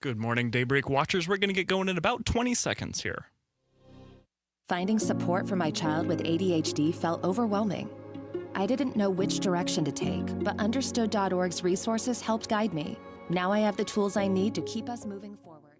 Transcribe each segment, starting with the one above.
Good morning, Daybreak watchers. We're going to get going in about 20 seconds here. Finding support for my child with ADHD felt overwhelming. I didn't know which direction to take, but Understood.org's resources helped guide me. Now I have the tools I need to keep us moving forward.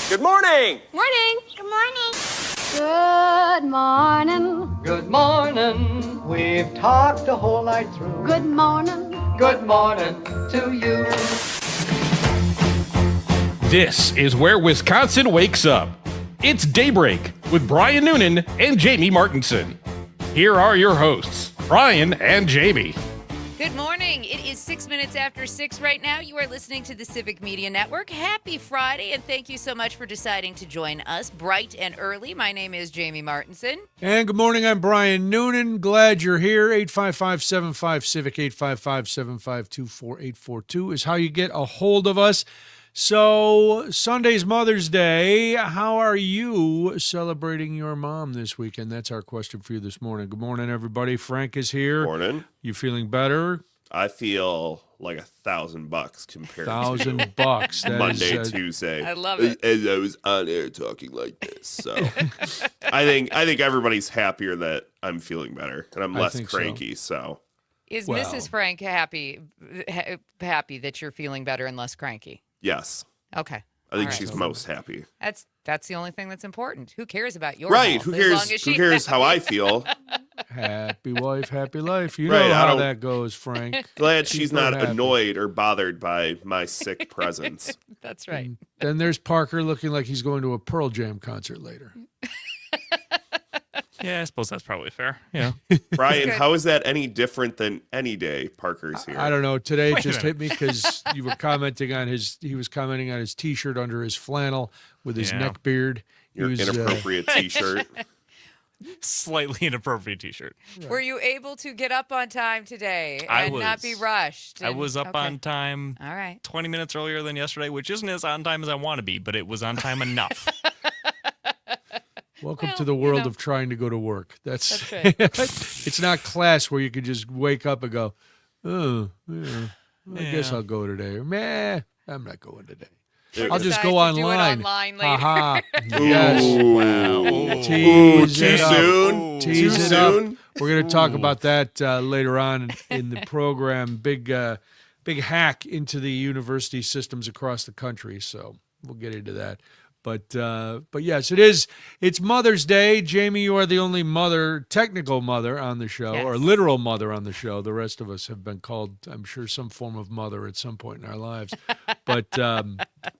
Good morning! Morning! Good morning! Good morning. Good morning. We've talked the whole night through. Good morning. Good morning to you. This is where Wisconsin wakes up. It's Daybreak with Brian Noonan and Jamie Martinson. Here are your hosts, Brian and Jamie. Good morning. It is 6 minutes after 6 right now. You are listening to the Civic Media Network. Happy Friday, and thank you so much for deciding to join us bright and early. My name is Jamie Martinson. And good morning, I'm Brian Noonan. Glad you're here. 855-75-CIVIC, 855-752-4842 is how you get a hold of us. So, Sunday's Mother's Day. How are you celebrating your mom this weekend? That's our question for you this morning. Good morning, everybody. Frank is here. Morning. You feeling better? I feel like $1,000 compared $1,000. to Monday, Tuesday. I love it. As I was on air talking like this. So I think everybody's happier that I'm feeling better and I'm less cranky. So Is Mrs. Frank happy that you're feeling better and less cranky? yes, Okay. I think All right. she's most happy. That's the only thing that's important. Who cares about your Right? health, Who as cares? long as Who she's cares happy? how I feel? Happy wife, happy life. You Right, know I how don't- that goes, Frank. Glad she's not happy. annoyed or bothered by my sick presence. That's right. Then there's Parker looking like he's going to a Pearl Jam concert later. Yeah, I suppose that's probably fair. Yeah. Brian, good. how is that any different than any day Parker's here? I don't know. Today it Wait a just hit me because you were commenting on he was commenting on his T-shirt under his flannel with his Yeah. neck beard. He Your was, inappropriate T-shirt. Slightly inappropriate T-shirt. Were you able to get up on time today I and not was. be rushed? I was up Okay. on time All right. 20 minutes earlier than yesterday, which isn't as on time as I want to be, but it was on time enough. Welcome Well, to the you world know. of trying to go to work. That's right. It's not class where you could just wake up and go, oh, yeah, I guess Yeah. I'll go today. Or, meh, I'm not going today. Or I'll just decide go to do it online. online later. Aha. Yes. Ooh, Tease too it up. soon? Tease Too it up. soon? We're going to talk about that later on in the program. Big hack into the university systems across the country. So we'll get into that. But yes, it's Mother's Day. Jamie, you are the only technical mother on the show, or Yes. literal mother on the show. The rest of us have been called, I'm sure, some form of mother at some point in our lives. But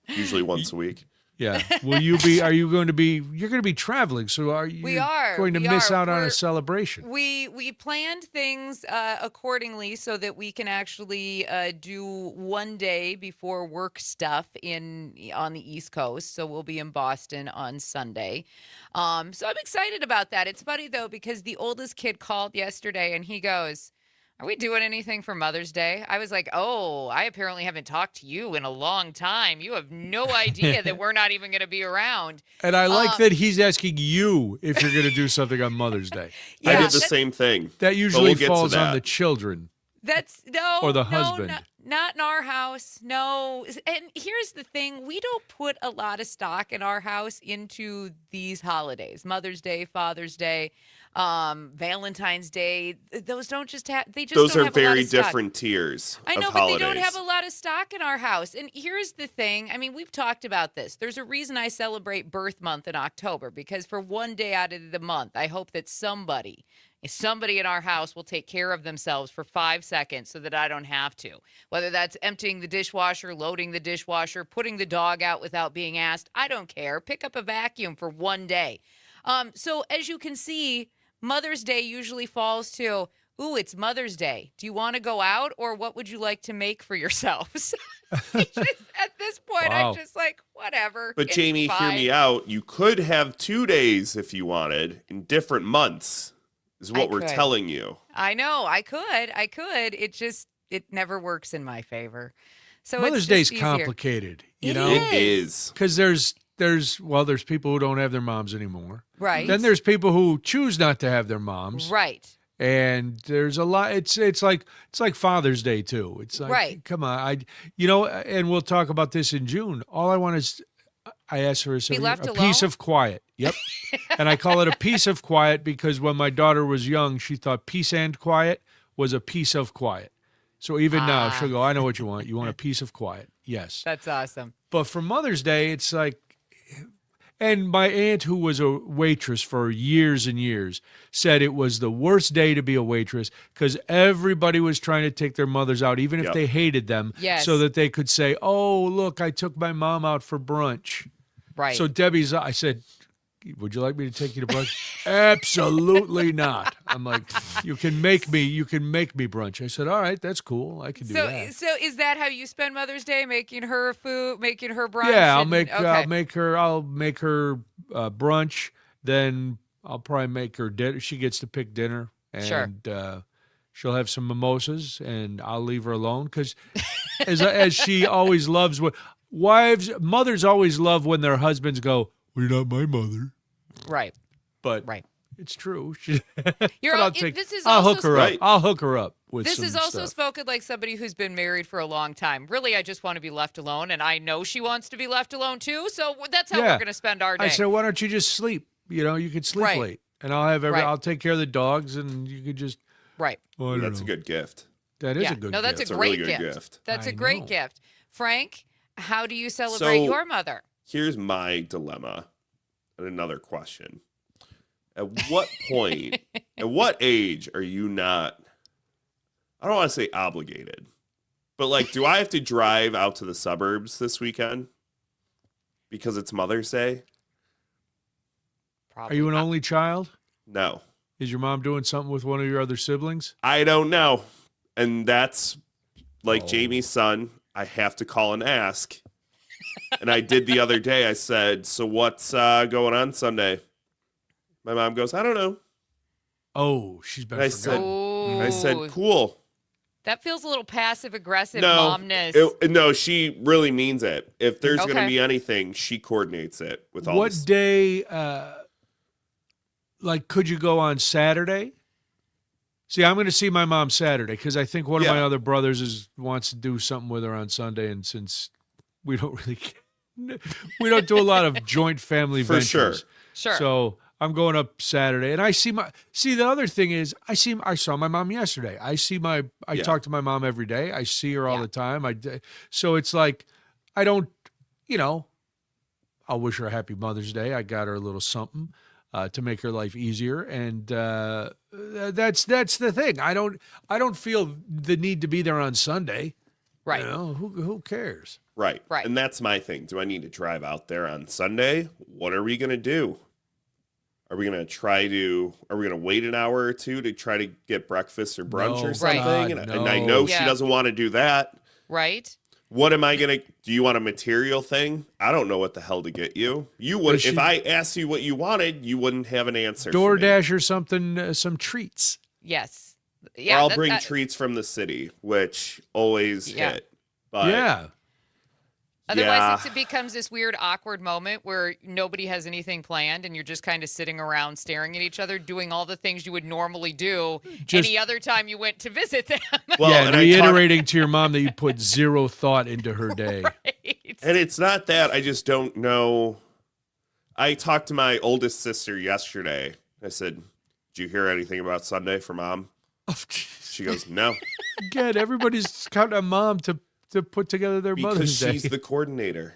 Usually once a week. yeah, you're going to be traveling, so are you We are. going to We miss are. out on We're- a celebration? We planned things accordingly so that we can actually do one day before work stuff on the East Coast. So we'll be in Boston on Sunday. So I'm excited about that. It's funny though because the oldest kid called yesterday and he goes, "Are we doing anything for Mother's Day?" I was like, "Oh, I apparently haven't talked to you in a long time. You have no idea that we're not even going to be around." And I like that he's asking you if you're going to do something on Mother's Day. I Yeah, did the that's- same thing. That usually we'll get to falls on that. the children. That's no, Or the no, husband. not in our house. No. And here's the thing. We don't put a lot of stock in our house into these holidays. Mother's Day, Father's Day, Valentine's Day. Those don't just have, they just Those don't are have a lot very of stock. different tiers I know, of but holidays. they don't have a lot of stock in our house. And here's the thing. I mean, we've talked about this. There's a reason I celebrate birth month in October, because for one day out of the month, I hope that somebody in our house will take care of themselves for 5 seconds so that I don't have to. Whether that's emptying the dishwasher, loading the dishwasher, putting the dog out without being asked, I don't care. Pick up a vacuum for one day. So as you can see, Mother's Day usually falls to, ooh, it's Mother's Day. Do you want to go out, or what would you like to make for yourselves? At this point, Wow. I'm just like, whatever. But it's Jamie, hear fine. me out. You could have 2 days if you wanted in different months, is what we're could. telling you. I know. I could. It never works in my favor. So Mother's it's Day's just easier. complicated, you It know, It is. because there's people who don't have their moms anymore. Right. Then there's people who choose not to have their moms. Right. And there's a lot. It's like Father's Day too. It's like, Right. come on, and we'll talk about this in June. All I want is, I asked for a left piece alone? of quiet. Yep, and I call it a piece of quiet because when my daughter was young, she thought peace and quiet was a piece of quiet. So even now, she'll go, I know what you want. You want a piece of quiet. Yes. That's awesome. But for Mother's Day, it's like, and my aunt, who was a waitress for years and years, said it was the worst day to be a waitress because everybody was trying to take their mothers out, even if Yep. they hated them, Yes. so that they could say, oh, look, I took my mom out for brunch. Right. So I said, would you like me to take you to brunch? Absolutely not. I'm like, you can make me brunch. I said, all right, that's cool. I can do that. So is that how you spend Mother's Day, making her food, making her brunch? Yeah, I'll and- make okay. I'll make her brunch. Then I'll probably make her dinner. She gets to pick dinner, and Sure. she'll have some mimosas, and I'll leave her alone because, as she always loves, mothers always love when their husbands go, "Well, you're not my mother," Right. but Right. it's true. You're But all- I'll take- this is I'll also hook her Right. up. I'll hook her up with This some is also stuff. spoken like somebody who's been married for a long time. Really, I just want to be left alone, and I know she wants to be left alone too. So that's how Yeah. we're going to spend our day. I said, why don't you just sleep? You could sleep Right. late, and I'll have Right. I'll take care of the dogs, and you could just. right. Well, I don't That's a know. good gift. That is Yeah. a good. No, that's gift. a It's a great really good gift. gift. That's a I great know. gift. Frank, how do you celebrate So- your mother? Here's my dilemma and another question. At what point, at what age are you not, I don't want to say obligated, but like, do I have to drive out to the suburbs this weekend because it's Mother's Day? Probably. Are you an only child? No, Is your mom doing something with one of your other siblings? I don't know. And that's like Oh. Jamie's son. I have to call and ask. And I did the other day. I said, so what's going on Sunday? My mom goes, I don't know. Oh, she's been I forgotten. said- Oh, I said, cool. that feels a little passive aggressive No, momness. no, she really means it. If there's going to Okay. be anything, she coordinates it with all What this. day? Could you go on Saturday? See, I'm going to see my mom Saturday because I think one of Yeah. my other brothers wants to do something with her on Sunday, and since we don't do a lot of joint family For sure. ventures, Sure. so I'm going up Saturday, and I see the other thing is I saw my mom yesterday. I Yeah. talk to my mom every day. I see her all Yeah. the time. So it's like I don't, I'll wish her a happy Mother's Day. I got her a little something to make her life easier, and that's the thing. I don't feel the need to be there on Sunday. right. Who cares? Right. Right. And that's my thing. Do I need to drive out there on Sunday? What are we going to do? Are we going to wait an hour or two to try to get breakfast or brunch No, or something? God, And I no. know Yeah. she doesn't want to do that. Right. What am I going to do? You want a material thing? I don't know what the hell to get you. You would, Does if she- I asked you what you wanted, you wouldn't have an answer. for me. DoorDash or something, some treats. Yes. Or Yeah. I'll bring treats from the city, which always Yeah. hit. But Yeah. Otherwise, Yeah. it becomes this weird, awkward moment where nobody has anything planned and you're just kind of sitting around staring at each other, doing all the things you would normally do Just- any other time you went to visit them. well, yeah, and reiterating to your mom that you put zero thought into her day. Right. And it's not that. I just don't know. I talked to my oldest sister yesterday. I said, did you hear anything about Sunday from Mom? She goes, no. Again, everybody's counting on mom to put together their Because Mother's Day. she's the coordinator.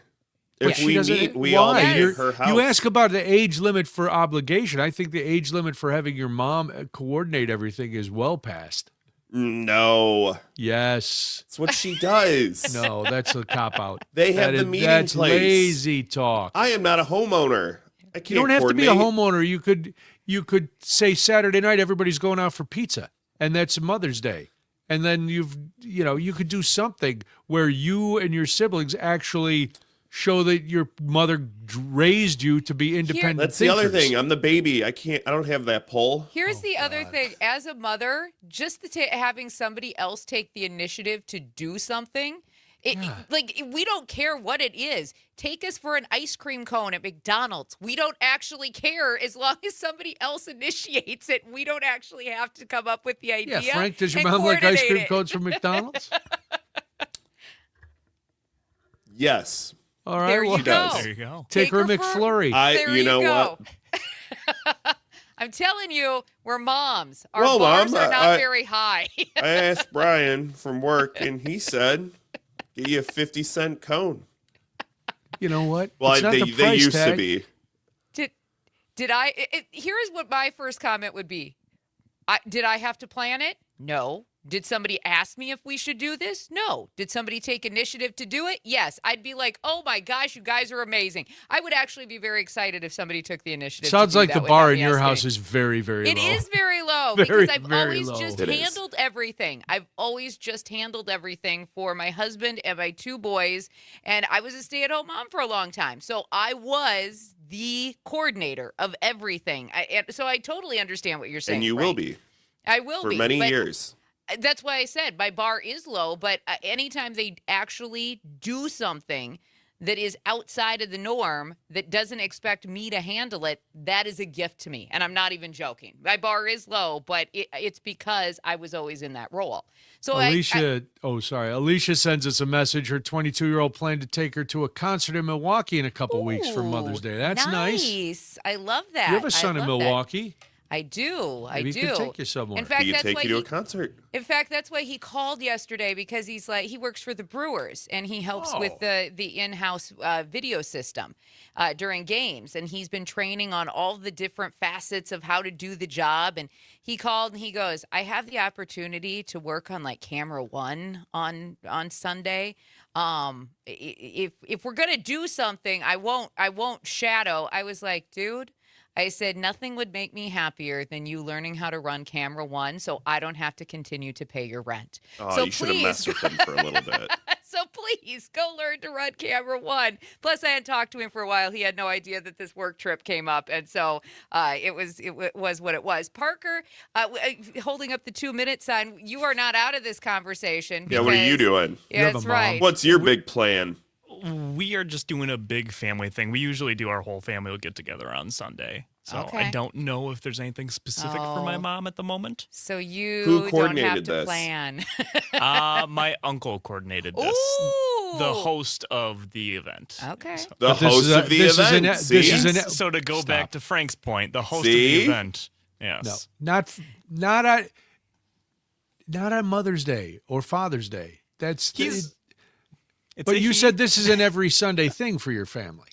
But If she we doesn't- meet, we all why? meet You're- at her house. You ask about the age limit for obligation. I think the age limit for having your mom coordinate everything is well past. No. Yes. It's what she does. No, that's a cop out. They have the meeting That's place. lazy talk. I am not a homeowner. I can't You don't have to be a coordinate. homeowner. You could say Saturday night everybody's going out for pizza, and that's Mother's Day. And then you could do something where you and your siblings actually show that your mother raised you to be independent. That's the other thinkers. thing. I'm the baby. I don't have that pull. Here's the other thing. As a mother, just having somebody else take the initiative to do something Like, we don't care what it is. Take us for an ice cream cone at McDonald's. We don't actually care as long as somebody else initiates it. We don't actually have to come up with the idea. Yeah, Frank, does your and mom like ice coordinate cream it. cones from McDonald's? Yes. All right, There you well, go. There you go. take her a her for- McFlurry. There You know go. what? I'm telling you, we're moms. Our Well, bars Mom, are not very high. I asked Brian from work, and he said, "Get you a 50-cent cone." You know what? Well, It's not they the price used to tag. be. Did I? Here's what my first comment would be. Did I have to plan it? No. Did somebody ask me if we should do this? No. Did somebody take initiative to do it? Yes. I'd be like, oh my gosh, you guys are amazing. I would actually be very excited if somebody took the initiative. Sounds to do like that the without bar me in your asking. house is very, very It low. is very low Very, because I've very always low. just It is. handled everything. I've always just handled everything for my husband and my 2 boys. And I was a stay-at-home mom for a long time. So I was the coordinator of everything. So I totally understand what you're saying. And you Frank. will be I will for be. many but years. That's why I said my bar is low, but anytime they actually do something that is outside of the norm, that doesn't expect me to handle it, that is a gift to me. And I'm not even joking. My bar is low, but it's because I was always in that role. So Alicia sends us a message. Her 22-year-old planned to take her to a concert in Milwaukee in a couple weeks for Mother's Day. That's nice. I love that. You have a son in I love that. Milwaukee. I do. Maybe I do. he could take you somewhere. In fact, He'd that's take why you to a concert. In fact, that's why he called yesterday, because he's like, he works for the Brewers and he helps with the in-house video system during games, and he's been training on all the different facets of how to do the job. And he called and he goes, I have the opportunity to work on like camera 1 on Sunday. If we're gonna do something, I won't shadow. I was like, dude, I said, nothing would make me happier than you learning how to run camera 1 so I don't have to continue to pay your rent. Oh, so you should have messed with him for a little bit. So please go learn to run camera 1. Plus, I hadn't talked to him for a while. He had no idea that this work trip came up. And so it was what it was. Parker, holding up the 2-minute sign, you are not out of this conversation. Yeah, what are you doing? Yeah, have that's a mom. right. What's your big plan? We are just doing a big family thing. We usually do our whole family will get together on Sunday. So Okay. I don't know if there's anything specific for my Oh. mom at the moment. So you Who don't have coordinated to this? plan. My uncle coordinated this. Ooh. The host of the event. Okay. So, The But this host is a- of the this is an- event. this See? is an- so to go Stop. back to Frank's point, the host See? of the event. Yes. No, not on Mother's Day or Father's Day. That's It's but a you he- said this is an every Sunday thing for your family.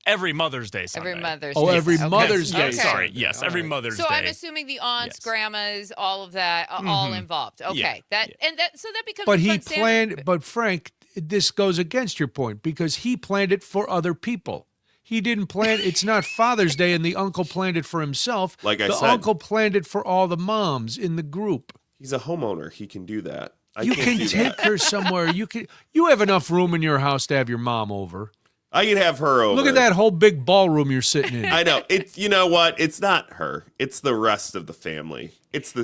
every Mother's Day Sunday. Every Mother's Oh, Day. every Okay. Mother's Day. Okay. Sorry, Sunday. yes, All every right. Mother's So Day. I'm assuming the aunts, Yes. grandmas, all of that, all involved. Okay, Yeah. So that becomes. But a he fun Santa- planned. But Frank, this goes against your point because he planned it for other people. He didn't plan. It's not Father's Day, and the uncle planned it for himself. Like I the said. uncle planned it for all the moms in the group. He's a homeowner. He can do that. I You can't can do take that. her somewhere. You have enough room in your house to have your mom over. I can have her over. Look at that whole big ballroom you're sitting in. I know. It's you know what? It's not her. It's the rest of the family. It's my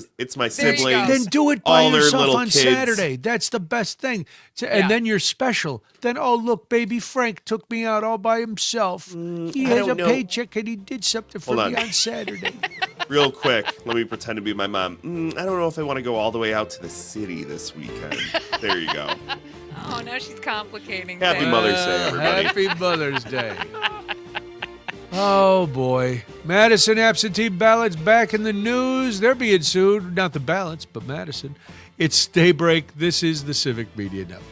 There you go. siblings. Then do it by all their yourself little on kids. Saturday. That's the best thing. And Yeah. then you're special. Then, oh, look, baby Frank took me out all by himself. He I has a don't know. paycheck and he did something for Hold me on. on Saturday. Real quick, let me pretend to be my mom. I don't know if I want to go all the way out to the city this weekend. There you go. Oh, now she's complicating. Happy things. Mother's Day, everybody. Happy Mother's Day. Oh, boy. Madison absentee ballots back in the news. They're being sued. Not the ballots, but Madison. It's Daybreak. This is the Civic Media Network.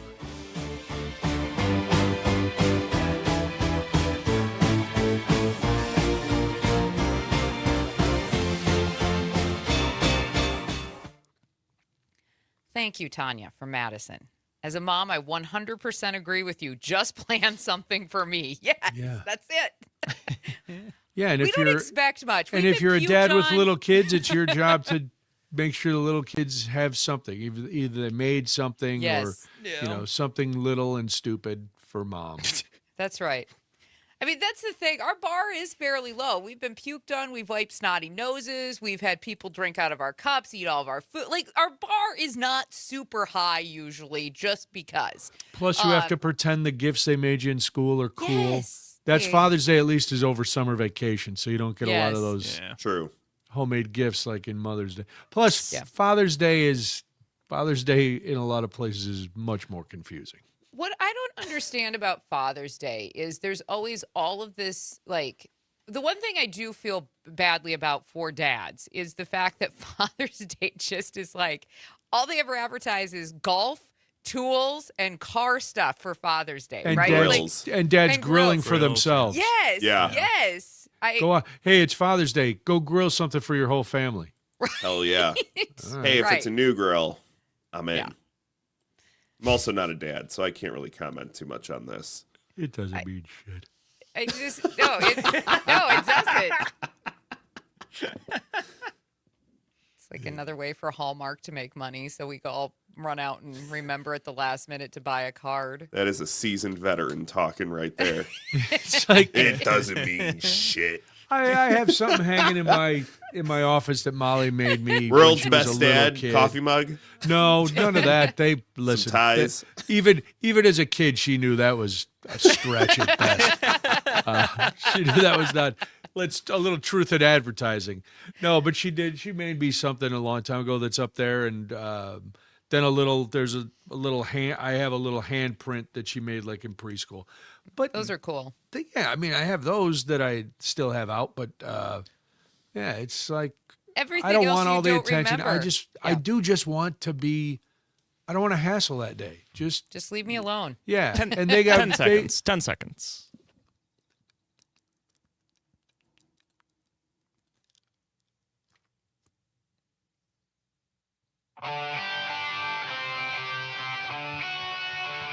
Thank you, Tanya, from Madison. As a mom, I 100% agree with you. Just plan something for me. Yes, Yeah. that's it. Yeah, and We if don't you're expect much. and We've if been you're a cute, dad with John. little kids, it's your job to make sure the little kids have something. Either they made something Yes. or something little and stupid for mom. That's right. I mean, that's the thing. Our bar is fairly low. We've been puked on. We've wiped snotty noses. We've had people drink out of our cups, eat all of our food. Like, our bar is not super high usually just because. Plus, you have to pretend the gifts they made you in school are cool. Yes. That's Yeah. Father's Day, at least, is over summer vacation, so you don't get a lot of Yes. those Yeah. True. homemade gifts like in Mother's Day. Plus, Yeah. Father's Day in a lot of places is much more confusing. What I don't understand about Father's Day is there's always all of this, like, the one thing I do feel badly about for dads is the fact that Father's Day just is like, all they ever advertise is golf, tools, and car stuff for Father's Day, And right? Grills. Dads and grilling grills. for Grills, themselves. Yes. Yeah. Yes. Go on. Hey, it's Father's Day. Go grill something for your whole family. Hell yeah. Hey, if Right. it's a new grill, I'm in. Yeah. I'm also not a dad, so I can't really comment too much on this. It doesn't mean shit. I just no, it doesn't. It's like another way for Hallmark to make money, so we can all run out and remember at the last minute to buy a card. That is a seasoned veteran talking right there. It's like It doesn't mean shit. I have something hanging in my office that Molly made me. when World's she was a best little dad kid. coffee mug. No, none of that. They listen. ties. Even as a kid, she knew that was a stretch at best. She knew that was not. A little truth in advertising. No, but she did. She made me something a long time ago that's up there, and then there's a little hand. I have a little handprint that she made like in preschool. But Those are cool. yeah, I mean, I have those that I still have out, but yeah, it's like Everything I don't else want you all the don't attention. remember. I do just want to be. I don't want to hassle that day. Just leave me alone. Yeah, and they got 10 seconds. 10 seconds.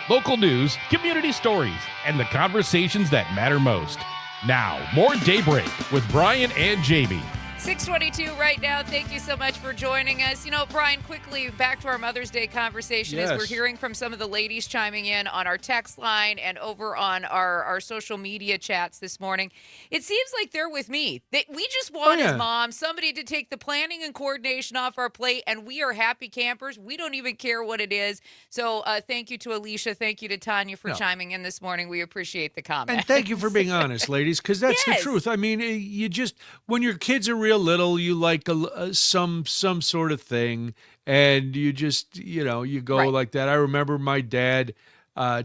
Local news, community stories, and the conversations that matter most. Now, more Daybreak with Brian and Jamie. 6:22 right now. Thank you so much for joining us. You know, Brian, quickly back to our Mother's Day conversation as Yes. we're hearing from some of the ladies chiming in on our text line and over on our social media chats this morning. It seems like they're with me. We just want, yeah. as moms, somebody to take the planning and coordination off our plate, and we are happy campers. We don't even care what it is. So thank you to Alicia. Thank you to Tanya for chiming in this morning. We appreciate the comment. And thank you for being honest, ladies, because that's Yes. the truth. I mean, you just when your kids are real little, you like some sort of thing, and you just you go Right. like that. I remember my dad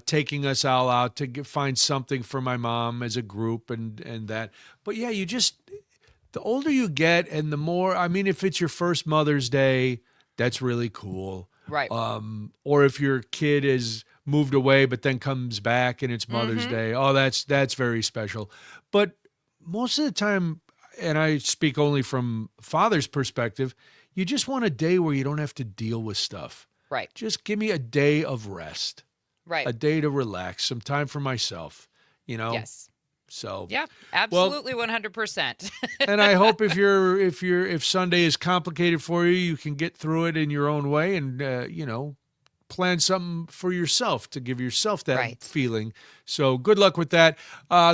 taking us all out to find something for my mom as a group, and that. But yeah, the older you get, and the more. I mean, if it's your first Mother's Day, that's really cool. Right. Or if your kid is moved away but then comes back and it's Mother's Day, oh, that's very special. But most of the time, and I speak only from father's perspective, you just want a day where you don't have to deal with stuff. Right. Just give me a day of rest, Right. a day to relax, some time for myself, Yes. So Yeah, absolutely 100%. and I hope if Sunday is complicated for you, you can get through it in your own way and plan something for yourself to give yourself that Right. feeling. So good luck with that.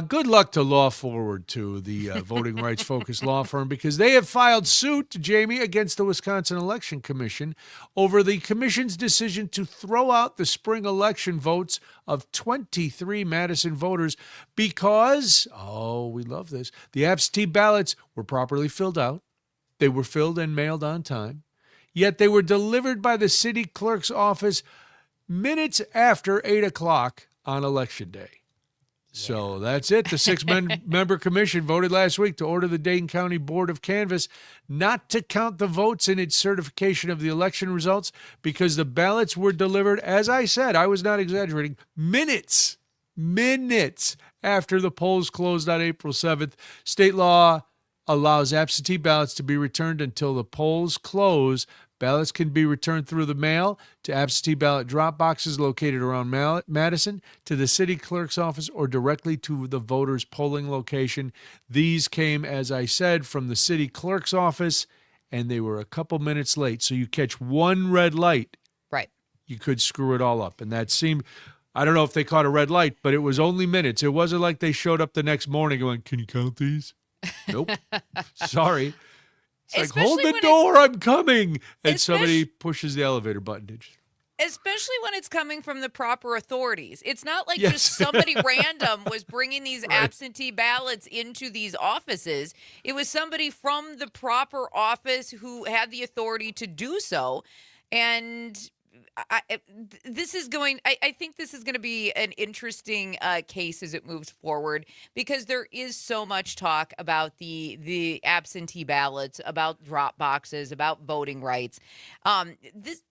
Good luck to Law Forward, too, the voting rights focused law firm, because they have filed suit, Jamie, against the Wisconsin Election Commission over the commission's decision to throw out the spring election votes of 23 Madison voters because, we love this, the absentee ballots were properly filled out. They were filled and mailed on time. Yet they were delivered by the city clerk's office minutes after 8 o'clock on Election Day. So that's it. The six-member commission voted last week to order the Dayton County Board of Canvass not to count the votes in its certification of the election results because the ballots were delivered, as I said, I was not exaggerating, minutes after the polls closed on April 7th. State law allows absentee ballots to be returned until the polls close. Ballots can be returned through the mail to absentee ballot drop boxes located around Madison, to the city clerk's office, or directly to the voter's polling location. These came, as I said, from the city clerk's office, and they were a couple minutes late. So you catch one red light, Right. you could screw it all up. And that seemed I don't know if they caught a red light, but it was only minutes. It wasn't like they showed up the next morning going, "Can you count these?" Nope. Sorry. It's like, hold the door, I'm coming. And somebody pushes the elevator button. Especially when it's coming from the proper authorities. It's not like just somebody random was bringing these absentee ballots into these offices. It was somebody from the proper office who had the authority to do so. And I think this is going to be an interesting case as it moves forward, because there is so much talk about the absentee ballots, about drop boxes, about voting rights. This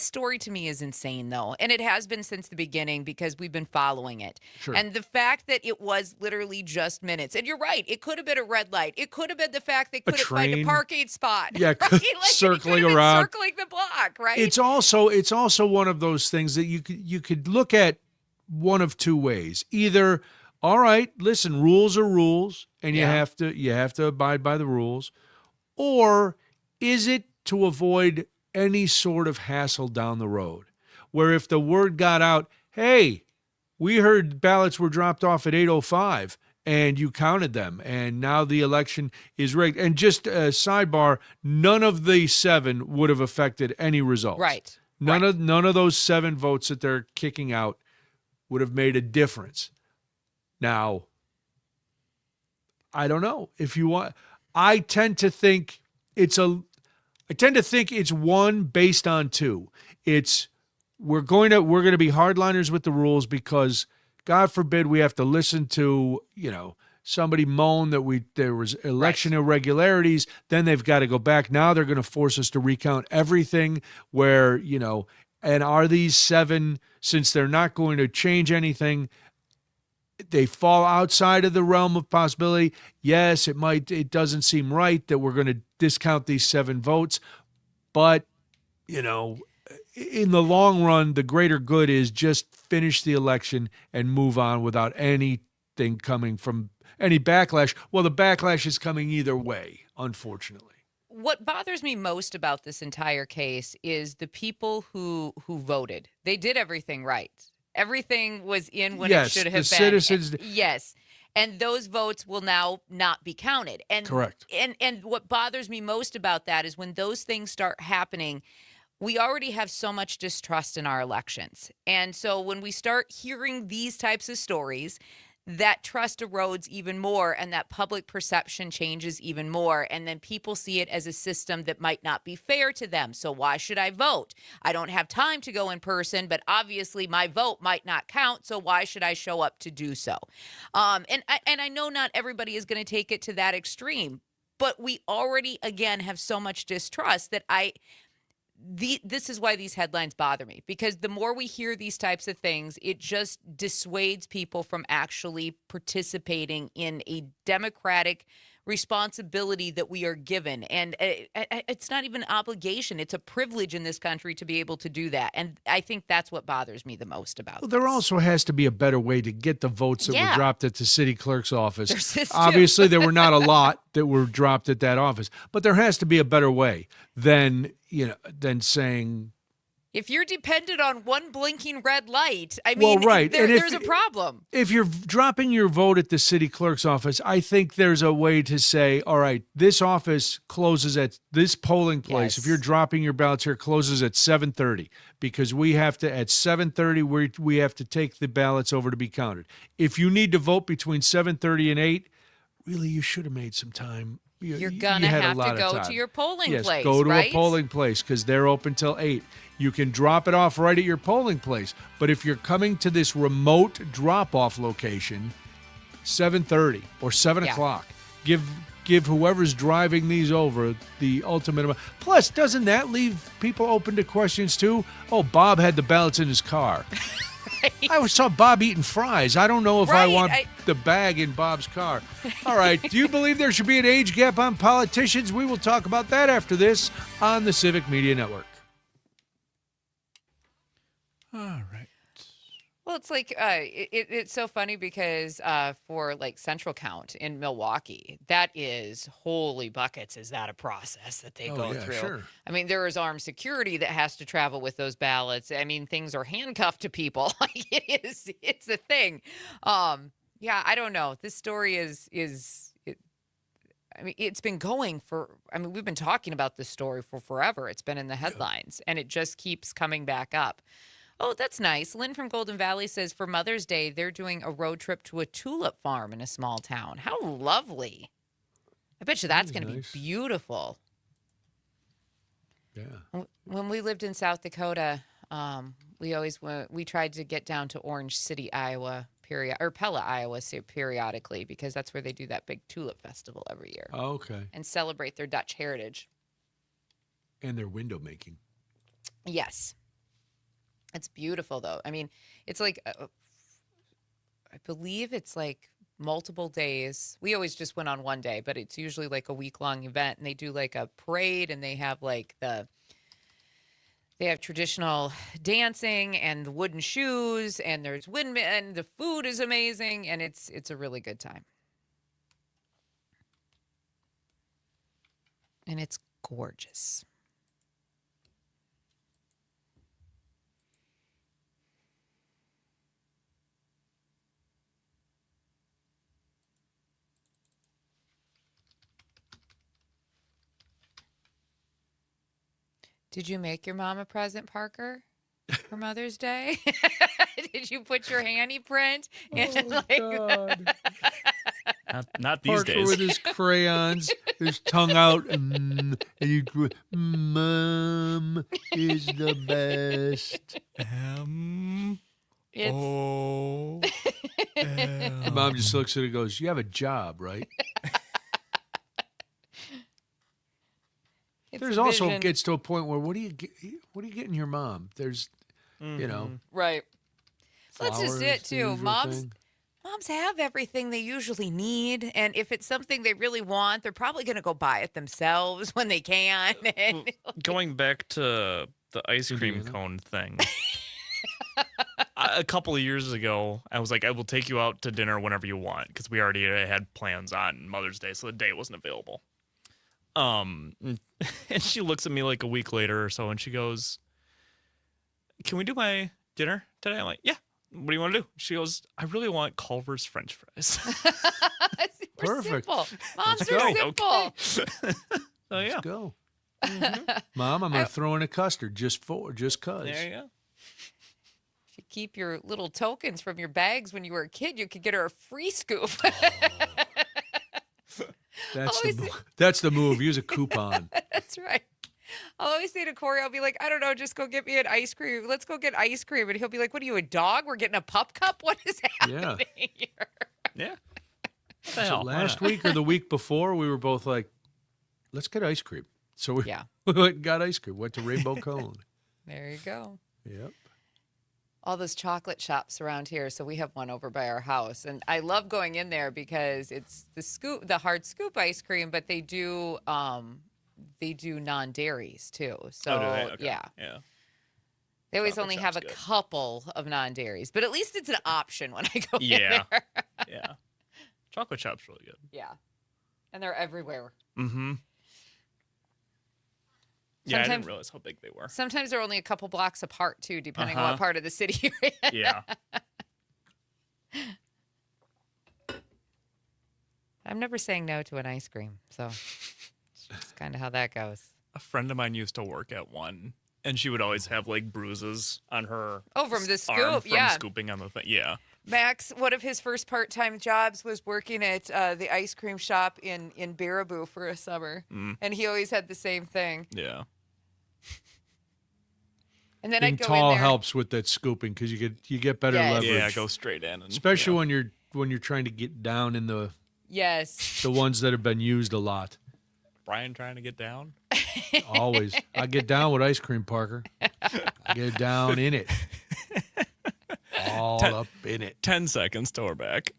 story to me is insane, though, and it has been since the beginning because we've been following it. Sure. And the fact that it was literally just minutes, and you're right, it could have been a red light. It could have been the fact they couldn't find a parking spot. Yeah, right? Like, circling it around, circling the block. Right. It's also one of those things that you could look at one of two ways. Either, all right, listen, rules are rules, and you have to abide by the rules, or is it to avoid any sort of hassle down the road, where if the word got out, hey, we heard ballots were dropped off at 8:05 and you counted them and now the election is rigged. And just a sidebar, none of the 7 would have affected any results. Right. None of those 7 votes that they're kicking out would have made a difference. Now, I don't know if you want. I tend to think it's 1 based on 2. It's we're going to be hardliners with the rules because God forbid we have to listen to, somebody moan that there was election irregularities, then they've got to go back. Now they're going to force us to recount everything where, and are these 7, since they're not going to change anything, they fall outside of the realm of possibility. Yes, it doesn't seem right that we're going to discount these 7 votes, but, in the long run, the greater good is just finish the election and move on without anything coming from any backlash. Well, the backlash is coming either way, unfortunately. What bothers me most about this entire case is the people who voted. They did everything right. Everything was in when it should have been. Yes, the citizens. Yes. And those votes will now not be counted. And correct. And what bothers me most about that is when those things start happening, we already have so much distrust in our elections. And so when we start hearing these types of stories, that trust erodes even more and that public perception changes even more. And then people see it as a system that might not be fair to them. So why should I vote? I don't have time to go in person, but obviously my vote might not count. So why should I show up to do so? And I know not everybody is going to take it to that extreme, but we already, again, have so much distrust that this is why these headlines bother me, because the more we hear these types of things, it just dissuades people from actually participating in a democratic responsibility that we are given. And it's not even an obligation. It's a privilege in this country to be able to do that. And I think that's what bothers me the most about Well, there this. also has to be a better way to get the votes that were dropped at the city clerk's office. There's Obviously, there were not a lot that were dropped at that office, but there has to be a better way than saying, if you're dependent on one blinking red light, I mean, there's a problem. If you're dropping your vote at the city clerk's office, I think there's a way to say, all right, this office closes at this polling place. Yes. If you're dropping your ballots here, closes at 7:30 because we have to, at 7:30, we have to take the ballots over to be counted. If you need to vote between 7:30 and 8, really, you should have made some time. You're going to have to go to your polling place, Yes, go to right? a polling place because they're open till 8. You can drop it off right at your polling place. But if you're coming to this remote drop-off location, 7:30 or 7 o'clock, give whoever's driving these over the ultimate amount. Plus, doesn't that leave people open to questions too? Oh, Bob had the ballots in his car. Right. I saw Bob eating fries. I don't know if I Right, want the bag in Bob's car. All right. Do you believe there should be an age gap on politicians? We will talk about that after this on the Civic Media Network. All right. Well, it's like it's so funny because for like Central Count in Milwaukee, that is holy buckets. Is that a process that they Oh, go yeah, through? sure. I mean, there is armed security that has to travel with those ballots. I mean, things are handcuffed to people. Like, it's a thing. Yeah, I don't know. This story I mean, it's been going for. I mean, we've been talking about this story for forever. It's been in the headlines, and it just keeps coming back up. Oh, that's nice. Lynn from Golden Valley says for Mother's Day, they're doing a road trip to a tulip farm in a small town. How lovely. I bet you that's going to nice. be beautiful. Yeah. When we lived in South Dakota, we tried to get down to Orange City, Iowa, Pella, Iowa, periodically, because that's where they do that big tulip festival every year Okay. and celebrate their Dutch heritage. And their window making. Yes. It's beautiful, though. I mean, it's like, I believe it's like multiple days. We always just went on one day, but it's usually like a week-long event, and they do like a parade, and they have like they have traditional dancing and the wooden shoes, and there's windmill, and the food is amazing, and it's a really good time. And it's gorgeous. Did you make your mom a present, Parker, for Mother's Day? Did you put your handy print in? God. Not these Parker days. with his crayons, his tongue out, and you go, Mom is the best. It's, Oh. Mom just looks at it and goes, you have a job, right? it's There's a also vision. gets to a point where what do you getting your mom? There's, you know, Right. That's just flowers, it the too. usual Moms thing. have everything they usually need, and if it's something they really want, they're probably going to go buy it themselves when they can. And Going back to the ice cream Indiana. cone thing. A couple of years ago, I was like, I will take you out to dinner whenever you want, because we already had plans on Mother's Day, so the day wasn't available. And she looks at me like a week later or so, and she goes, "Can we do my dinner today?" I'm like, "Yeah. What do you want to do?" She goes, "I really want Culver's French fries." We're Perfect. simple. Moms Let's are go. simple. So Let's yeah, go. Mom, I'm going to throw in a custard just cause. there you go. If you keep your little tokens from your bags when you were a kid, you could get her a free scoop. That's the move. Use a coupon. That's right. I'll always say to Corey, I'll be like, I don't know, just go get me an ice cream. Let's go get ice cream. And he'll be like, what are you, a dog? We're getting a pup cup? What is happening here? Yeah. What the So hell? Why last not? week or the week before, we were both like, let's get ice cream. So we, Yeah. we went and got ice cream. Went to Rainbow Cone. There you go. Yep. All those chocolate shops around here. So we have one over by our house. And I love going in there because it's the hard scoop ice cream, but they do non-dairies too. So Oh, do they? Okay. yeah. Yeah. They always Chocolate only shop's have a good. couple of non-dairies, but at least it's an option when I go Yeah. in there. Yeah. Chocolate chop's really good. Yeah. And they're everywhere. Mm-hmm. Yeah, I Sometimes- didn't realize how big they were. Sometimes they're only a couple blocks apart too, depending on Uh-huh. what part of the city you're in. Yeah. I'm never saying no to an ice cream, so it's just kind of how that goes. A friend of mine used to work at one, and she would always have like bruises on her Oh, from the arm scoop, from yeah. scooping on the thing. Yeah. Max, one of his first part-time jobs was working at the ice cream shop in Baraboo for a summer, and he always had the same thing. Yeah. And then Being I'd go tall in there. helps with that scooping because you get better Yes. leverage. Yeah, go straight in. And, Especially yeah. when you're trying to get down in the Yes. ones that have been used a lot. Brian trying to get down. Always. I get down with ice cream, Parker. I get down in it. All up in it. 10 seconds till we're back.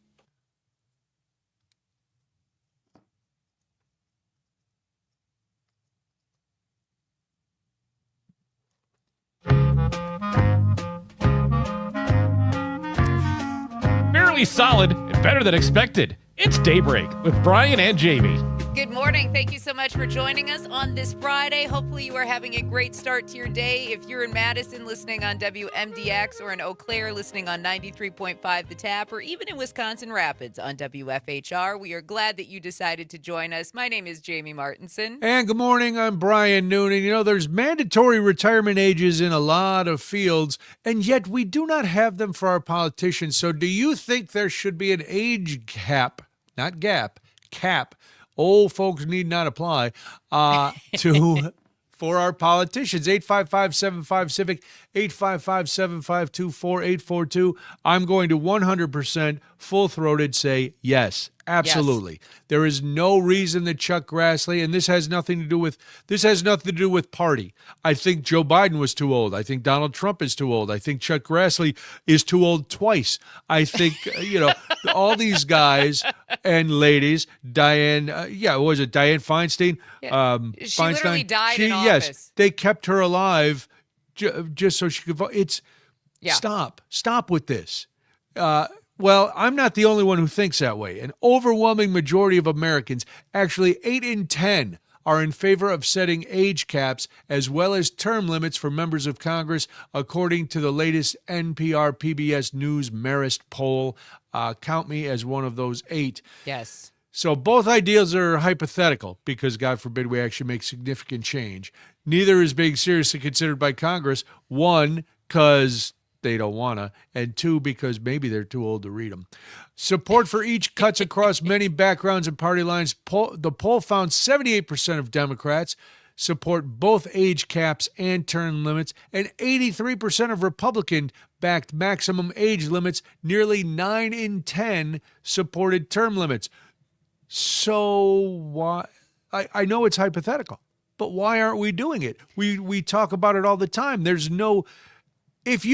finally solid and better than expected. It's Daybreak with Brian and Jamie. Good morning. Thank you so much for joining us on this Friday. Hopefully you are having a great start to your day. If you're in Madison listening on WMDX or in Eau Claire listening on 93.5 The Tap or even in Wisconsin Rapids on WFHR, we are glad that you decided to join us. My name is Jamie Martinson. And good morning, I'm Brian Noonan. You know, there's mandatory retirement ages in a lot of fields, and yet we do not have them for our politicians. So do you think there should be an age cap, not gap, cap, old folks need not apply, for our politicians? 855-75-CIVIC, 855-752-4842. I'm going to 100% full-throated say yes. Absolutely. Yes. There is no reason that Chuck Grassley, and this has nothing to do with party. I think Joe Biden was too old. I think Donald Trump is too old. I think Chuck Grassley is too old twice. I think, all these guys and ladies, Diane Feinstein? Yeah. She literally died in office. Yes, they kept her alive just so she could vote. Stop with this. Well, I'm not the only one who thinks that way. An overwhelming majority of Americans, actually 8 in 10, are in favor of setting age caps as well as term limits for members of Congress, according to the latest NPR PBS News Marist poll. Count me as one of those 8. Yes. So both ideas are hypothetical because, God forbid, we actually make significant change. Neither is being seriously considered by Congress. One, because they don't want to, and 2, because maybe they're too old to read them. Support for each cuts across many backgrounds and party lines. The poll found 78% of Democrats support both age caps and term limits, and 83% of Republican-backed maximum age limits. Nearly 9 in 10 supported term limits. So why? I know it's hypothetical, but why aren't we doing it? We talk about it all the time. There's no, if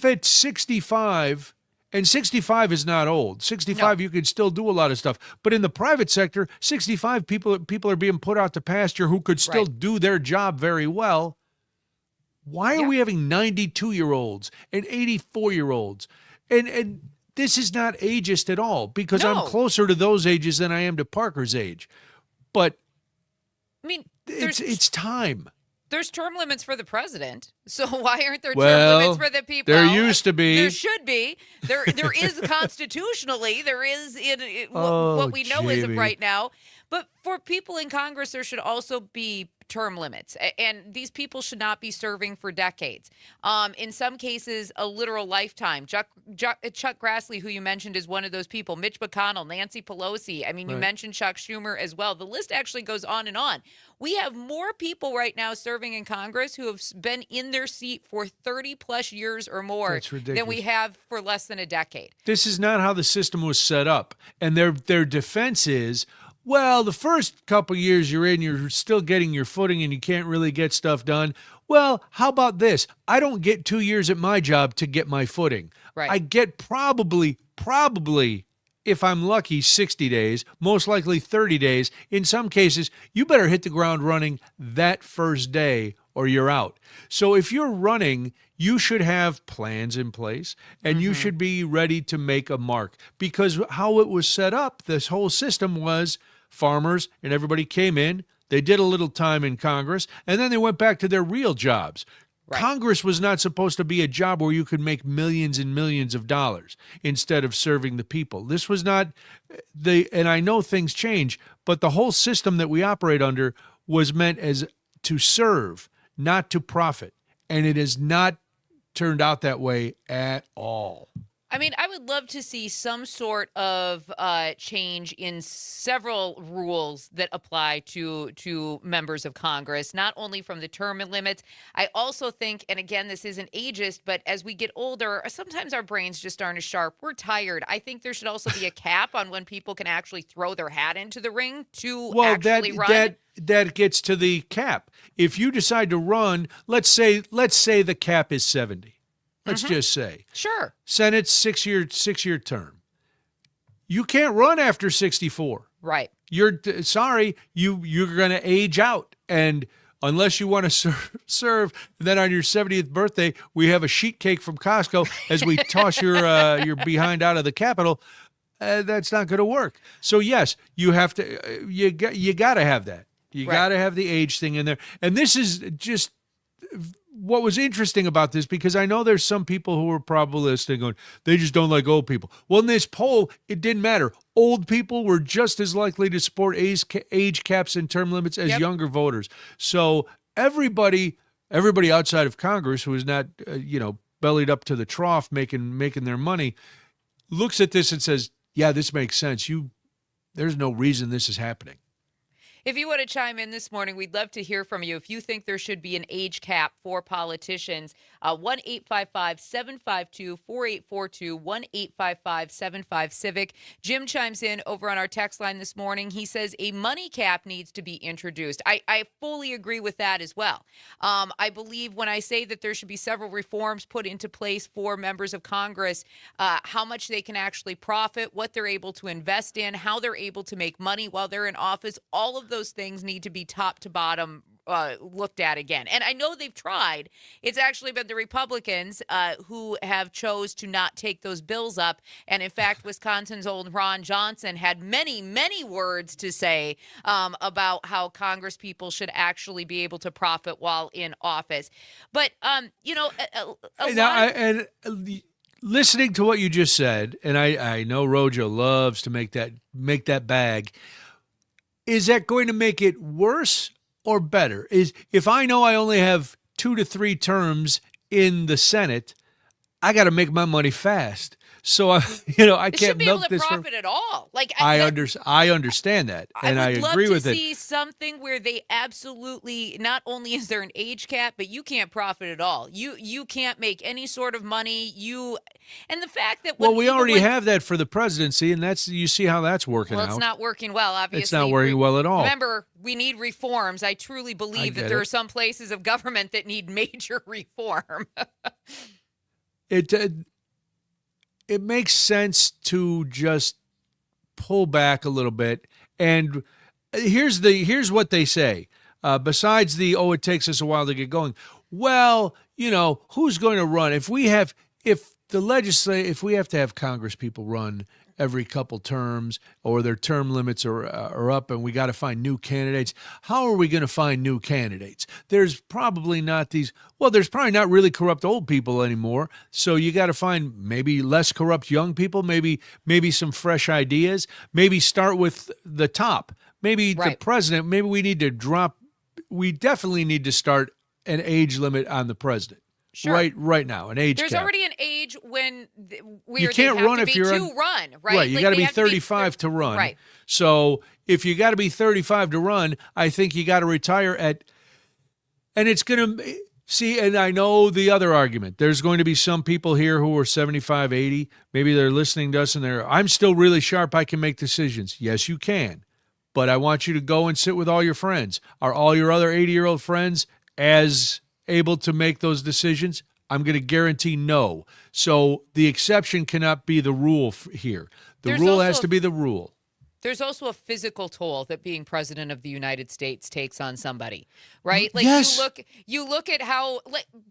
at 65, and 65 is not old. 65, no. You can still do a lot of stuff. But in the private sector, 65 people are being put out to pasture who could still do their job very well. Why are we having 92-year-olds and 84-year-olds? And this is not ageist at all, because I'm closer to those ages than I am to Parker's age. But I mean, it's time. There's term limits for the president, so why aren't there term limits for the people? There used to be. There should be. There is constitutionally. There is what we know as of right now. But for people in Congress, there should also be term limits, and these people should not be serving for decades. In some cases, a literal lifetime. Chuck Grassley, who you mentioned, is one of those people. Mitch McConnell, Nancy Pelosi. I mean, you mentioned Chuck Schumer as well. The list actually goes on and on. We have more people right now serving in Congress who have been in their seat for 30-plus years or more than we have for less than a decade. This is not how the system was set up. And their defense is, well, the first couple years you're still getting your footing and you can't really get stuff done. Well, how about this? I don't get 2 years at my job to get my footing. Right. I get probably, if I'm lucky, 60 days, most likely 30 days. In some cases, you better hit the ground running that first day or you're out. So if you're running, you should have plans in place and you should be ready to make a mark, because how it was set up, this whole system was farmers and everybody came in, they did a little time in Congress, and then they went back to their real jobs. Right. Congress was not supposed to be a job where you could make millions and millions of dollars instead of serving the people. This was not and I know things change, but the whole system that we operate under was meant as to serve, not to profit. And it has not turned out that way at all. I mean, I would love to see some sort of change in several rules that apply to members of Congress, not only from the term limits. I also think, and again, this isn't ageist, but as we get older, sometimes our brains just aren't as sharp. We're tired. I think there should also be a cap on when people can actually throw their hat into the ring to actually run. That gets to the cap. If you decide to run, let's say the cap is 70. Let's just say. Sure. Senate's six-year term. You can't run after 64. Right. You're sorry, you're going to age out. And unless you want to serve. And then on your 70th birthday, we have a sheet cake from Costco as we toss your behind out of the Capitol. That's not going to work. So yes, you have to. You got to have that. You got to have the age thing in there. And this is just what was interesting about this, because I know there's some people who are probably listening going, they just don't like old people. Well, in this poll, it didn't matter. Old people were just as likely to support age caps and term limits as younger voters. So everybody outside of Congress who is not, bellied up to the trough making their money looks at this and says, yeah, this makes sense. There's no reason this is happening. If you want to chime in this morning, we'd love to hear from you. If you think there should be an age cap for politicians, 1-855-752-4842, 1-855-75-CIVIC. Jim chimes in over on our text line this morning. He says a money cap needs to be introduced. I fully agree with that as well. I believe when I say that there should be several reforms put into place for members of Congress, how much they can actually profit, what they're able to invest in, how they're able to make money while they're in office, all of those things need to be top to bottom looked at again. And I know they've tried. It's actually been the Republicans who have chose to not take those bills up. And in fact, Wisconsin's old Ron Johnson had many, many words to say about how Congress people should actually be able to profit while in office. But, listening to what you just said, and I know Rojo loves to make that bag. Is that going to make it worse or better? If I know I only have 2 to 3 terms in the Senate, I got to make my money fast. So I can't milk this. Should be able to profit at all. Like I understand that, and I agree with it. I would love to see something where they absolutely, not only is there an age cap, but you can't profit at all. You can't make any sort of money. And the fact that we already have that for the presidency, and you see how that's working out. Well, it's not working well. Obviously, it's not working well at all. Remember, we need reforms. I truly believe that there are some places of government that need major reform. It makes sense to just pull back a little bit. And here's what they say. Besides it takes us a while to get going. Well, who's going to run? If we have to have Congress people run every couple terms, or their term limits are up, and we got to find new candidates. How are we going to find new candidates? There's probably not there's probably not really corrupt old people anymore. So you got to find maybe less corrupt young people, maybe some ideas, maybe start with the top, maybe the president. Maybe we definitely need to start an age limit on the president. Sure. Right now, an age There's cap. already an age when you can't run if you're to run, right? Right, you got to be 35 to run. Right. So if you got to be 35 to run, I think you got to retire and it's going to see. And I know the other argument. There's going to be some people here who are 75, 80. Maybe they're listening to us and I'm still really sharp. I can make decisions. Yes, you can. But I want you to go and sit with all your friends. Are all your other 80-year-old friends as able to make those decisions? I'm going to guarantee no. So the exception cannot be the rule here. The rule has to be the rule. There's also a physical toll that being president of the United States takes on somebody, right? Like yes. you look at how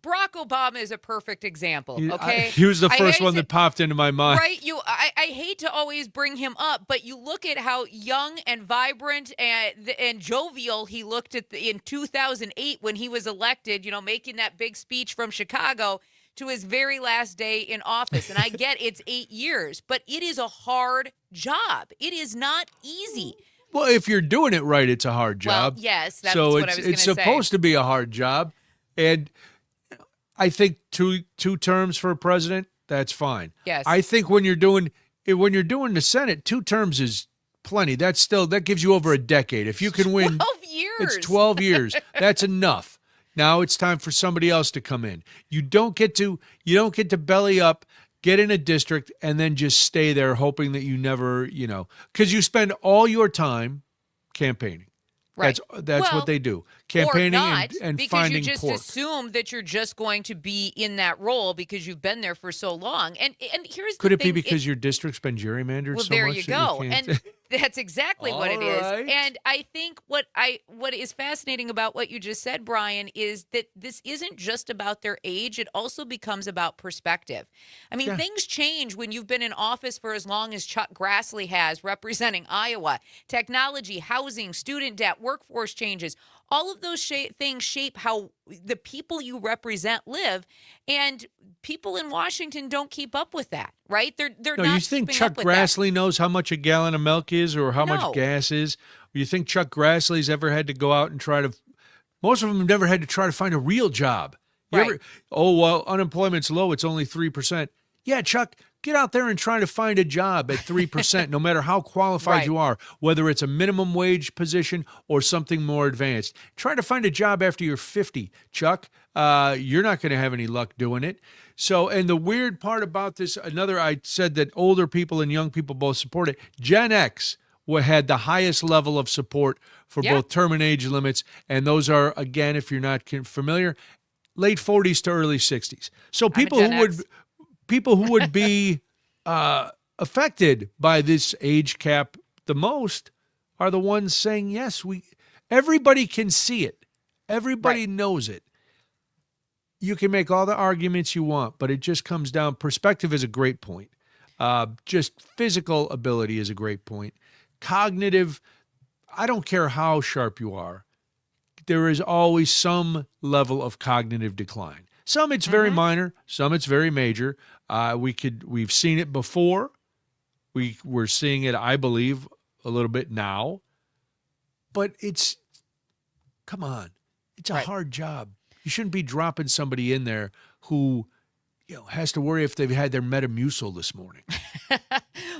Barack Obama is a perfect example. Okay, he was the first one that popped into my mind. Right? I hate to always bring him up, but you look at how young and vibrant and jovial he looked in 2008 when he was elected. Making that big speech from Chicago to his very last day in office. And I get it's 8 years, but it is a hard job. It is not easy. Well, if you're doing it right, it's a hard job. Well, yes, that's what I was going to say. It's supposed to be a hard job. And I think two terms for a president, that's fine. Yes. I think when you're doing the Senate, 2 terms is plenty. That gives you over a decade. If you can win 12 years. It's 12 years. That's enough. Now it's time for somebody else to come in. You don't get to belly up, get in a district, and then just stay there hoping that you never, because you spend all your time campaigning. Right. That's what they do. Campaigning or not, and because finding you just pork. assume that you're just going to be in that role because you've been there for so long. And here's Could the it thing, be because your district's been gerrymandered so much? Well, there you go. That's exactly what it is. right. And I think what is fascinating about what you just said, Brian, is that this isn't just about their age. It also becomes about perspective. I mean, Yeah. things change when you've been in office for as long as Chuck Grassley has, representing Iowa. Technology, housing, student debt, workforce changes. All of those things shape how the people you represent live, and people in Washington don't keep up with that, right? They're No, not you think keeping Chuck up with that. Grassley knows how much a gallon of milk is or how No. much gas is? You think Chuck Grassley's ever had to go out and try to – most of them have never had to try to find a real job. You Right. ever, oh, well, unemployment's low. It's only 3%. Yeah, Chuck, get out there and try to find a job at 3%, no matter how qualified Right. you are, whether it's a minimum wage position or something more advanced. Try to find a job after you're 50, Chuck. You're not going to have any luck doing it. So, and the weird part about this, I said that older people and young people both support it. Gen X had the highest level of support for Yeah. both term and age limits. And those are, again, if you're not familiar, late 40s to early 60s. So people Gen who would X. people who would be affected by this age cap the most are the ones saying, yes, everybody can see it. Everybody knows it. You can make all the arguments you want, but it just comes down. Perspective is a great point. Just physical ability is a great point. Cognitive, I don't care how sharp you are. There is always some level of cognitive decline. Some it's very minor, some it's very major. We've seen it before. We're seeing it, I believe, a little bit now. But come on, it's a hard job. You shouldn't be dropping somebody in there who, has to worry if they've had their Metamucil this morning.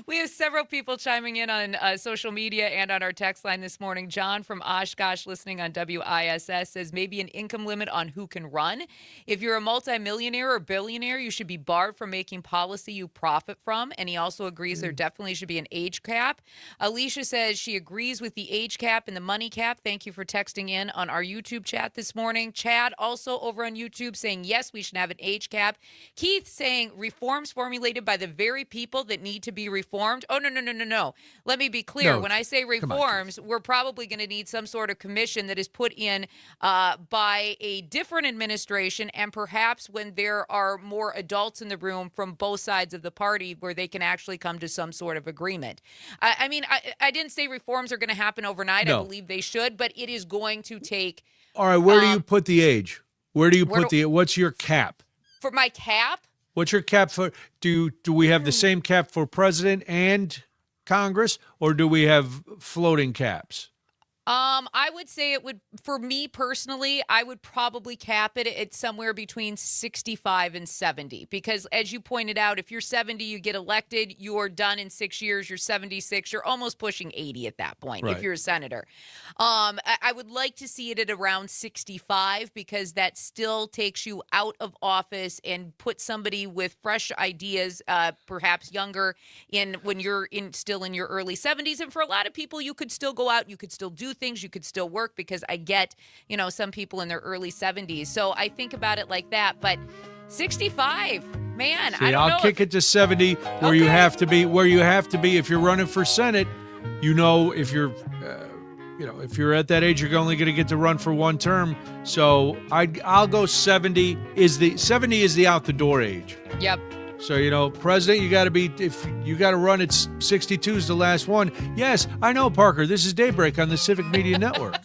We have several people chiming in on social media and on our text line this morning. John from Oshkosh, listening on WISS, says maybe an income limit on who can run. If you're a multimillionaire or billionaire, you should be barred from making policy you profit from. And he also agrees there definitely should be an age cap. Alicia says she agrees with the age cap and the money cap. Thank you for texting in on our YouTube chat this morning. Chad, also over on YouTube, saying yes, we should have an age cap. Keith saying reforms formulated by the very people that need to be reformed. Oh, no. Let me be clear. No. When I say Come on, reforms, we're probably going to need some sort of commission that is put in by a different administration, and perhaps when there are more adults in the room from both sides of the party where they can actually come to some sort of agreement. I didn't say reforms are going to happen overnight. No. I believe they should, but it is going to take. All right, where do you put the age? Where do you put what's your cap? For my cap? What's your cap for? Do we have the same cap for president and Congress, or do we have floating caps? I would say it would, for me personally, I would probably cap it at somewhere between 65 and 70. Because as you pointed out, if you're 70, you get elected, you're done in 6 years, you're 76, you're almost pushing 80 at that point if you're a senator. I would like to see it at around 65 because that still takes you out of office and put somebody with fresh ideas, perhaps younger, in when you're still in your early 70s. And for a lot of people, you could still go out, you could still do things, you could still work, because I get, some people in their early 70s. So I think about it like that. But 65, man, See, I don't know. I'll kick it to 70, where you have to be. Where you have to be if you're running for Senate. If you're, if you're at that age, you're only going to get to run for one term. So I'll go 70. 70 is the out the door age. Yep. So, president, if you got to run, it's 62 is the last one. Yes, I know, Parker. This is Daybreak on the Civic Media Network.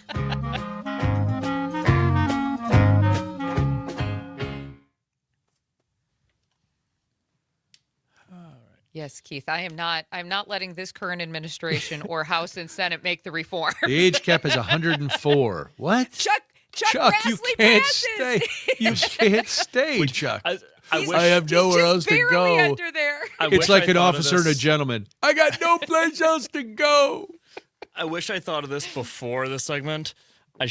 Yes, Keith, I'm not letting this current administration or House and Senate make the reform. The age cap is 104. What? Chuck you Grassley can't passes. stay. You can't stay, Chuck. I have nowhere else to barely go. under there. It's like an officer and a gentleman. I got no place else to go. I wish I thought of this before the segment. I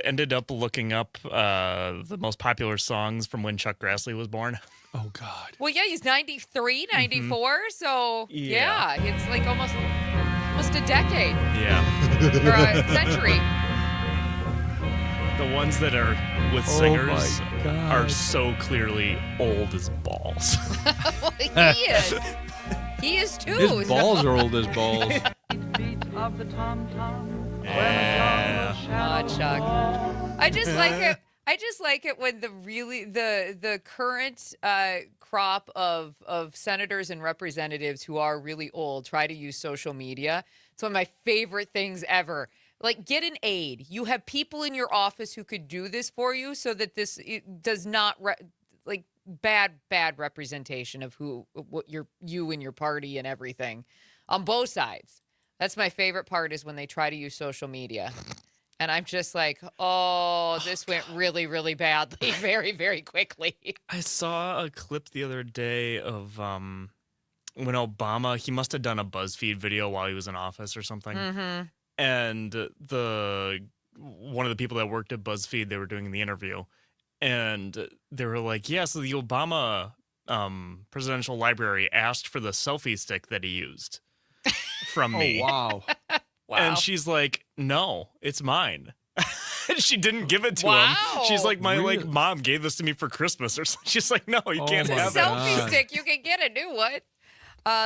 ended up looking up the most popular songs from when Chuck Grassley was born. Oh, God. Well, yeah, he's 93, 94, so Yeah. it's like almost a decade Yeah. or a century. The ones that are with singers my God. are so clearly old as balls. Well, he is. He is too. His balls are old as balls. of the tom-tom. Yeah. Aw, Chuck. I just like it. I just like it when the current crop of senators and representatives who are really old try to use social media. It's one of my favorite things ever. Like, get an aide. You have people in your office who could do this for you, so that it does not bad representation of you and your party and everything on both sides. That's my favorite part, is when they try to use social media. And I'm just like, oh, this went really, really badly very, very quickly. I saw a clip the other day of when Obama, he must have done a BuzzFeed video while he was in office or something. Mm-hmm. And one of the people that worked at BuzzFeed, they were doing the interview. And they were like, yeah, so the Obama presidential library asked for the selfie stick that he used from me. Oh, wow. Wow. And she's like, no, it's mine. She didn't give it to Wow. him. She's like, my Really? mom gave this to me for Christmas or something. She's like, no, you Oh can't my have it. God. Selfie stick, you can get a new one.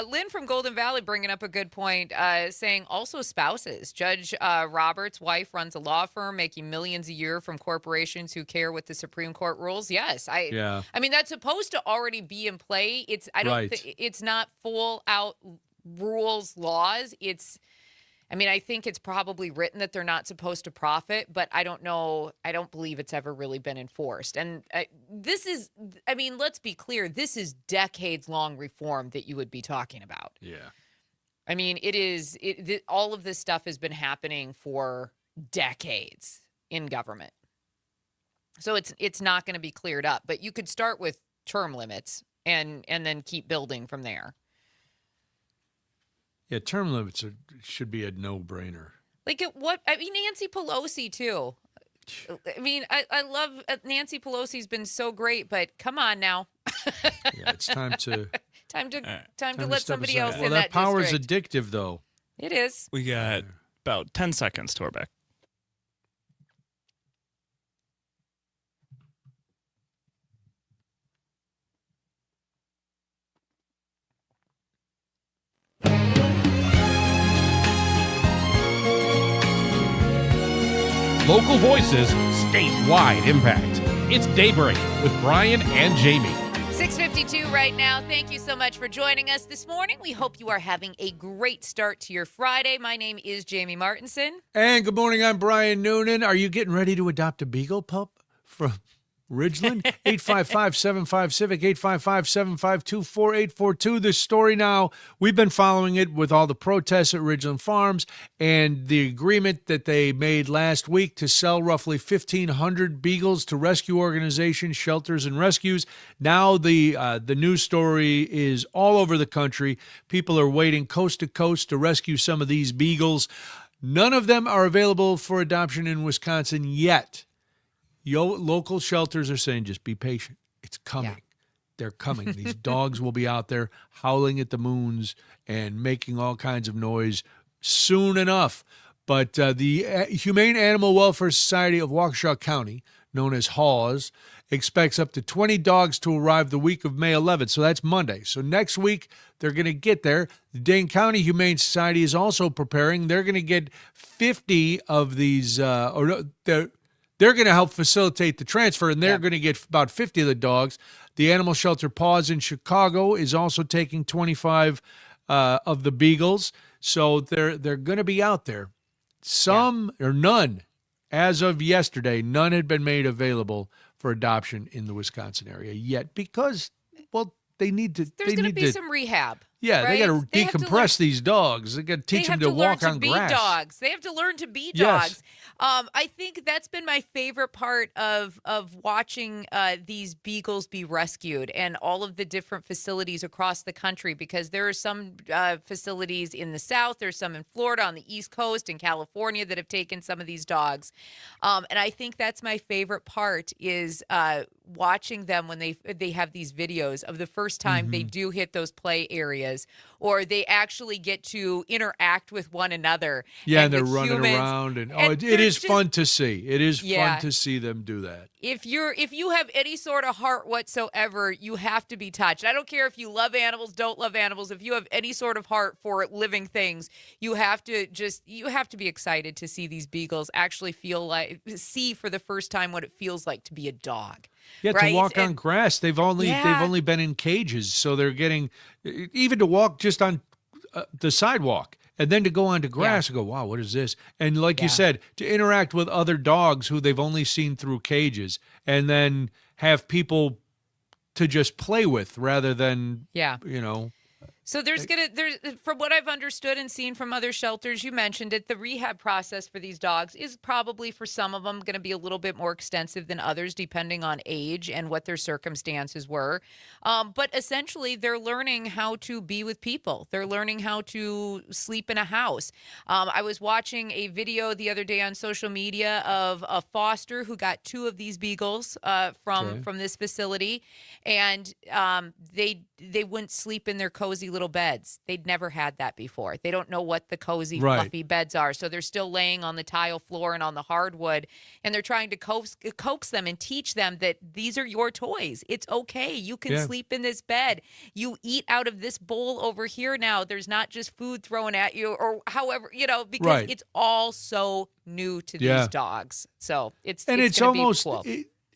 Lynn from Golden Valley bringing up a good point, saying also spouses. Judge Roberts' wife runs a law firm making millions a year from corporations who care what the Supreme Court rules. Yes, I mean, that's supposed to already be in play. It's not full out rules, laws. I think it's probably written that they're not supposed to profit, but I don't know. I don't believe it's ever really been enforced. And let's be clear. This is decades-long reform that you would be talking about. Yeah. I mean, all of this stuff has been happening for decades in government. So it's not going to be cleared up. But you could start with term limits and then keep building from there. Yeah, term limits should be a no-brainer. Nancy Pelosi, too. I mean, I love Nancy Pelosi's been so great, but come on now. Yeah, it's time to time to step let somebody aside. else Well, in that power is district. addictive, though. It is. We got about 10 seconds to our back. Local voices, statewide impact. It's Daybreak with Brian and Jamie. 6:52 right now. Thank you so much for joining us this morning. We hope you are having a great start to your Friday. My name is Jamie Martinson. And good morning, I'm Brian Noonan. Are you getting ready to adopt a beagle pup from Ridgeland? 855-75-CIVIC, 855-752-4842. This story now, we've been following it with all the protests at Ridgeland Farms and the agreement that they made last week to sell roughly 1,500 beagles to rescue organizations, shelters, and rescues. Now the news story is all over the country. People are waiting coast to coast to rescue some of these beagles. None of them are available for adoption in Wisconsin yet. Local shelters are saying, just be patient. It's coming. Yeah. They're coming. These dogs will be out there howling at the moons and making all kinds of noise soon enough. But the Humane Animal Welfare Society of Waukesha County, known as HAWS, expects up to 20 dogs to arrive the week of May 11th. So that's Monday. So next week, they're going to get there. The Dane County Humane Society is also preparing. They're going to get 50 of these, they're going to help facilitate the transfer, and they're going to get about 50 of the dogs. The animal shelter Paws in Chicago is also taking 25 of the beagles. So they're going to be out there. Some or none, as of yesterday, none had been made available for adoption in the Wisconsin area yet because, well, they need to. There's going to be some rehab. Yeah, right? they got to decompress these dogs. They got to teach them to walk on grass. Dogs. They have to learn to be Yes. dogs. I think that's been my favorite part of watching these beagles be rescued and all of the different facilities across the country, because there are some facilities in the South, there's some in Florida, on the East Coast, in California that have taken some of these dogs. And I think that's my favorite part is watching them when they have these videos of the first time they do hit those play areas. is, or they actually get to interact with one another. Yeah, and they're with running humans. around, and And it they're is just- fun to see. It is Yeah. fun to see them do that. If you have any sort of heart whatsoever, you have to be touched. I don't care if you love animals, don't love animals. If you have any sort of heart for living things, you have to be excited to see these beagles actually see for the first time what it feels like to be a dog. Yeah, right? to walk on grass. They've only been in cages, so they're getting even to walk just on the sidewalk. And then to go onto grass and go, wow, what is this? And like you said, to interact with other dogs who they've only seen through cages, and then have people to just play with rather than, So there's from what I've understood and seen from other shelters, you mentioned it, the rehab process for these dogs is probably for some of them going to be a little bit more extensive than others, depending on age and what their circumstances were. But essentially, they're learning how to be with people. They're learning how to sleep in a house. I was watching a video the other day on social media of a foster who got 2 of these beagles from this facility, and they wouldn't sleep in their cozy little beds. They'd never had that before. They don't know what the cozy, fluffy beds are. So they're still laying on the tile floor and on the hardwood, and they're trying to coax them and teach them that these are your toys. It's okay. You can sleep in this bed. You eat out of this bowl over here now. There's not just food thrown at you or however, because it's all so new to these dogs. So it's almost cool.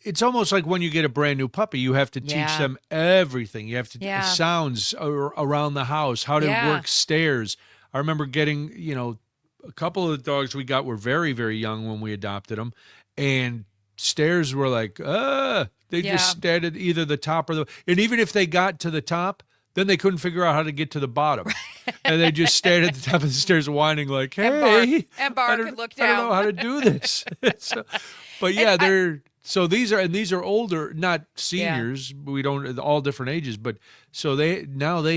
It's almost like when you get a brand new puppy, you have to teach them everything. You have to sounds around the house, how to work stairs. I remember getting, a couple of the dogs we got were very, very young when we adopted them, and stairs were like, they just stayed at either the top or and even if they got to the top, then they couldn't figure out how to get to the bottom. And they just stayed at the top of the stairs whining like, hey, and bark and look down. I don't know how to do this. But so these are older, not seniors. We don't all different ages, but so they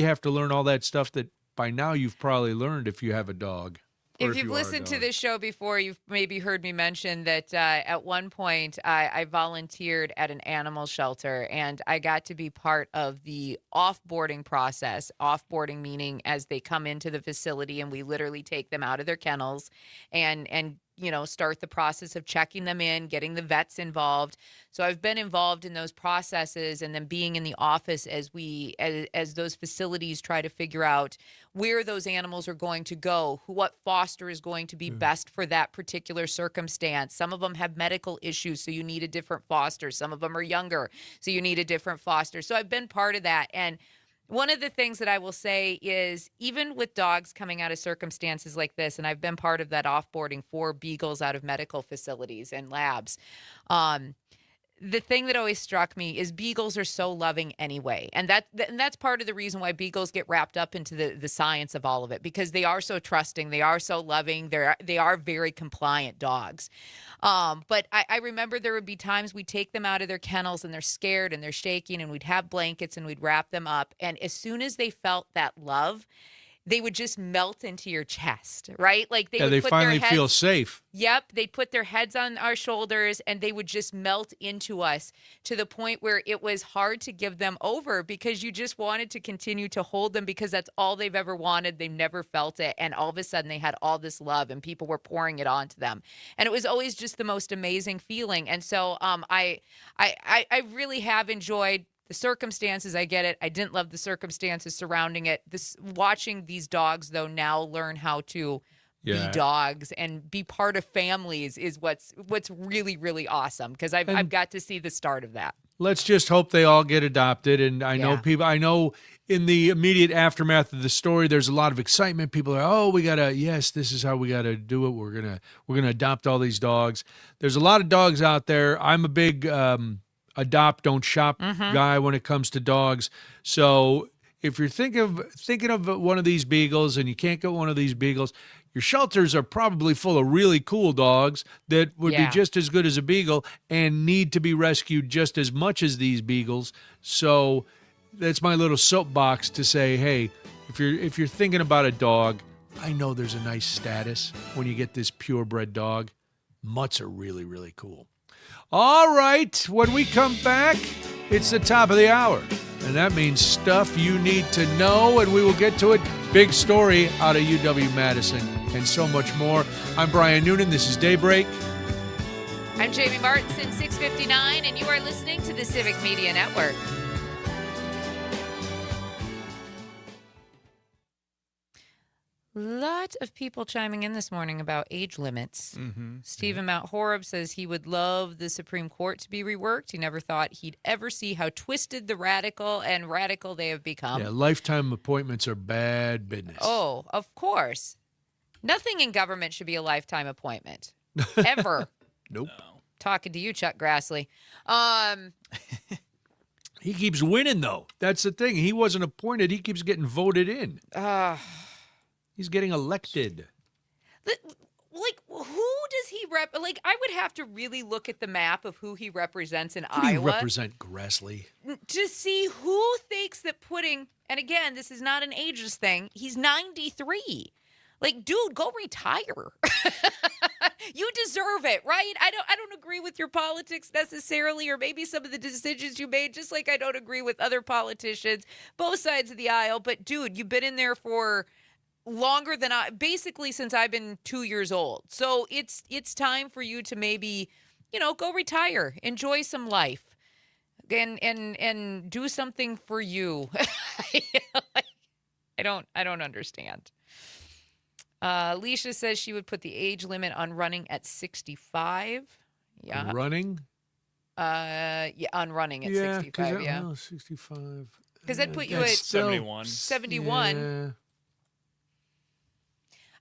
have to learn all that stuff that by now you've probably learned if you have a dog. If you've listened to this show before, you've maybe heard me mention that at one point I volunteered at an animal shelter, and I got to be part of the off-boarding process. Off-boarding meaning as they come into the facility and we literally take them out of their kennels and start the process of checking them in, getting the vets involved. So I've been involved in those processes, and then being in the office as those facilities try to figure out where those animals are going to go, what foster is going to be best for that particular circumstance. Some of them have medical issues, so you need a different foster. Some of them are younger, so you need a different foster. So I've been part of that. And one of the things that I will say is even with dogs coming out of circumstances like this, and I've been part of that offboarding for beagles out of medical facilities and labs, the thing that always struck me is beagles are so loving anyway. And that's part of the reason why beagles get wrapped up into the science of all of it, because they are so trusting. They are so loving. They are very compliant dogs. But I remember there would be times we'd take them out of their kennels and they're scared and they're shaking, and we'd have blankets and we'd wrap them up. And as soon as they felt that love, they would just melt into your chest, right? Like they would they put finally their heads, feel safe. Yep, they'd put their heads on our shoulders and they would just melt into us to the point where it was hard to give them over, because you just wanted to continue to hold them because that's all they've ever wanted. They've never felt it, and all of a sudden they had all this love and people were pouring it onto them, and it was always just the most amazing feeling. And so I really have enjoyed the circumstances. I get it. I didn't love the circumstances surrounding it. Watching these dogs, though, now learn how to be dogs and be part of families is what's really, really awesome, because I've got to see the start of that. Let's just hope they all get adopted. And I know in the immediate aftermath of the story, there's a lot of excitement. People are, this is how we gotta do it. We're gonna adopt all these dogs. There's a lot of dogs out there. I'm a big adopt, don't shop guy when it comes to dogs. So if you're thinking of one of these beagles and you can't get one of these beagles, your shelters are probably full of really cool dogs that would be just as good as a beagle and need to be rescued just as much as these beagles. So that's my little soapbox to say, hey, if you're thinking about a dog, I know there's a nice status when you get this purebred dog. Mutts are really, really cool. All right, when we come back, it's the top of the hour. And that means stuff you need to know, and we will get to it. Big story out of UW-Madison and so much more. I'm Brian Noonan. This is Daybreak. I'm Jamie Martinson, 659, and you are listening to the Civic Media Network. Lot of people chiming in this morning about age limits. Stephen Mount Horeb says he would love the Supreme Court to be reworked. He never thought he'd ever see how twisted the radical they have become. Yeah, lifetime appointments are bad business. Oh, of course. Nothing in government should be a lifetime appointment. Ever. Nope. Talking to you, Chuck Grassley. He keeps winning, though. That's the thing. He wasn't appointed. He keeps getting voted in. He's getting elected. Like, who does he rep? Like, I would have to really look at the map of who he represents in Who do Iowa you represent, Grassley? to see who thinks that putting, and again, this is not an ageist thing, he's 93. Like, dude, go retire. You deserve it, right? I don't agree with your politics necessarily, or maybe some of the decisions you made, just like I don't agree with other politicians, both sides of the aisle. But dude, you've been in there for longer than basically since I've been 2 years old. So it's time for you to maybe, go retire, enjoy some life, and do something for you. I don't understand. Alicia says she would put the age limit on running at 65. Yeah. Running? Yeah, on running at 65. Yeah. 65. Because that'd put you at 71. 71. Yeah.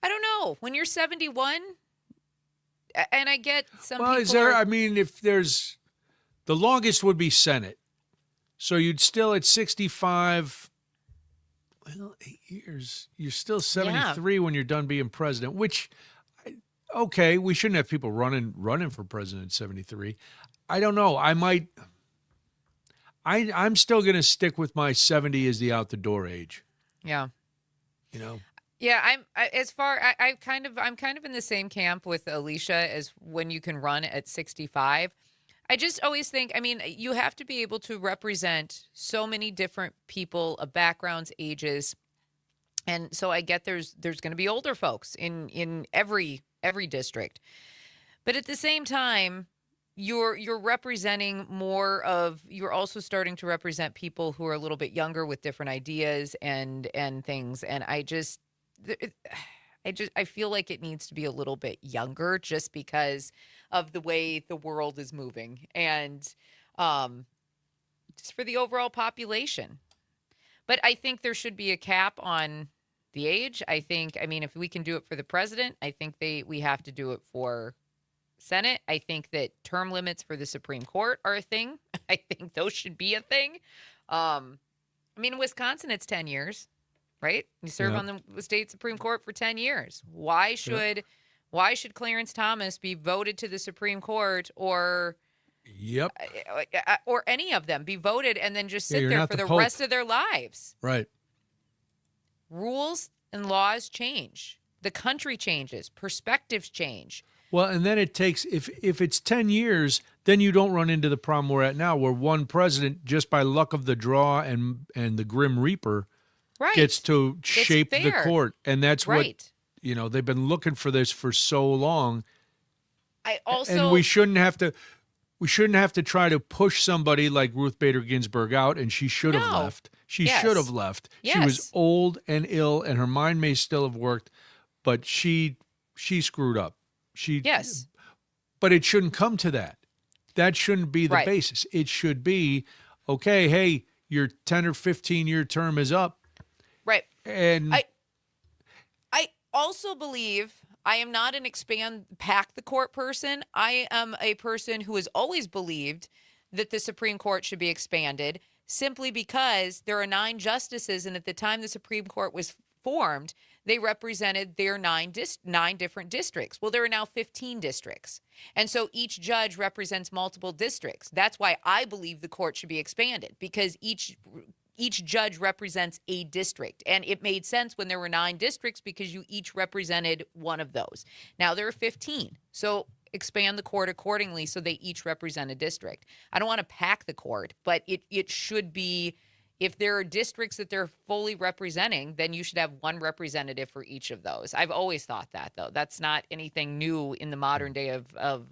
I don't know. When you're 71, and I get some Well, people. is there? I mean, if there's the longest would be Senate, so you'd still at 65. Well, 8 years. You're still 73 when you're done being president. Which, okay, we shouldn't have people running for president at 73. I don't know. I might. I'm still going to stick with my 70 as the out the door age. Yeah. Yeah, I'm kind of in the same camp with Alicia as when you can run at 65. I just always think, you have to be able to represent so many different people of backgrounds, ages. And so I get there's going to be older folks in every district. But at the same time, you're representing you're also starting to represent people who are a little bit younger with different ideas and things. And I feel like it needs to be a little bit younger just because of the way the world is moving and just for the overall population. But I think there should be a cap on the age. I think, if we can do it for the president, I think we have to do it for Senate. I think that term limits for the Supreme Court are a thing. I think those should be a thing. In Wisconsin, it's 10 years. Right? You serve on the state Supreme Court for 10 years. Why should Clarence Thomas be voted to the Supreme Court or any of them be voted and then just sit there for the rest of their lives? Right. Rules and laws change. The country changes. Perspectives change. Well, and then it takes, if it's 10 years, then you don't run into the problem we're at now where one president, just by luck of the draw and the Grim Reaper, gets to shape the court. And that's what, they've been looking for this for so long. And we shouldn't have to try to push somebody like Ruth Bader Ginsburg out, and she should have left. She should have left. Yes. She was old and ill, and her mind may still have worked, but she screwed up. But it shouldn't come to that. That shouldn't be the basis. It should be, okay, hey, your 10 or 15-year term is up. Right. And I also believe I am not an pack the court person. I am a person who has always believed that the Supreme Court should be expanded simply because there are 9 justices, and at the time the Supreme Court was formed, they represented their 9 different districts. Well, there are now 15 districts. And so each judge represents multiple districts. That's why I believe the court should be expanded, because each judge represents a district. And it made sense when there were 9 districts because you each represented one of those. Now there are 15. So expand the court accordingly so they each represent a district. I don't want to pack the court, but it should be If there are districts that they're fully representing, then you should have one representative for each of those. I've always thought that, though. That's not anything new in the modern day of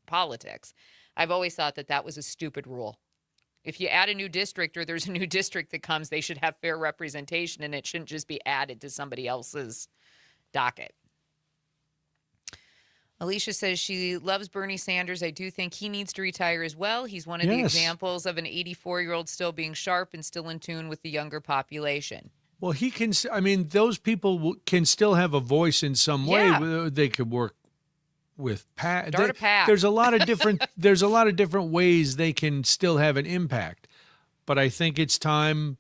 politics. I've always thought that was a stupid rule. If you add a new district or there's a new district that comes, they should have fair representation, and it shouldn't just be added to somebody else's docket. Alicia says she loves Bernie Sanders. I do think he needs to retire as well. He's one of the examples of an 84-year-old still being sharp and still in tune with the younger population. Well, he can. I mean, those people can still have a voice in some way. Yeah. They could work with PAC. Start a PAC. There's a lot of different. There's a lot of different ways they can still have an impact. But I think it's time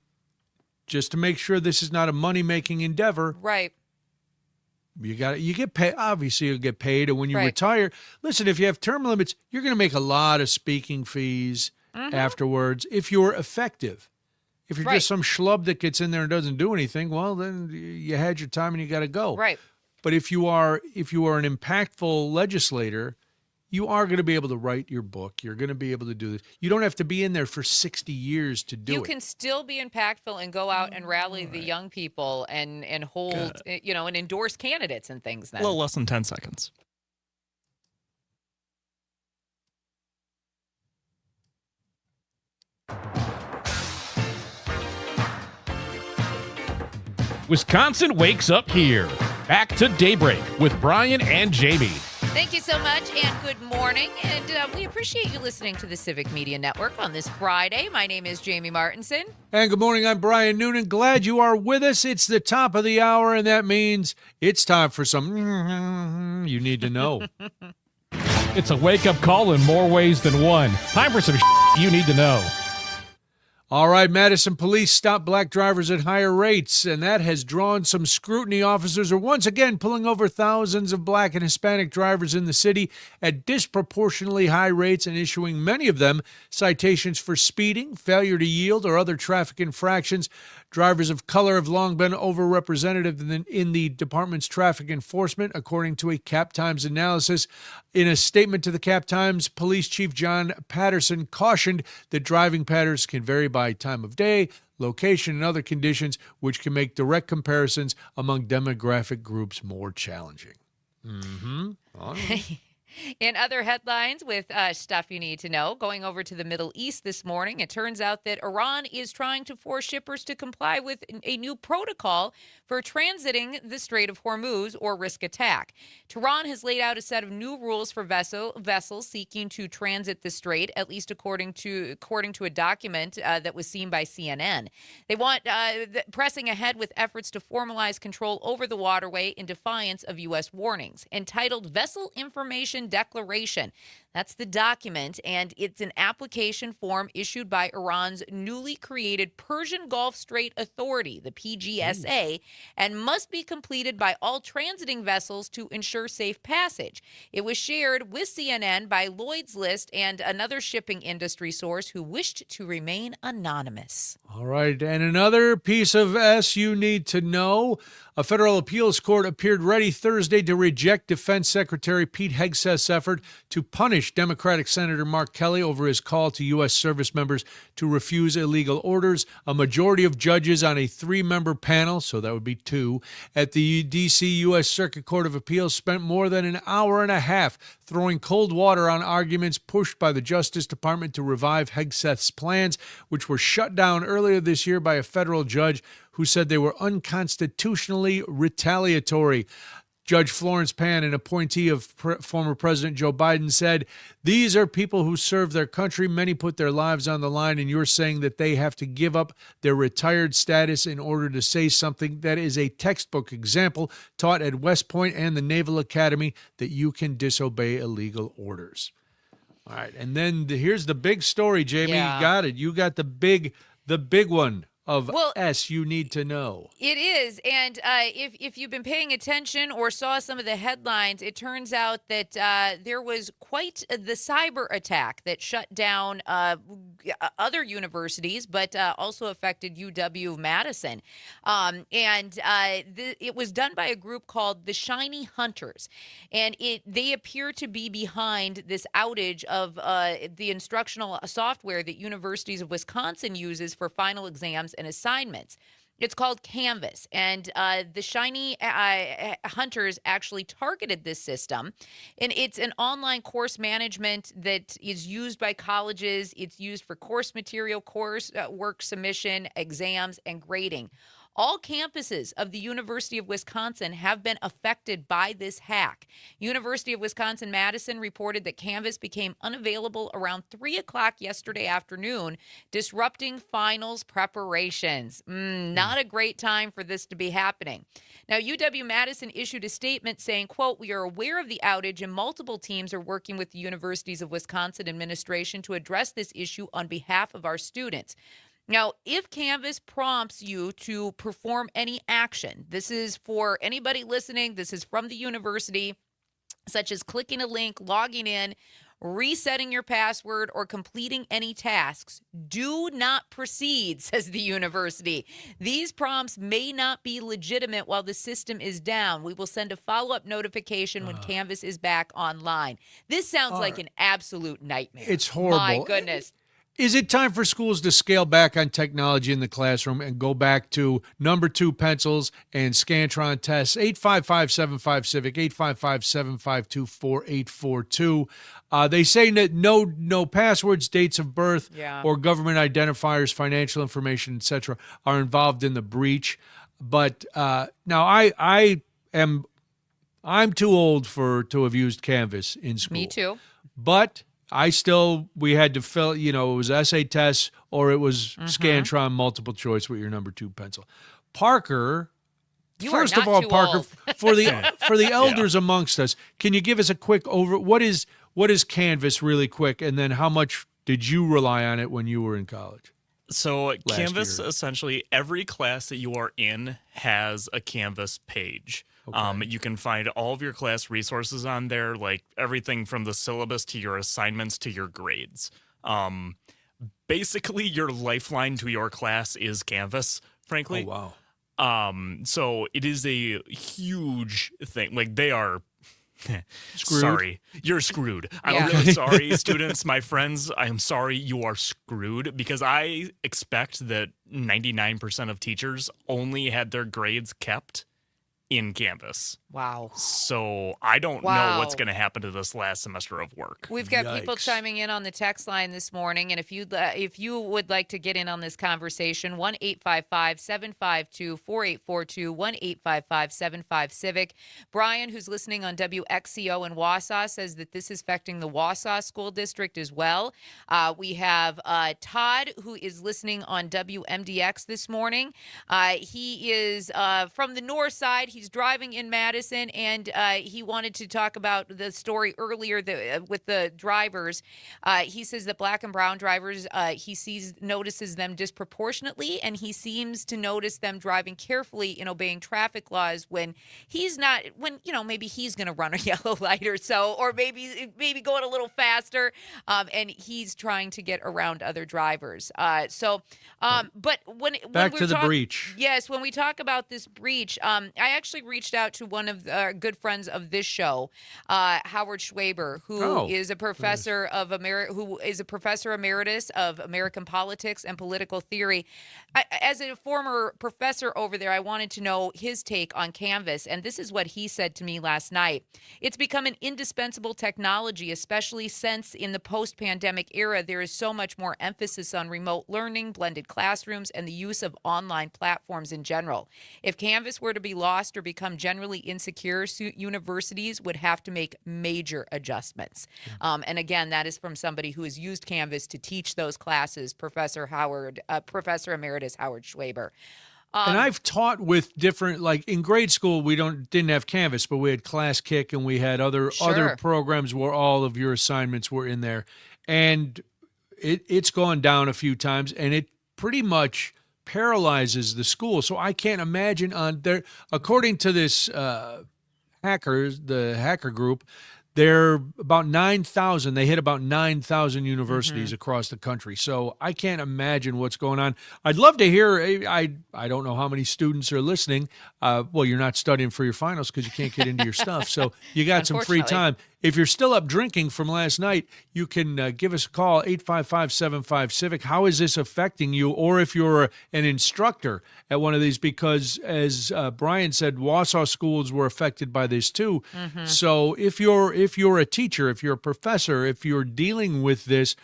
just to make sure this is not a money-making endeavor. Right. You get paid. Obviously, you'll get paid, and when you retire, listen. If you have term limits, you're going to make a lot of speaking fees afterwards. If you're effective, if you're just some schlub that gets in there and doesn't do anything, well, then you had your time and you got to go. Right. But if you are an impactful legislator, you are going to be able to write your book. You're going to be able to do this. You don't have to be in there for 60 years to do it. You can still be impactful and go out and rally the young people and hold, and endorse candidates and things then. A little less than 10 seconds. Wisconsin wakes up here. Back to Daybreak with Brian and Jamie. Thank you so much, and good morning. And we appreciate you listening to the Civic Media Network on this Friday. My name is Jamie Martinson. And good morning, I'm Brian Noonan. Glad you are with us. It's the top of the hour, and that means it's time for some you need to know. It's a wake-up call in more ways than one. Time for some you need to know. All right, Madison police stop black drivers at higher rates, and that has drawn some scrutiny. Officers are once again pulling over thousands of black and Hispanic drivers in the city at disproportionately high rates and issuing many of them citations for speeding, failure to yield, or other traffic infractions. Drivers of color have long been overrepresented in the department's traffic enforcement, according to a Cap Times analysis. In a statement to the Cap Times, Police Chief John Patterson cautioned that driving patterns can vary by time of day, location, and other conditions, which can make direct comparisons among demographic groups more challenging. In other headlines with stuff you need to know, going over to the Middle East this morning, it turns out that Iran is trying to force shippers to comply with a new protocol for transiting the Strait of Hormuz or risk attack. Tehran has laid out a set of new rules for vessels seeking to transit the strait, at least according to a document that was seen by CNN. They want pressing ahead with efforts to formalize control over the waterway in defiance of U.S. warnings. Entitled Vessel Information Declaration. That's the document, and it's an application form issued by Iran's newly created Persian Gulf Strait Authority, the PGSA, and must be completed by all transiting vessels to ensure safe passage. It was shared with CNN by Lloyd's List and another shipping industry source who wished to remain anonymous. All right, and another piece of S you need to know. A federal appeals court appeared ready Thursday to reject Defense Secretary Pete Hegseth's effort to punish Democratic Senator Mark Kelly over his call to U.S. service members to refuse illegal orders. A majority of judges on a 3-member panel, so that would be 2, at the D.C. U.S. Circuit Court of Appeals spent more than an hour and a half throwing cold water on arguments pushed by the Justice Department to revive Hegseth's plans, which were shut down earlier this year by a federal judge who said they were unconstitutionally retaliatory. Judge Florence Pan, an appointee of former President Joe Biden, said, "These are people who serve their country. Many put their lives on the line, and you're saying that they have to give up their retired status in order to say something that is a textbook example taught at West Point and the Naval Academy that you can disobey illegal orders." All right, and then here's the big story, Jamie. Yeah. You got it. You got the big one. of Well, S you need to know. It is, and if you've been paying attention or saw some of the headlines, it turns out that there was quite the cyber attack that shut down other universities, but also affected UW-Madison, it was done by a group called the Shiny Hunters, and they appear to be behind this outage of the instructional software that universities of Wisconsin uses for final exams and assignments. It's called Canvas, and the Shiny Hunters actually targeted this system, and it's an online course management that is used by colleges. It's used for course material, course work submission, exams, and grading. All campuses of the University of Wisconsin have been affected by this hack. University of Wisconsin-Madison reported that Canvas became unavailable around 3 o'clock yesterday afternoon, disrupting finals preparations. Not a great time for this to be happening. Now, UW-Madison issued a statement saying, quote, "We are aware of the outage and multiple teams are working with the Universities of Wisconsin administration to address this issue on behalf of our students." Now, if Canvas prompts you to perform any action, this is for anybody listening, this is from the university, such as clicking a link, logging in, resetting your password, or completing any tasks, do not proceed, says the university. These prompts may not be legitimate while the system is down. We will send a follow-up notification when Canvas is back online. This sounds like an absolute nightmare. It's horrible. My goodness. Is it time for schools to scale back on technology in the classroom and go back to number 2 pencils and Scantron tests? 855-75-CIVIC, 855-752-4842. They say that no passwords, dates of birth, or government identifiers, financial information, etc., are involved in the breach. But now I'm too old to have used Canvas in school. Me too. But we had to fill, it was essay tests or it was Scantron multiple choice with your number 2 pencil. Parker, first of all, Parker, for the elders amongst us, can you give us a quick what is Canvas really quick, and then how much did you rely on it when you were in college? So Canvas, essentially every class that you are in has a Canvas page. Okay. You can find all of your class resources on there, like everything from the syllabus to your assignments to your grades. Basically, your lifeline to your class is Canvas, frankly. Oh, wow. So it is a huge thing. Like, they are... Screwed. Sorry, you're screwed. I'm really sorry, students, my friends. I am sorry you are screwed, because I expect that 99% of teachers only had their grades kept in Canvas. Wow. So I don't know what's going to happen to this last semester of work. We've got people chiming in on the text line this morning, and if you would like to get in on this conversation, 1-855-752-4842, 1-855-75-CIVIC. Brian, who's listening on WXCO in Wausau, says that this is affecting the Wausau School District as well. We have Todd, who is listening on WMDX this morning. He is from the north side. He's driving in Madison, and he wanted to talk about the story earlier with the drivers. He says that black and brown drivers, he notices them disproportionately, and he seems to notice them driving carefully in obeying traffic laws when he's not, maybe he's going to run a yellow light or so, or maybe going a little faster, and he's trying to get around other drivers. But back to the breach. Yes, when we talk about this breach, I actually reached out to one of our good friends of this show, Howard Schwaber, who is a professor who is a professor emeritus of American politics and political theory. As a former professor over there, I wanted to know his take on Canvas, and this is what he said to me last night. It's become an indispensable technology, especially since in the post-pandemic era, there is so much more emphasis on remote learning, blended classrooms, and the use of online platforms in general. If Canvas were to be lost or become generally insecure, universities would have to make major adjustments. And again, that is from somebody who has used Canvas to teach those classes, Professor Emeritus Howard Schwaber. And I've taught with different, like in grade school, we didn't have Canvas, but we had Class Kick, and we had other programs where all of your assignments were in there. And it's gone down a few times, and it pretty much paralyzes the school. So I can't imagine on there. According to this the hacker group, they're about 9,000. They hit about 9,000 universities across the country. So I can't imagine what's going on. I'd love to hear. I don't know how many students are listening. Well, you're not studying for your finals because you can't get into your stuff. So you got some free time. If you're still up drinking from last night, you can give us a call, 855-75-CIVIC. How is this affecting you? Or if you're an instructor at one of these, because as Brian said, Wausau schools were affected by this too. So if you're a teacher, if you're a professor, if you're dealing with this,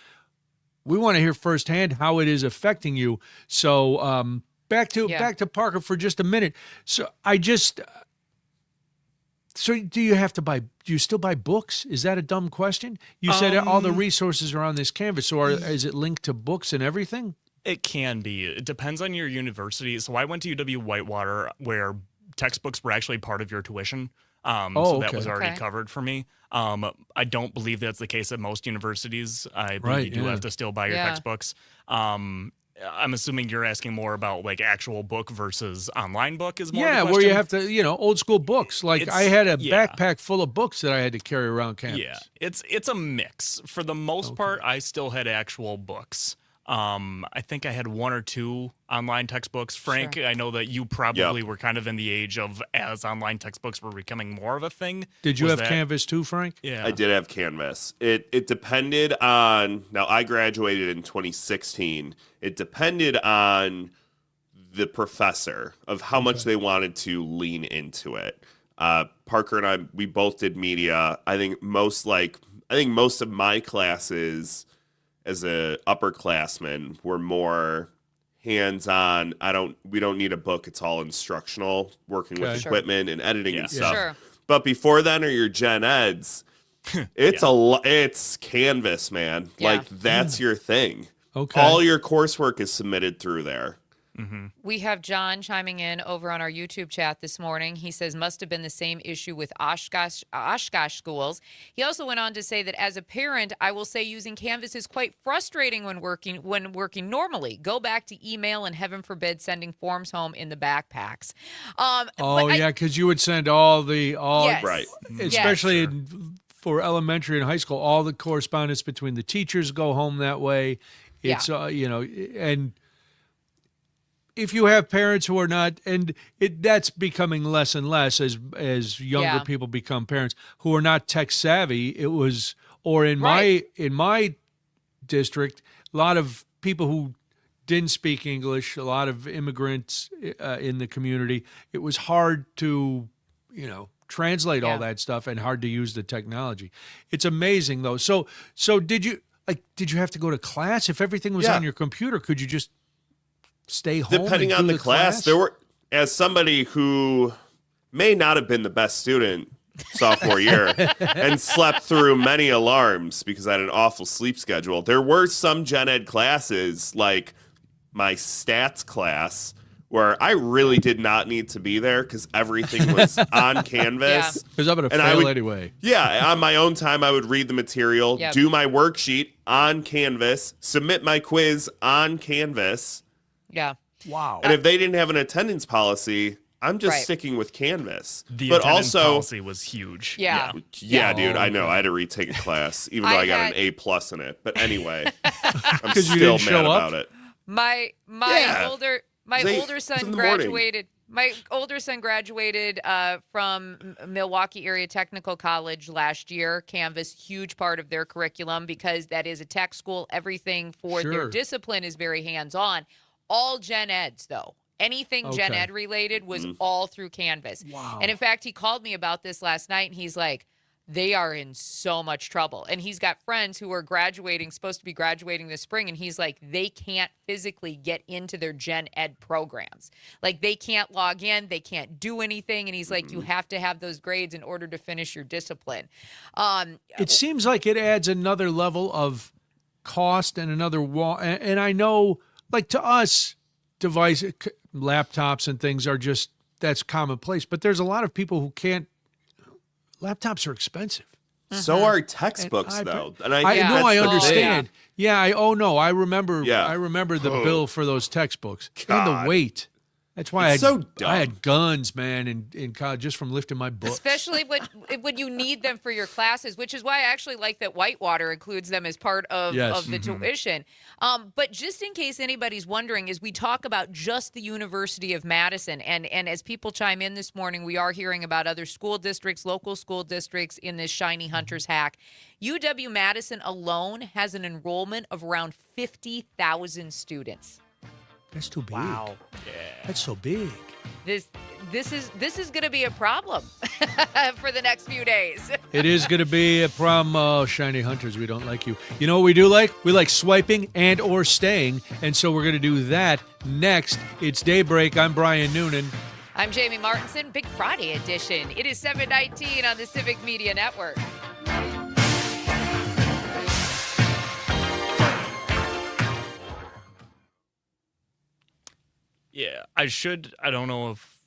we want to hear firsthand how it is affecting you. So back to Parker for just a minute. So So do you still buy books? Is that a dumb question? You said all the resources are on this canvas. So is it linked to books and everything? It can be. It depends on your university. So I went to UW-Whitewater, where textbooks were actually part of your tuition. So that was already covered for me. I don't believe that's the case at most universities. I believe you do have to still buy your textbooks. I'm assuming you're asking more about like actual book versus online book is more the where you have to, old school books. Like I had a backpack full of books that I had to carry around campus. Yeah, it's a mix. For the most part, I still had actual books. I think I had one or two online textbooks. Frank, I know that you probably were kind of in the age of as online textbooks were becoming more of a thing. Did you have Canvas too, Frank? Yeah, I did have Canvas. It depended on. Now I graduated in 2016. It depended on the professor of how much they wanted to lean into it. Parker and I, we both did media. I think most of my classes as a upperclassman were more hands-on. We don't need a book. It's all instructional, working with equipment and editing and stuff. Sure. But before then are your gen eds. It's Canvas, man. Yeah. Like that's your thing. Okay. All your coursework is submitted through there. We have John chiming in over on our YouTube chat this morning. He says must have been the same issue with Oshkosh schools. He also went on to say that as a parent, I will say using Canvas is quite frustrating when working normally. Go back to email and heaven forbid sending forms home in the backpacks. Because you would send all Yes. Right. especially for elementary and high school, all the correspondence between the teachers go home that way. It's and if you have parents who are not, and that's becoming less and less as younger people become parents who are not tech savvy. It was, or in my district, a lot of people who didn't speak English, a lot of immigrants in the community. It was hard to, translate all that stuff and hard to use the technology. It's amazing though. So did you have to go to class? If everything was on your computer, could you just stay home? Depending on the class, there were, as somebody who may not have been the best student sophomore year and slept through many alarms because I had an awful sleep schedule. There were some gen ed classes, like my stats class, where I really did not need to be there because everything was on Canvas. Because I'm going to fail anyway. Yeah, on my own time, I would read the material, do my worksheet on Canvas, submit my quiz on Canvas. Yeah. Wow. And if they didn't have an attendance policy, I'm just sticking with Canvas. The but attendance also, policy was huge. Yeah, dude, I know. I had to retake a class, even though I got an A+ in it. But anyway, I'm still mad about it. My older son graduated. My older son graduated from Milwaukee Area Technical College last year. Canvas, huge part of their curriculum because that is a tech school. Everything for their discipline is very hands-on. All gen eds, though. Anything gen ed related was all through Canvas. Wow. And in fact, he called me about this last night, and he's like, they are in so much trouble. And he's got friends who are supposed to be graduating this spring, and he's like, they can't physically get into their gen ed programs. Like, they can't log in, they can't do anything, and he's like, you have to have those grades in order to finish your discipline. It seems like it adds another level of cost and another wall. And I know, like, to us, laptops and things are that's commonplace. But there's a lot of people who can't. Laptops are expensive. So are textbooks, And though. I And I know, think I that's the thing. understand. Yeah, I remember. Yeah. I remember the bill for those textbooks and God. the weight. That's why It's so dumb. I had guns, man, in college just from lifting my books. Especially when you need them for your classes, which is why I actually like that Whitewater includes them as part of the tuition. But just in case anybody's wondering, as we talk about just the University of Madison, and as people chime in this morning, we are hearing about other school districts, local school districts in this Shiny Hunters hack. UW-Madison alone has an enrollment of around 50,000 students. That's too big. Wow. That's so big. This is going to be a problem for the next few days. It is going to be a problem. Oh, Shiny Hunters, we don't like you. You know what we do like? We like swiping and or staying, and so we're going to do that next. It's Daybreak. I'm Brian Noonan. I'm Jamie Martinson, Big Friday edition. It is 7:19 on the Civic Media Network. Yeah, I don't know if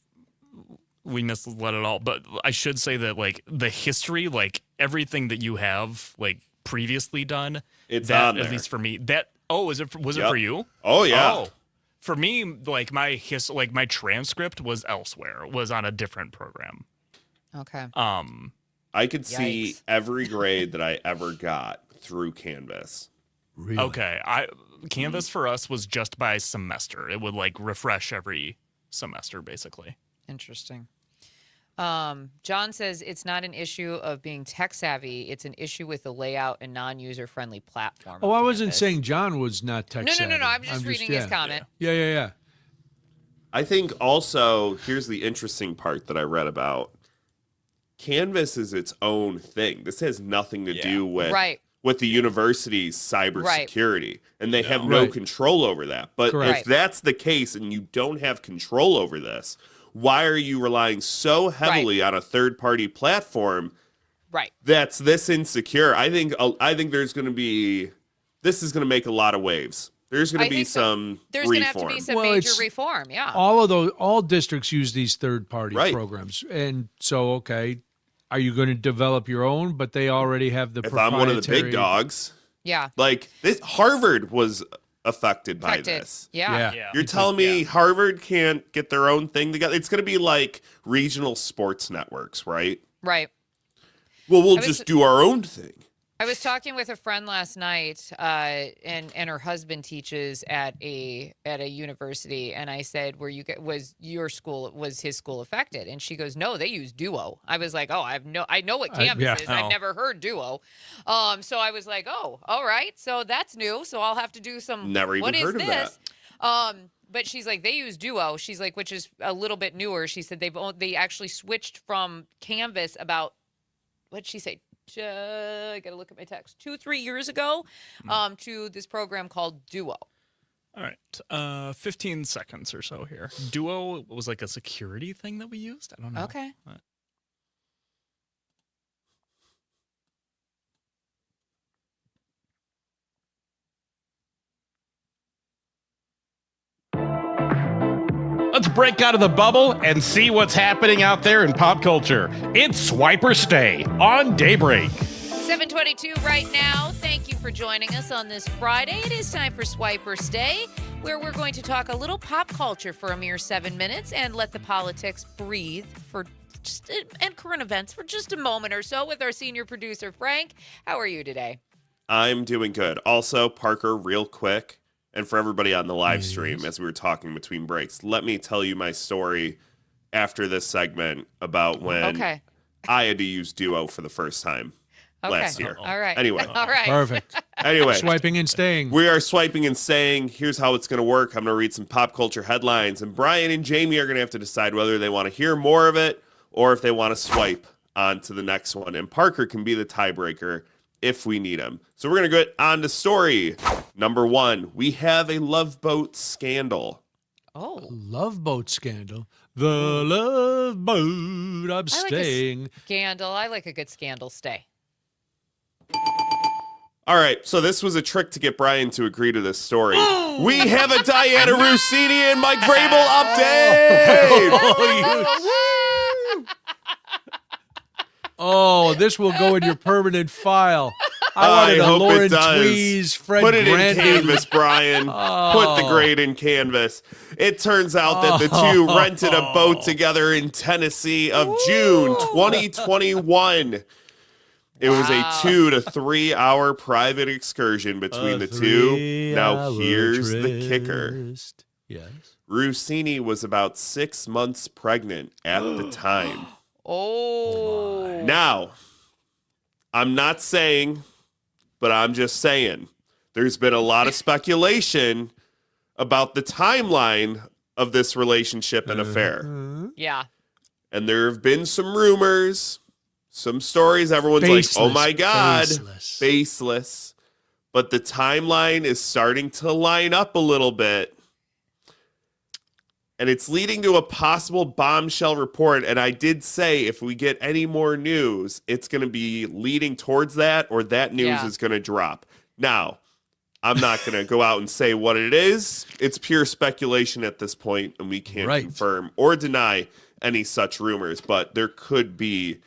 we misled it all, but I should say that, like, the history, like, everything that you have, like, previously done, It's that, on there. at least for me, that, was it for you? Oh, yeah. Oh, for me, like, my transcript was elsewhere, was on a different program. Okay. I could see Yikes. every grade that I ever got through Canvas. Really? Okay, Canvas for us was just by semester. It would, like, refresh every semester, basically. Interesting. John says it's not an issue of being tech savvy. It's an issue with the layout and non-user friendly platform. Oh, of I wasn't Canvas. saying John was not tech No. savvy. I'm just reading his comment. Yeah. I think also, here's the interesting part that I read about. Canvas is its own thing. This has nothing to do with Right. with the university's cybersecurity, and they have no Right. control over that. But Correct. if that's the case and you don't have control over this, why are you relying so heavily on a third-party platform Right. that's this insecure? I think this is going to make a lot of waves. There's going I to be think so. some There's going to reform. have to be some Well, major it's- reform. Yeah. All districts use these third-party Right. programs, and so are you going to develop your own? But they already have the If proprietary. I'm one of the big dogs, Yeah. like this, Harvard was affected by this. Yeah. Yeah. You're telling me Harvard can't get their own thing together? It's going to be like regional sports networks, right? Right. Well, we'll was- just do our own thing. I was talking with a friend last night, and her husband teaches at a university, and I said, was his school affected? And she goes, no, they use Duo. I was like, oh, I know what Canvas is. I've never heard Duo. So I was like, oh, all right, so that's new. So I'll have to do some. Never even what is heard of this? But she's like, they use Duo. She's like, which is a little bit newer. She said they actually switched from Canvas about, what'd she say? I gotta look at my text. 2-3 years ago, to this program called Duo. All right, 15 seconds or so here. Duo was like a security thing that we used. I don't know. Okay. Let's break out of the bubble and see what's happening out there in pop culture. It's Swipe or Stay on Daybreak. 7:22 right now. Thank you for joining us on this Friday. It is time for Swipe or Stay, where we're going to talk a little pop culture for a mere 7 minutes and let the politics breathe and current events for just a moment or so with our senior producer, Frank. How are you today? I'm doing good. Also, Parker, real quick, and for everybody on the live stream, as we were talking between breaks, let me tell you my story after this segment about when I had to use Duo for the first time last year. All right. Anyway. All right. Perfect. Anyway. Swiping and staying. We are swiping and saying, here's how it's going to work. I'm going to read some pop culture headlines, and Brian and Jamie are going to have to decide whether they want to hear more of it or if they want to swipe on to the next one. And Parker can be the tiebreaker if we need him. So we're going to get on to story number 1. We have a Love Boat scandal. Oh. Love Boat scandal. The Love Boat. I'm staying. Scandal. I like a good scandal stay. All right, so this was a trick to get Brian to agree to this story. We have a Diana Rossini and Mike Vrabel update. Oh, this will go in your permanent file. I wanted a hope Lauren it does. Tweez, Fred Put it Grandin. in Canvas, Brian. Put the grade in Canvas. It turns out that the two rented a boat together in Tennessee of June 2021. It was a 2 to 3 hour private excursion between the two. Now here's the kicker. Yes. Rossini was about 6 months pregnant at the time. Oh. Now, I'm not saying, but I'm just saying, there's been a lot of speculation about the timeline of this relationship and affair. Yeah. And there have been some rumors, some stories. Everyone's Baseless, like, oh my God, baseless. But the timeline is starting to line up a little bit. And it's leading to a possible bombshell report. And I did say if we get any more news, it's going to be leading towards that, or that news is going to drop. Now, I'm not going to go out and say what it is. It's pure speculation at this point, and we can't confirm or deny any such rumors. But there could be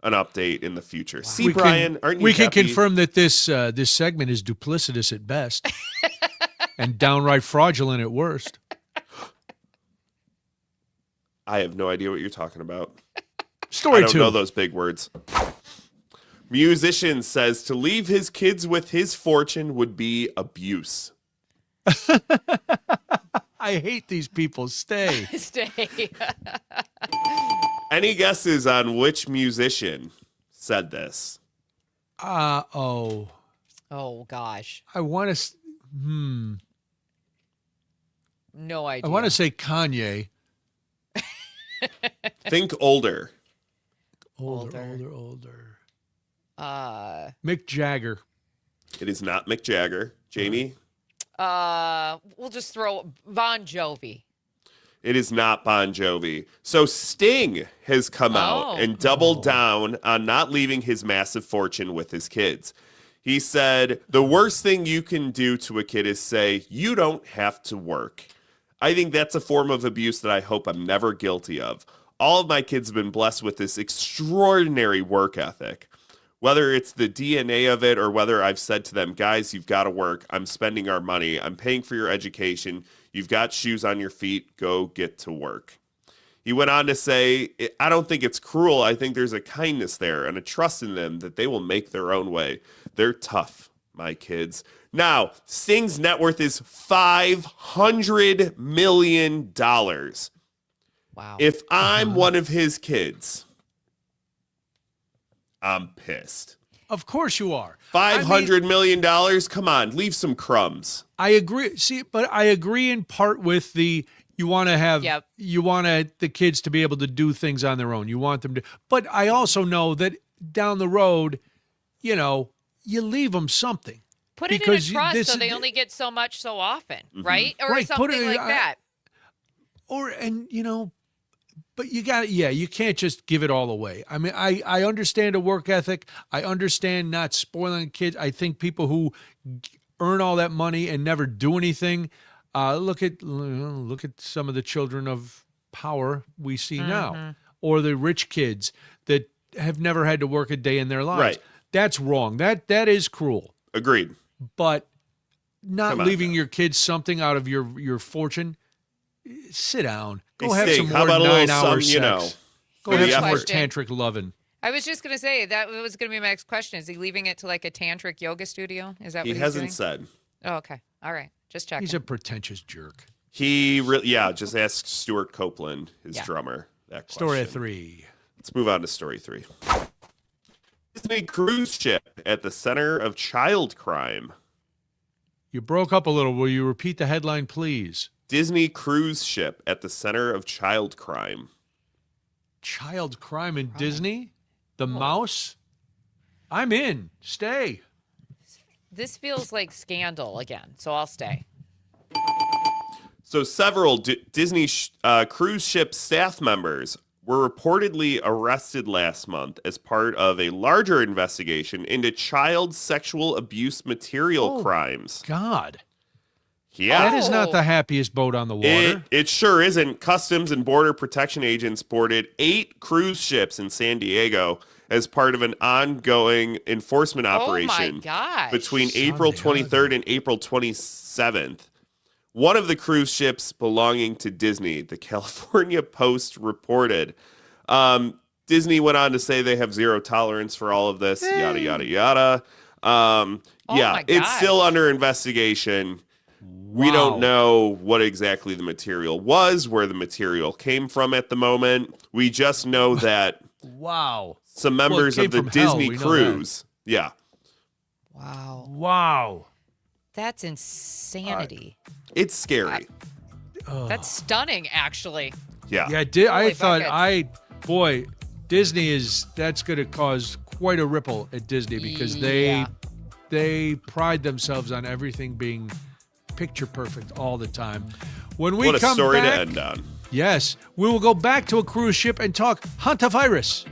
an update in the future. Wow. See, Brian, aren't you We happy? can confirm that this segment is duplicitous at best and downright fraudulent at worst. I have no idea what you're talking about. Story I don't 2. know those big words. Musician says to leave his kids with his fortune would be abuse. I hate these people. Stay. Stay. Any guesses on which musician said this? Oh, gosh. I want to. No idea. I want to say Kanye. Think older. Older. Mick Jagger. It is not Mick Jagger. Jamie? We'll just throw Bon Jovi. It is not Bon Jovi. So Sting has come out and doubled down on not leaving his massive fortune with his kids. He said, the worst thing you can do to a kid is say, you don't have to work. I think that's a form of abuse that I hope I'm never guilty of. All of my kids have been blessed with this extraordinary work ethic. Whether it's the DNA of it or whether I've said to them, guys, you've got to work. I'm spending our money. I'm paying for your education. You've got shoes on your feet. Go get to work. He went on to say, I don't think it's cruel. I think there's a kindness there and a trust in them that they will make their own way. They're tough, my kids. Now, Sting's net worth is $500 million. Wow. If I'm one of his kids, I'm pissed. Of course you are. $500 million? Come on, leave some crumbs. I agree. See, but I agree in part with the you want to have you want the kids to be able to do things on their own. You want them to, but I also know that down the road, you leave them something. Put it in a trust so they only get so much so often, right? Or something like that. But you got you can't just give it all away. I mean, I understand a work ethic. I understand not spoiling kids. I think people who earn all that money and never do anything, look at some of the children of power we see now, or the rich kids that have never had to work a day in their lives. Right. That's wrong. That is cruel. Agreed. But not leaving your kids something out of your fortune. Sit down. Go have some more 9-hour sex. Go have some more tantric loving. I was just going to say, that was going to be my next question. Is he leaving it to like a tantric yoga studio? Is that what he's doing? He hasn't said. Oh, okay. All right. Just checking. He's a pretentious jerk. He really, just ask Stuart Copeland, his drummer, that question. Story 3. Let's move on to story 3. Disney cruise ship at the center of child crime. You broke up a little. Will you repeat the headline, please? Disney cruise ship at the center of child crime. Child crime in Disney? The mouse? I'm in. Stay. This feels like Scandal again, so I'll stay. So several Disney cruise ship staff members were reportedly arrested last month as part of a larger investigation into child sexual abuse material crimes. God. Yeah. That is not the happiest boat on the water. It sure isn't. Customs and Border Protection agents boarded 8 cruise ships in San Diego as part of an ongoing enforcement operation Oh my gosh. between April 23rd and April 27th. One of the cruise ships belonging to Disney, the California Post reported. Disney went on to say they have zero tolerance for all of this, yada, yada, yada. my it's still gosh. under investigation. We don't know what exactly the material was, where the material came from at the moment. We just know that Wow. some members came of the from hell, Disney we know cruise, Wow. Wow. That's insanity. it's scary. That's stunning, actually. Yeah. Yeah, I Holy thought buckets. Disney that's going to cause quite a ripple at Disney because Yeah. they pride themselves on everything being picture perfect all the time. When we What a come story back, to end on. yes, we will go back to a cruise ship and talk hantavirus.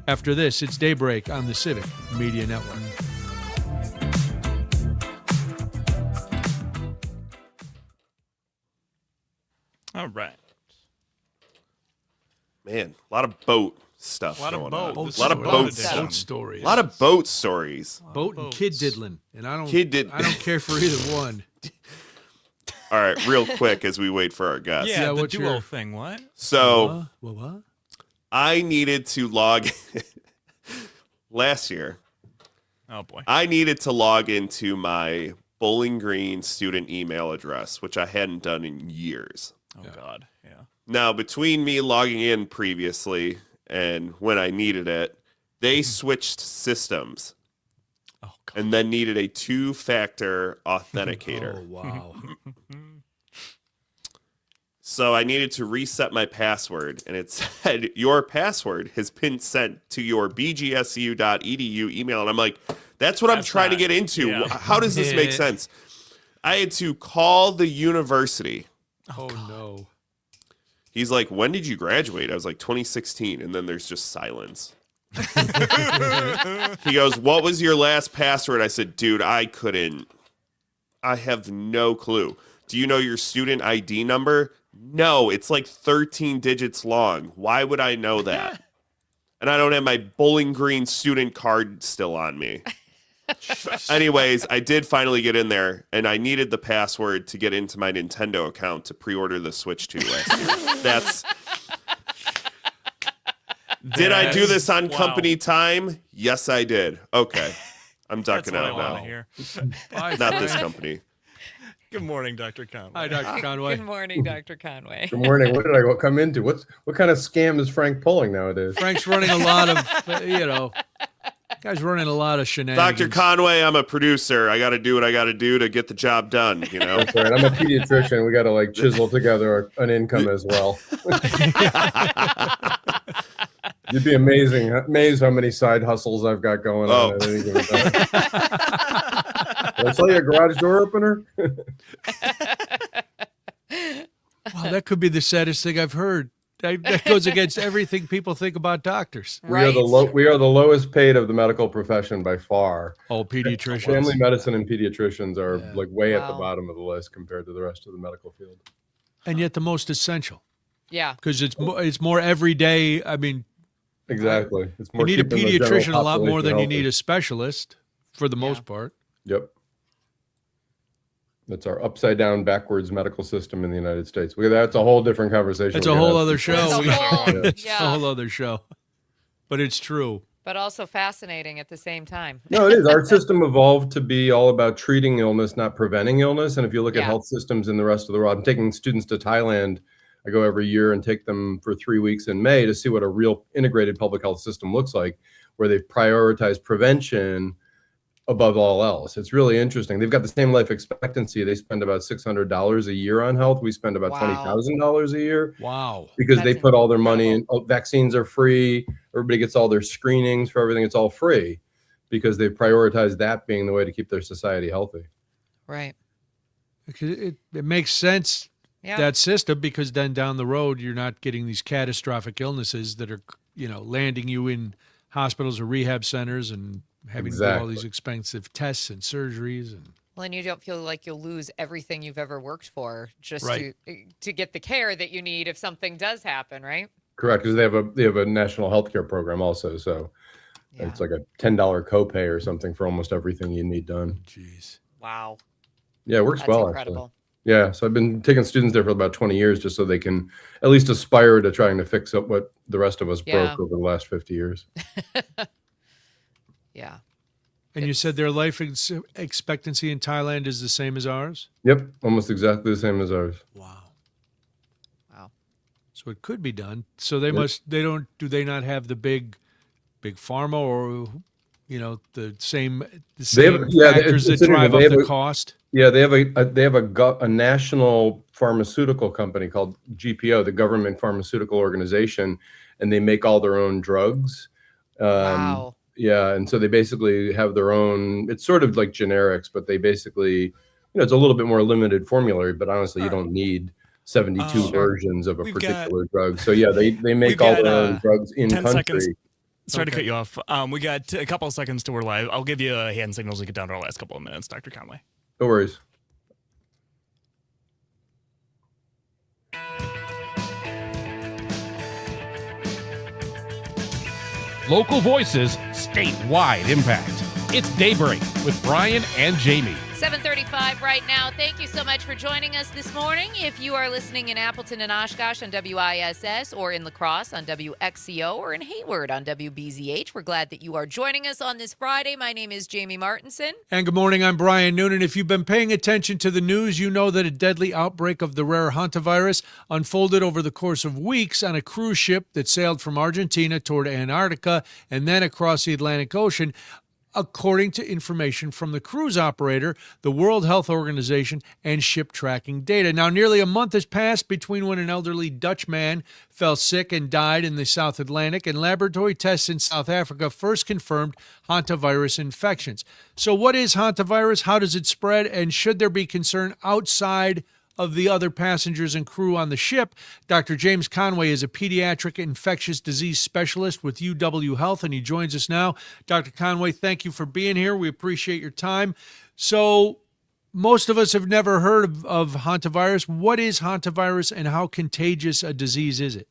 After this, it's Daybreak on the Civic Media Network. All right. Man, a lot of boat stuff A lot of going boat. on. Boat A lot of stories. boat Boat stuff. Boat stories. A lot of boat stories. Boat and kid diddling, and I don't I don't care for either one. All right, real quick as we wait for our guests. Yeah, the what's duo your- thing. What? So What? I needed to log last year. Oh boy. I needed to log into my Bowling Green student email address, which I hadn't done in years. Oh God. Yeah. Now, between me logging in previously and when I needed it, they switched systems Oh God. and then needed a two-factor authenticator. Oh, wow. So I needed to reset my password, and it said, your password has been sent to your bgsu.edu email. And I'm like, that's what I'm That's trying to not- get into. yeah. How does this make sense? I had to call the university. Oh, no. He's like, when did you graduate? I was like, 2016. And then there's just silence. He goes, what was your last password? I said, dude, I have no clue. Do you know your student ID number? No, it's like 13 digits long. Why would I know that? And I don't have my Bowling Green student card still on me. Anyways, I did finally get in there, and I needed the password to get into my Nintendo account to pre-order the Switch 2 last year. Did I do this on Wow. company time? Yes, I did. Okay. I'm That's ducking what I out want to now. hear. Bye, Not this Frank. company. Good morning, Dr. Conway. Hi, Dr. Conway. Good morning, Dr. Conway. Good morning. What did I come into? What kind of scam is Frank pulling nowadays? Frank's running a lot of, guy's running a lot of shenanigans. Dr. Conway, I'm a producer. I got to do what I got to do to get the job done, you know? That's right. I'm a pediatrician. We got to like chisel together an income as well. You'd be amazed how many side hustles I've got going on at any given time. Did I tell you a garage door opener? Wow, that could be the saddest thing I've heard. That goes against everything people think about doctors. We are the lowest paid of the medical profession by far. Oh, pediatricians. Family medicine and pediatricians are Yeah. like way at the Wow. bottom of the list compared to the rest of the medical field. And yet the most essential Yeah. because it's more every day. I mean, Exactly. It's you more need a keeping the general pediatrician a lot more population than you healthy. need a specialist for the most part. Yep. That's our upside down backwards medical system in the United States. That's a whole different conversation. It's we a gotta whole have. other show. It's a whole- It's a yeah. whole other show. But it's true. But also fascinating at the same time. No, it is. Our system evolved to be all about treating illness, not preventing illness. And if you look at Yeah. health systems in the rest of the world, I'm taking students to Thailand. I go every year and take them for 3 weeks in May to see what a real integrated public health system looks like, where they've prioritized prevention above all else. It's really interesting. They've got the same life expectancy. They spend about $600 a year on health. We spend about Wow. $20,000 a year. Wow. Because they That's put all their money in. incredible. Vaccines are free. Everybody gets all their screenings for everything. It's all free because they prioritize that being the way to keep their society healthy. Right. It makes sense, Yeah. that system, because then down the road, you're not getting these catastrophic illnesses that are, landing you in hospitals or rehab centers and having to do all Exactly. these expensive tests and surgeries. And Well, and you don't feel like you'll lose everything you've ever worked for just Right. to get the care that you need if something does happen, right? Correct, because they have a national healthcare program also. So Yeah. It's like a $10 copay or something for almost everything you need done. Jeez. Wow. Yeah, it works That's well, incredible. actually. Yeah, so I've been taking students there for about 20 years just so they can at least aspire to trying to fix up what the rest of us Yeah. broke over the last 50 years. Yeah. And you said their life expectancy in Thailand is the same as ours? Yep, almost exactly the same as ours. Wow. Wow. So it could be done. So do they not have the big pharma or, the same factors that drive up the cost? Yeah, they have a national pharmaceutical company called GPO, the Government Pharmaceutical Organization, and they make all their own drugs. Wow. Yeah, and so they basically have their own. It's sort of like generics, but they basically, it's a little bit more limited formulary. But honestly, you don't need 72 versions of a particular drug. So yeah, they make all their own drugs in 10 country. seconds. Sorry to cut you off. We got a couple of seconds to we're live. I'll give you a hand signal as we get down to our last couple of minutes, Dr. Conway. No worries. Local voices, statewide impact. It's Daybreak with Brian and Jamie. 7:35 right now. Thank you so much for joining us this morning. If you are listening in Appleton and Oshkosh on WISS, or in La Crosse on WXCO, or in Hayward on WBZH, we're glad that you are joining us on this Friday. My name is Jamie Martinson. And good morning, I'm Brian Noonan. If you've been paying attention to the news, you know that a deadly outbreak of the rare hantavirus unfolded over the course of weeks on a cruise ship that sailed from Argentina toward Antarctica and then across the Atlantic Ocean. According to information from the cruise operator, the World Health Organization, and ship tracking data. Now, nearly a month has passed between when an elderly Dutch man fell sick and died in the South Atlantic, and laboratory tests in South Africa first confirmed hantavirus infections. So what is hantavirus? How does it spread? And should there be concern outside of the other passengers and crew on the ship? Dr. James Conway is a pediatric infectious disease specialist with UW Health, and he joins us now. Dr. Conway, thank you for being here. We appreciate your time. So most of us have never heard of hantavirus. What is hantavirus, and how contagious a disease is it?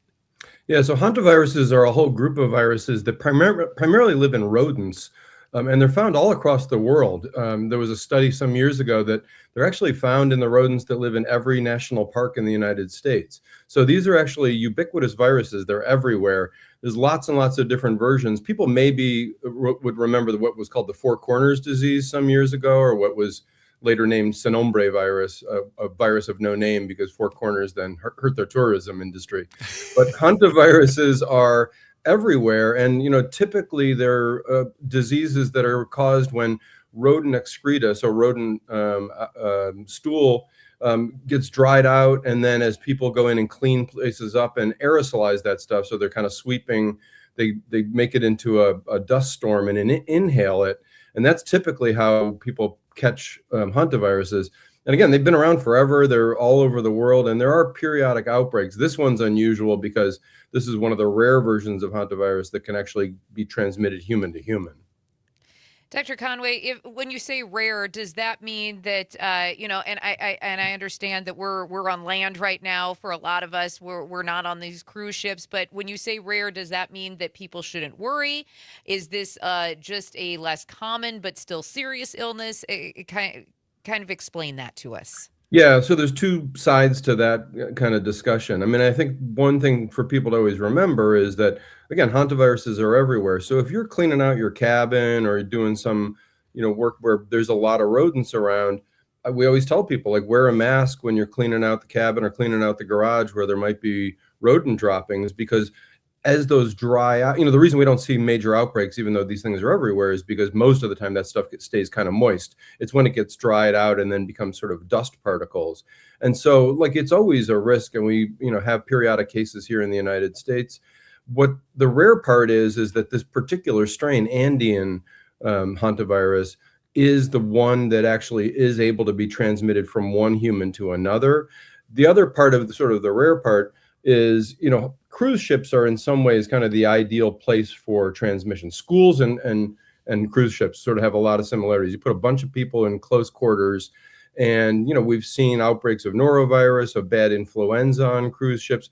Yeah, so hantaviruses are a whole group of viruses that primarily live in rodents. And they're found all across the world. There was a study some years ago that they're actually found in the rodents that live in every national park in the United States. So these are actually ubiquitous viruses. They're everywhere. There's lots and lots of different versions. People maybe would remember what was called the Four Corners disease some years ago, or what was later named Sin Nombre virus, a virus of no name, because Four Corners then hurt their tourism industry. But hantaviruses are everywhere, and typically they're diseases that are caused when rodent excreta, so rodent stool, gets dried out, and then as people go in and clean places up and aerosolize that stuff, so they're kind of sweeping, they make it into a dust storm and inhale it, and that's typically how people catch hantaviruses. And again, they've been around forever. They're all over the world, and there are periodic outbreaks. This one's unusual because this is one of the rare versions of hantavirus that can actually be transmitted human to human. Dr. Conway, when you say rare, does that mean that and I understand that we're on land right now for a lot of us. We're not on these cruise ships, but when you say rare, does that mean that people shouldn't worry? Is this just a less common but still serious illness? Kind of explain that to us. Yeah, so there's two sides to that kind of discussion. I mean, I think one thing for people to always remember is that, again, hantaviruses are everywhere. So if you're cleaning out your cabin or doing some, work where there's a lot of rodents around, we always tell people, like, wear a mask when you're cleaning out the cabin or cleaning out the garage where there might be rodent droppings, because as those dry out, the reason we don't see major outbreaks, even though these things are everywhere, is because most of the time that stuff stays kind of moist. It's when it gets dried out and then becomes sort of dust particles. And so, like, it's always a risk. And we, have periodic cases here in the United States. What the rare part is that this particular strain, Andean hantavirus, is the one that actually is able to be transmitted from one human to another. The other part of the rare part is, cruise ships are in some ways kind of the ideal place for transmission. Schools and cruise ships sort of have a lot of similarities. You put a bunch of people in close quarters, and we've seen outbreaks of norovirus, of bad influenza on cruise ships.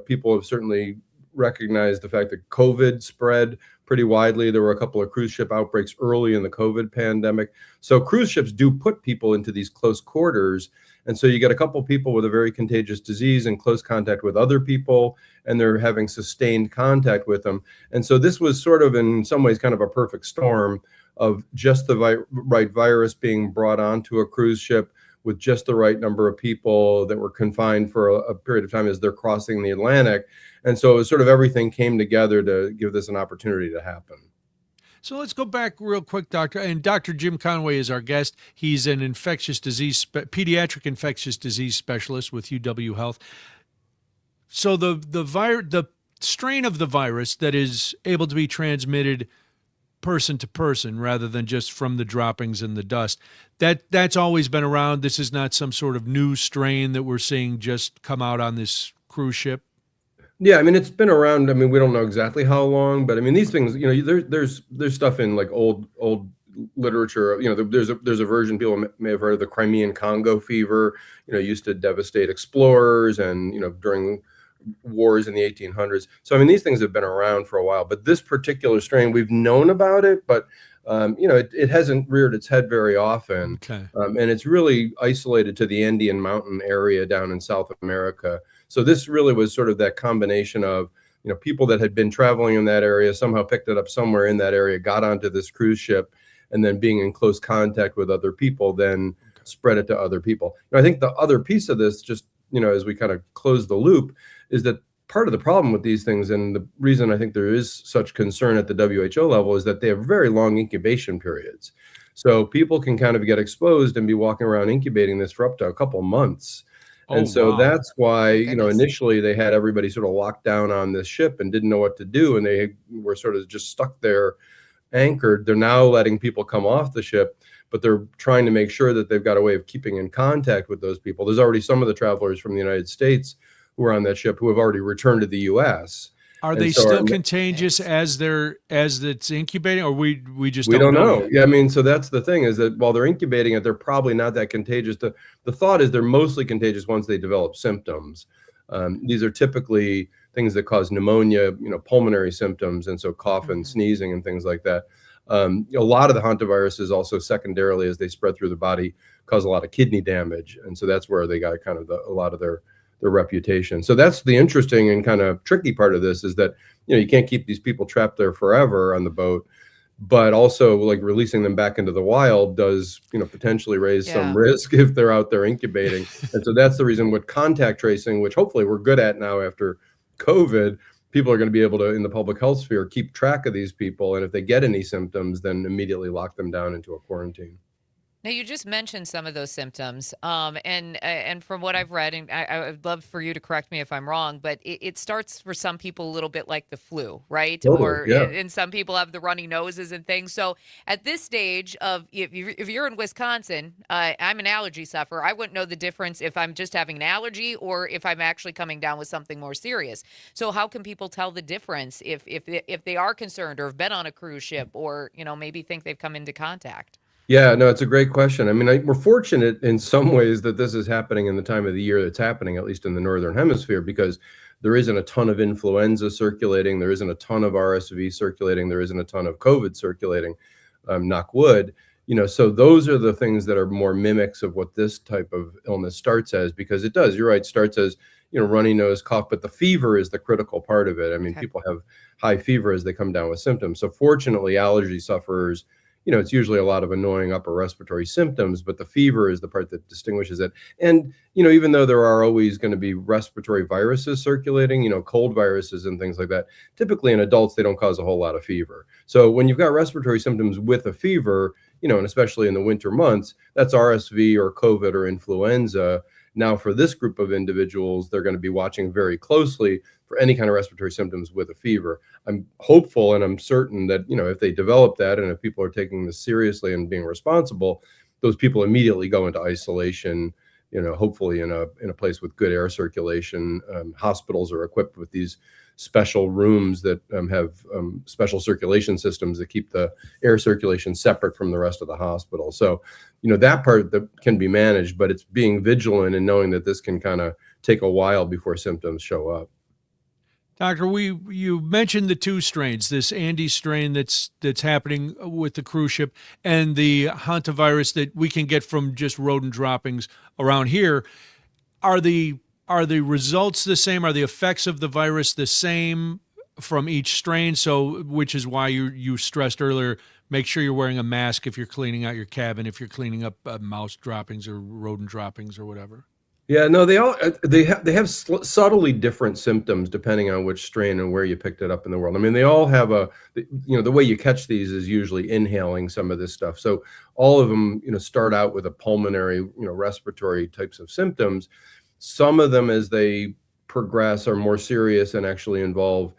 People have certainly recognized the fact that COVID spread pretty widely. There were a couple of cruise ship outbreaks early in the COVID pandemic. So cruise ships do put people into these close quarters. And so you get a couple people with a very contagious disease in close contact with other people, and they're having sustained contact with them. And so this was sort of in some ways kind of a perfect storm of just the right virus being brought onto a cruise ship with just the right number of people that were confined for a period of time as they're crossing the Atlantic. And so it was sort of everything came together to give this an opportunity to happen. So let's go back real quick, Doctor. And Dr. Jim Conway is our guest. He's an infectious disease, pediatric infectious disease specialist with UW Health. So the strain of the virus that is able to be transmitted person to person rather than just from the droppings and the dust, that's always been around. This is not some sort of new strain that we're seeing just come out on this cruise ship. Yeah, I mean, it's been around. I mean, we don't know exactly how long, but I mean, these things, there's stuff in like old literature. There's a version people may have heard of, the Crimean Congo fever. Used to devastate explorers and during wars in the 1800s. So I mean, these things have been around for a while. But this particular strain, we've known about it, but it hasn't reared its head very often. Okay. And it's really isolated to the Andean mountain area down in South America. So this really was sort of that combination of, people that had been traveling in that area, somehow picked it up somewhere in that area, got onto this cruise ship, and then being in close contact with other people, then spread it to other people. I think the other piece of this, just, as we kind of close the loop, is that part of the problem with these things, and the reason I think there is such concern at the WHO level, is that they have very long incubation periods. So people can kind of get exposed and be walking around incubating this for up to a couple months. And so wow. that's why, initially they had everybody sort of locked down on this ship and didn't know what to do. And they were sort of just stuck there anchored. They're now letting people come off the ship, but they're trying to make sure that they've got a way of keeping in contact with those people. There's already some of the travelers from the United States who are on that ship who have already returned to the U.S. Are they still contagious as it's incubating, or we just don't know? Yeah, I mean, so that's the thing, is that while they're incubating it, they're probably not that contagious. The thought is they're mostly contagious once they develop symptoms. These are typically things that cause pneumonia, pulmonary symptoms, and so cough and sneezing and things like that. A lot of the hantaviruses also secondarily, as they spread through the body, cause a lot of kidney damage, and so that's where they got kind of a lot of their reputation. So that's the interesting and kind of tricky part of this, is that, you can't keep these people trapped there forever on the boat, but also like releasing them back into the wild does, potentially raise some risk if they're out there incubating. And so that's the reason with contact tracing, which hopefully we're good at now after COVID, people are going to be able to, in the public health sphere, keep track of these people. And if they get any symptoms, then immediately lock them down into a quarantine. Now, you just mentioned some of those symptoms, and from what I've read, and I would love for you to correct me if I'm wrong, but it starts for some people a little bit like the flu, right? Totally, And some people have the runny noses and things. So at this stage of, if you're in Wisconsin, I'm an allergy sufferer. I wouldn't know the difference if I'm just having an allergy or if I'm actually coming down with something more serious. So how can people tell the difference if they are concerned or have been on a cruise ship or, maybe think they've come into contact? Yeah, no, it's a great question. I mean, we're fortunate in some ways that this is happening in the time of the year that's happening, at least in the Northern Hemisphere, because there isn't a ton of influenza circulating. There isn't a ton of RSV circulating. There isn't a ton of COVID circulating, knock wood. So those are the things that are more mimics of what this type of illness starts as, because it does, you're right, starts as, runny nose, cough, but the fever is the critical part of it. I mean, people have high fever as they come down with symptoms. So fortunately, allergy sufferers, it's usually a lot of annoying upper respiratory symptoms, but the fever is the part that distinguishes it. And, even though there are always going to be respiratory viruses circulating, cold viruses and things like that, typically in adults, they don't cause a whole lot of fever. So when you've got respiratory symptoms with a fever, and especially in the winter months, that's RSV or COVID or influenza. Now, for this group of individuals, they're going to be watching very closely for any kind of respiratory symptoms with a fever. I'm hopeful and I'm certain that, if they develop that and if people are taking this seriously and being responsible, those people immediately go into isolation, hopefully in a place with good air circulation. Hospitals are equipped with these special rooms that have special circulation systems that keep the air circulation separate from the rest of the hospital. So, that part that can be managed, but it's being vigilant and knowing that this can kind of take a while before symptoms show up. Doctor, you mentioned the two strains, this Andes strain that's happening with the cruise ship and the hantavirus that we can get from just rodent droppings around here. Are the results the same? Are the effects of the virus the same from each strain? So, which is why you stressed earlier, make sure you're wearing a mask if you're cleaning out your cabin, if you're cleaning up mouse droppings or rodent droppings or whatever. Yeah, no, they have subtly different symptoms depending on which strain and where you picked it up in the world. I mean, they all have the way you catch these is usually inhaling some of this stuff. So all of them, start out with a pulmonary, respiratory types of symptoms. Some of them, as they progress, are more serious and actually involve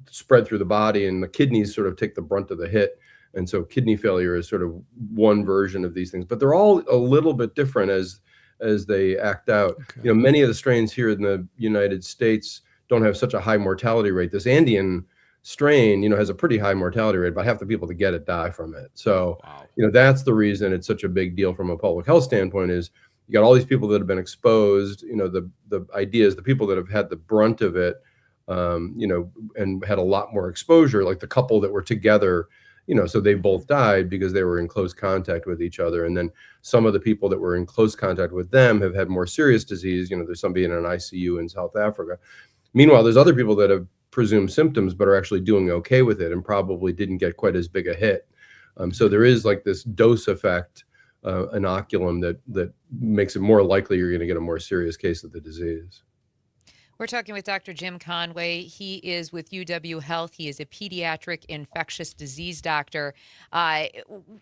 spread through the body, and the kidneys sort of take the brunt of the hit. And so kidney failure is sort of one version of these things, but they're all a little bit different as they act out. Okay. Many of the strains here in the United States don't have such a high mortality rate. This Andean strain, has a pretty high mortality rate. About half the people that get it die from it. So, Wow. That's the reason it's such a big deal from a public health standpoint is you got all these people that have been exposed. The idea is the people that have had the brunt of it, and had a lot more exposure, like the couple that were together, so they both died because they were in close contact with each other. And then some of the people that were in close contact with them have had more serious disease. There's somebody in an ICU in South Africa. Meanwhile, there's other people that have presumed symptoms, but are actually doing okay with it and probably didn't get quite as big a hit. So there is like this dose effect, inoculum that makes it more likely you're going to get a more serious case of the disease. We're talking with Dr. Jim Conway. He is with UW Health. He is a pediatric infectious disease doctor.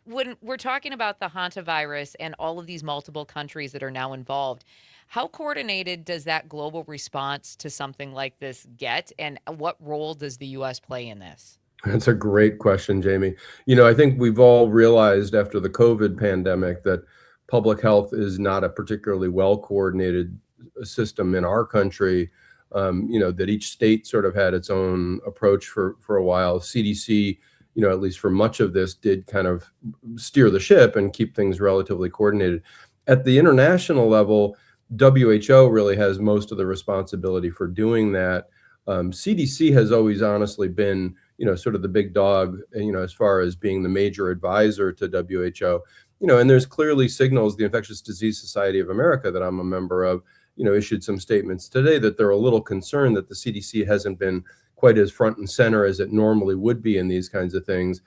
When we're talking about the hantavirus and all of these multiple countries that are now involved, how coordinated does that global response to something like this get, and what role does the U.S. play in this? That's a great question, Jamie. I think we've all realized after the COVID pandemic that public health is not a particularly well-coordinated system in our country. That each state sort of had its own approach for a while. CDC, at least for much of this, did kind of steer the ship and keep things relatively coordinated. At the international level, WHO really has most of the responsibility for doing that. CDC has always honestly been, sort of the big dog, as far as being the major advisor to WHO. And there's clearly signals. The Infectious Disease Society of America, that I'm a member of, issued some statements today that they're a little concerned that the CDC hasn't been quite as front and center as it normally would be in these kinds of things.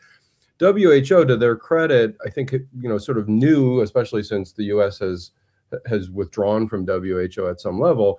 WHO, to their credit, I think, sort of knew, especially since the U.S. has withdrawn from WHO at some level,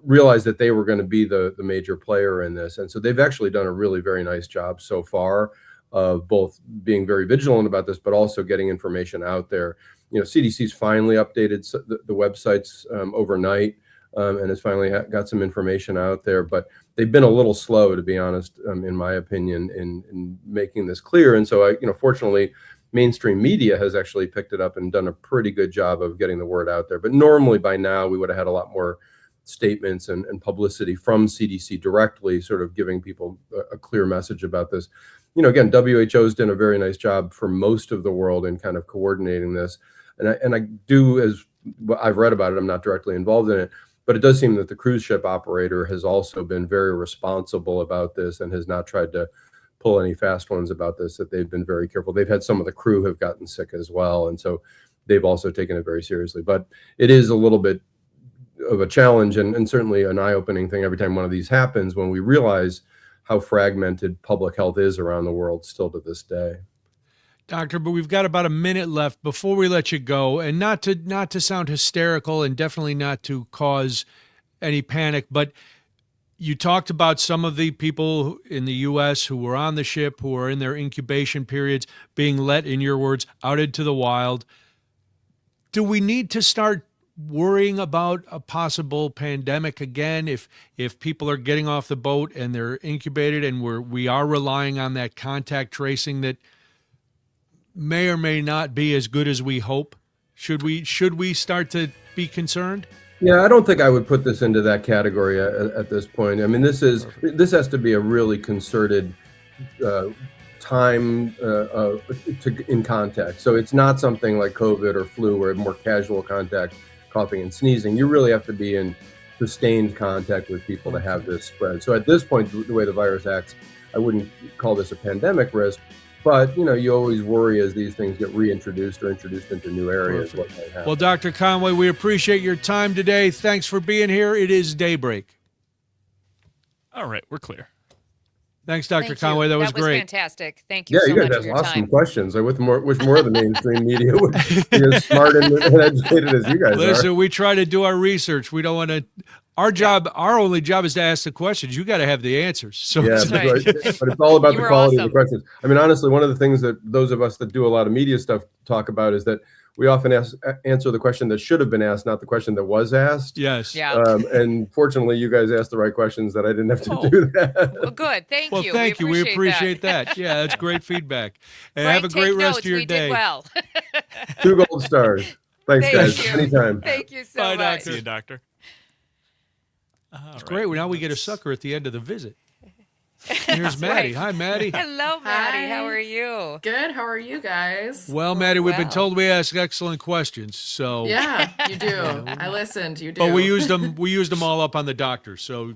realized that they were going to be the major player in this. And so they've actually done a really very nice job so far of both being very vigilant about this, but also getting information out there. CDC's finally updated the websites overnight, and has finally got some information out there. But they've been a little slow, to be honest, in my opinion, in making this clear. And so, fortunately, mainstream media has actually picked it up and done a pretty good job of getting the word out there. But normally by now we would have had a lot more statements and publicity from CDC directly, sort of giving people a clear message about this. Again, WHO's done a very nice job for most of the world in kind of coordinating this. And I do, as I've read about it, I'm not directly involved in it, but it does seem that the cruise ship operator has also been very responsible about this and has not tried to pull any fast ones about this, that they've been very careful. They've had some of the crew have gotten sick as well. And so they've also taken it very seriously. But it is a little bit of a challenge and certainly an eye-opening thing every time one of these happens, when we realize how fragmented public health is around the world still to this day. Doctor, but we've got about a minute left before we let you go, and not to sound hysterical and definitely not to cause any panic, but you talked about some of the people in the U.S. who were on the ship, who are in their incubation periods, being let, in your words, out into the wild. Do we need to start worrying about a possible pandemic again if people are getting off the boat and they're incubated, and we are relying on that contact tracing that may or may not be as good as we hope? Should we start to be concerned? Yeah, I don't think I would put this into that category at this point. I mean, this has to be a really concerted time in contact. So it's not something like COVID or flu where more casual contact, coughing and sneezing. You really have to be in sustained contact with people to have this spread. So at this point, the way the virus acts, I wouldn't call this a pandemic risk, but you always worry as these things get reintroduced or introduced into new areas. What might happen. Well, Dr. Conway, we appreciate your time today. Thanks for being here. It is Daybreak. All right, we're clear. Thanks, Dr. Thank Conway. you. That was great. Fantastic. Thank you Yeah, so you guys much for asked your awesome time. questions. I wish more of the mainstream media would be as smart and educated as you guys Listen, are. we try to do our research. We don't want to. Our only job is to ask the questions. You got to have the answers. So Yeah, That's right. but it's all about You the were quality of awesome. the questions. I mean, honestly, one of the things that those of us that do a lot of media stuff talk about is that we often answer the question that should have been asked, not the question that was asked. yes. Yeah. And fortunately, you guys asked the right questions that I didn't have to Oh. do that. Well, good. Thank Well, you. thank you. We appreciate that. that. Yeah, that's great feedback. And Frank, have a great take rest notes. of your We day. did well. 2 gold stars. Thanks, Thank guys. you. Anytime. Thank you so Bye, much. doctor. See you, doctor. It's great. Now we get a sucker at the end of the visit. Here's Maddie. right. Hi, Maddie. Hello, Maddie. Hi. How are you? Good. How are you guys? Well, Maddie, we've been Well. told we ask excellent questions. So, Yeah, you do. I listened. You do. but we used them all up on the doctor. So,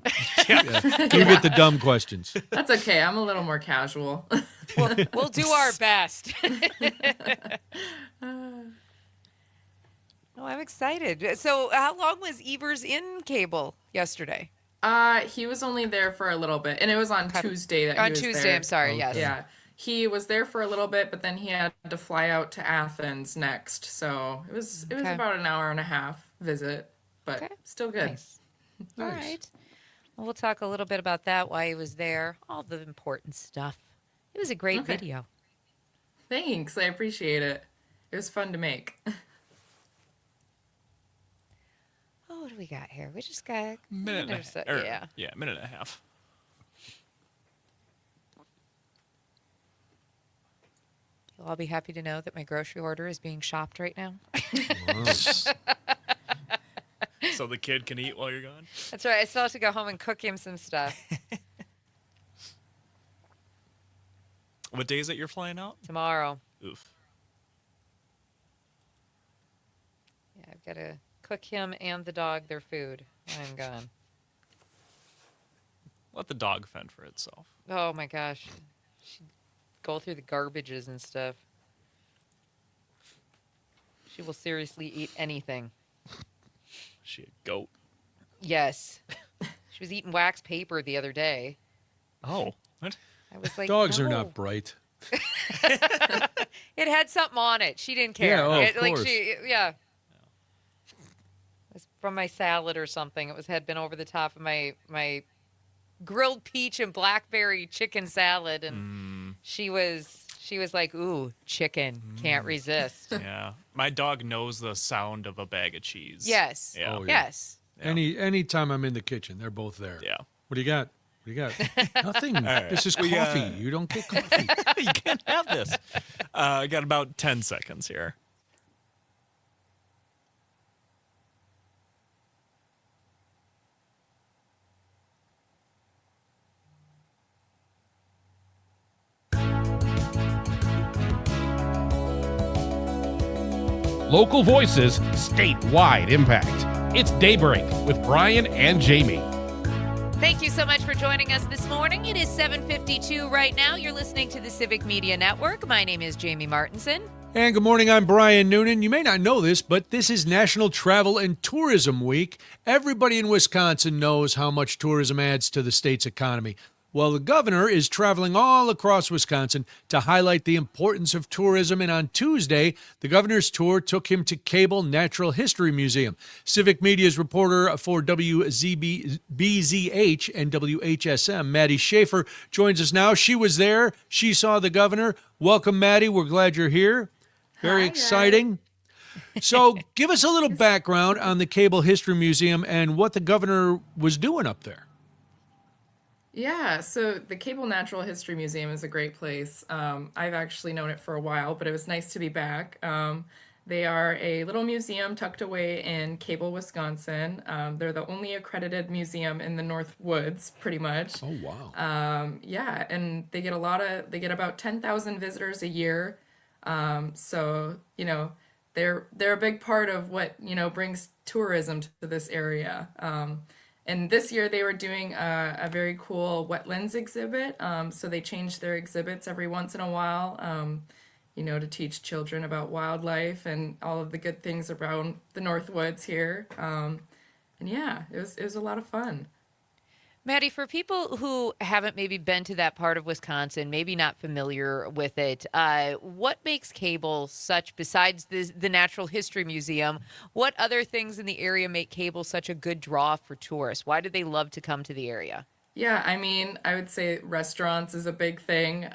yeah, you get the dumb questions. That's okay. I'm a little more casual. We'll do our best. Oh, I'm excited. So, how long was Evers in cable yesterday? He was only there for a little bit, and it was on Tuesday that he On was Tuesday, there. I'm sorry. Yes. Yeah. He was there for a little bit, but then he had to fly out to Athens next. So it was Okay. about an hour and a half visit, but Okay. still good. Nice. All right. Well, we'll talk a little bit about that, why he was there, all the important stuff. It was a great Okay. video. Thanks. I appreciate it. It was fun to make. Oh, what do we got here? We just got a Minute and or so- a, or, yeah. yeah, minute and a half. You'll all be happy to know that my grocery order is being shopped right now. So the kid can eat while you're gone. That's right. I still have to go home and cook him some stuff What day is it you're flying out? tomorrow. Oof. Yeah, I've got to cook him and the dog their food while I'm gone. Let the dog fend for itself. Oh my gosh. She'd go through the garbages and stuff. She will seriously eat anything. She a goat. Yes. She was eating wax paper the other day. Oh, what? I was like, Dogs are "No." not bright. It had something on it. She didn't care. Yeah, oh, of Like course. yeah. It was from my salad or something. Had been over the top of my grilled peach and blackberry chicken salad, and she was like, "Ooh, chicken, can't resist." Yeah. My dog knows the sound of a bag of cheese. Yes. Yeah. Oh, yeah. Yes. Anytime I'm in the kitchen, they're both there. Yeah. What do you got? What do you got? Nothing. right. This is coffee. You don't get coffee. You can't have this. I got about 10 seconds here. Local voices, statewide impact. It's Daybreak with Brian and Jamie. Thank you so much for joining us this morning. It is 7:52 right now. You're listening to the Civic Media Network. My name is Jamie Martinson. And good morning, I'm Brian Noonan. You may not know this, but this is National Travel and Tourism Week. Everybody in Wisconsin knows how much tourism adds to the state's economy. Well, the governor is traveling all across Wisconsin to highlight the importance of tourism, and on Tuesday, the governor's tour took him to Cable Natural History Museum. Civic Media's reporter for WBZH and WHSM, Maddie Schaefer, joins us now. She was there. She saw the governor. Welcome, Maddie. We're glad you're here. Very Hi, exciting. So give us a little background on the Cable History Museum and what the governor was doing up there. Yeah, so the Cable Natural History Museum is a great place. I've actually known it for a while, but it was nice to be back. They are a little museum tucked away in Cable, Wisconsin. They're the only accredited museum in the North Woods, pretty much. Oh, wow. Yeah, and they get about 10,000 visitors a year. So, they're a big part of what brings tourism to this area. And this year they were doing a very cool wetlands exhibit. So they change their exhibits every once in a while, to teach children about wildlife and all of the good things around the Northwoods here. And yeah, it was a lot of fun. Maddie, for people who haven't maybe been to that part of Wisconsin, maybe not familiar with it, what makes Cable such, besides the Natural History Museum, what other things in the area make Cable such a good draw for tourists? Why do they love to come to the area? Yeah, I mean, I would say restaurants is a big thing,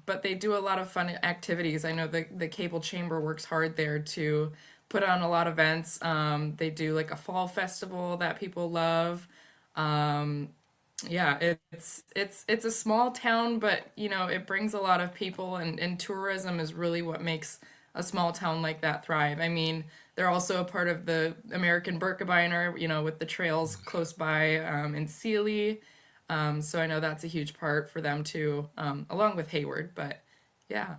but they do a lot of fun activities. I know the Cable Chamber works hard there to put on a lot of events. They do like a fall festival that people love. Yeah, it's a small town, but it brings a lot of people, and tourism is really what makes a small town like that thrive. I mean, they're also a part of the American Birkebeiner, with the trails close by in Sealy. So I know that's a huge part for them too, along with Hayward. But yeah.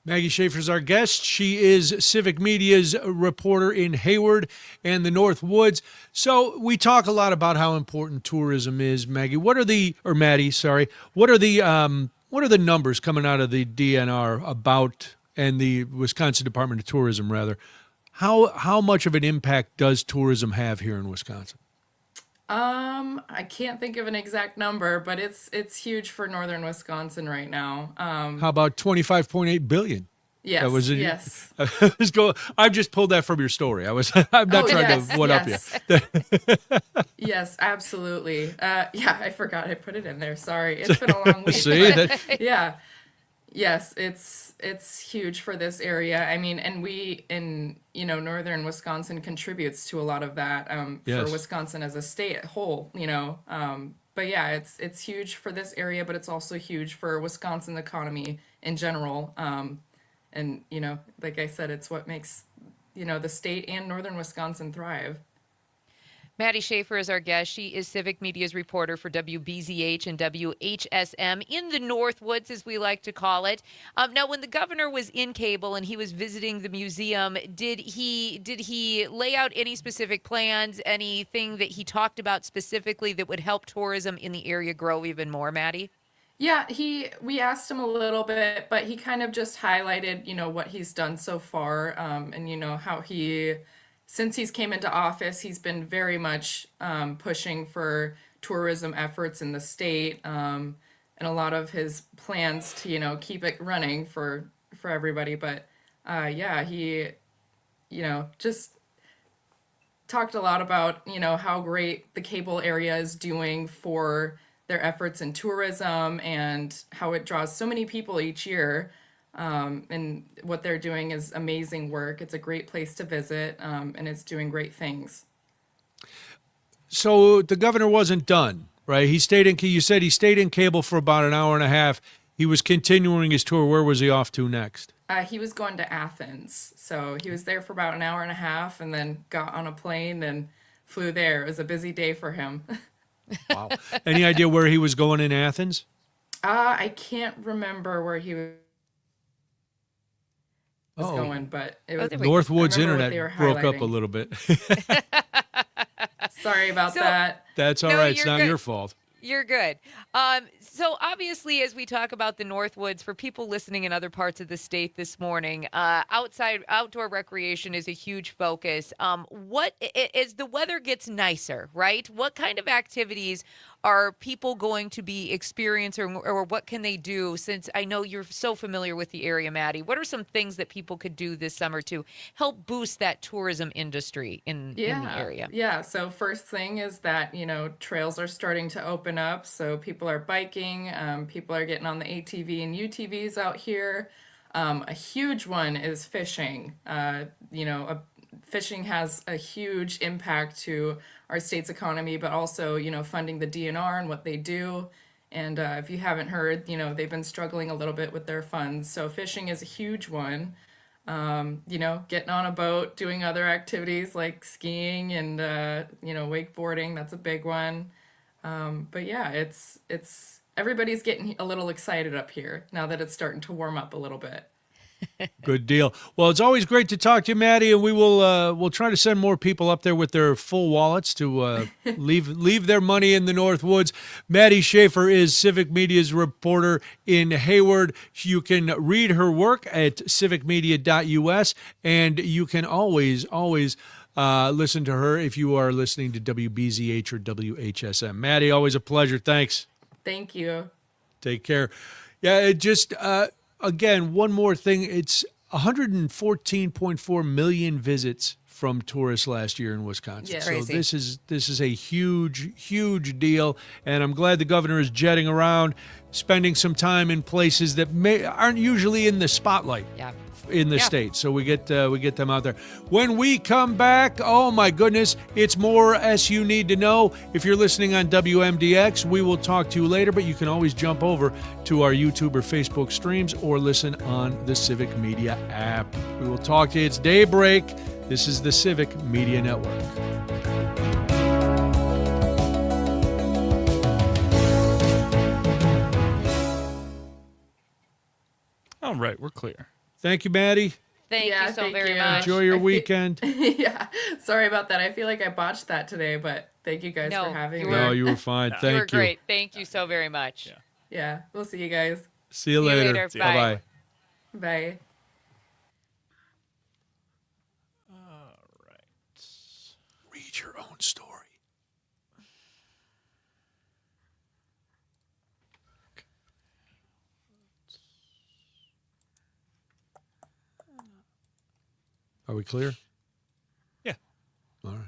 Maggie Schaefer is our guest. She is Civic Media's reporter in Hayward and the North Woods. So we talk a lot about how important tourism is, Maggie. Maddie, sorry. What are the numbers coming out of the DNR about, and the Wisconsin Department of Tourism rather? How much of an impact does tourism have here in Wisconsin? I can't think of an exact number, but it's huge for northern Wisconsin right now. How about 25.8 billion? Yes, That was yes. I've just pulled that from your story. I'm not trying to one up you. Yes, absolutely. Yeah, I forgot I put it in there. Sorry, it's been a long week. See but that? yeah, yes, it's huge for this area. I mean, and we in northern Wisconsin contributes to a lot of that Yes. for Wisconsin as a state at whole. But yeah, it's huge for this area, but it's also huge for Wisconsin economy in general. And like I said, it's what makes the state and northern Wisconsin thrive. Maddie Schaefer is our guest. She is Civic Media's reporter for WBZH and WHSM in the Northwoods, as we like to call it. Now, when the governor was in Cable and he was visiting the museum, did he lay out any specific plans, anything that he talked about specifically that would help tourism in the area grow even more, Maddie? Yeah, we asked him a little bit, but he kind of just highlighted, what he's done so far, and how since he's came into office, he's been very much pushing for tourism efforts in the state, and a lot of his plans to, keep it running for everybody. But yeah, he, just talked a lot about, how great the Cable area is doing for their efforts in tourism and how it draws so many people each year. And what they're doing is amazing work. It's a great place to visit, and it's doing great things. So the governor wasn't done, right? You said he stayed in Cable for about an hour and a half. He was continuing his tour. Where was he off to next? He was going to Athens. So he was there for about an hour and a half and then got on a plane and flew there. It was a busy day for him. Wow. Any idea where he was going in Athens? I can't remember where he was going, but it was Northwoods internet they were broke up a highlighting. little bit. Sorry about that. That's all No, right. It's you're not good. your fault. You're good. So obviously, as we talk about the Northwoods, for people listening in other parts of the state this morning, outdoor recreation is a huge focus. What as the weather gets nicer, right? What kind of activities are people going to be experiencing, or what can they do? Since I know you're so familiar with the area, Maddie, what are some things that people could do this summer to help boost that tourism industry in the area? Yeah. So first thing is that, trails are starting to open up. So people are biking, people are getting on the ATV and UTVs out here. A huge one is fishing. Fishing has a huge impact to our state's economy, but also, funding the DNR and what they do. And if you haven't heard, they've been struggling a little bit with their funds. So fishing is a huge one. Getting on a boat, doing other activities like skiing and, wakeboarding, that's a big one. But yeah, it's everybody's getting a little excited up here now that it's starting to warm up a little bit. Good deal. Well, it's always great to talk to you, Maddie, and we'll try to send more people up there with their full wallets to leave their money in the North Woods. Maddie Schaefer is Civic Media's reporter in Hayward. You can read her work at civicmedia.us, and you can always listen to her if you are listening to WBZH or WHSM. Maddie, always a pleasure. Thanks. Thank you. Take care. Yeah, it just again, one more thing. It's 114.4 million visits from tourists last year in Wisconsin. Yeah. So Crazy. this is a huge deal, and I'm glad the governor is jetting around, spending some time in places that aren't usually in the spotlight. Yeah. In the state, so we get them out there. When we come back, oh my goodness, it's more SU Need to Know. If you're listening on WMDX, we will talk to you later, but you can always jump over to our YouTube or Facebook streams or listen on the Civic Media app. We will talk to you. It's Daybreak. This is the Civic Media Network. All right, we're clear. Thank you, Maddie. Thank Yeah, you so thank very you. much. Enjoy your I feel- weekend. Yeah. Sorry about that. I feel like I botched that today, but thank you guys No, for having you me. were- No, you were fine. You Thank You were you. great. Thank you so very much. Yeah. Yeah. We'll see you guys. See you See you later. later. See ya. Bye. Bye-bye. Bye. All right. Read your own story. Are we clear? Yeah. All right.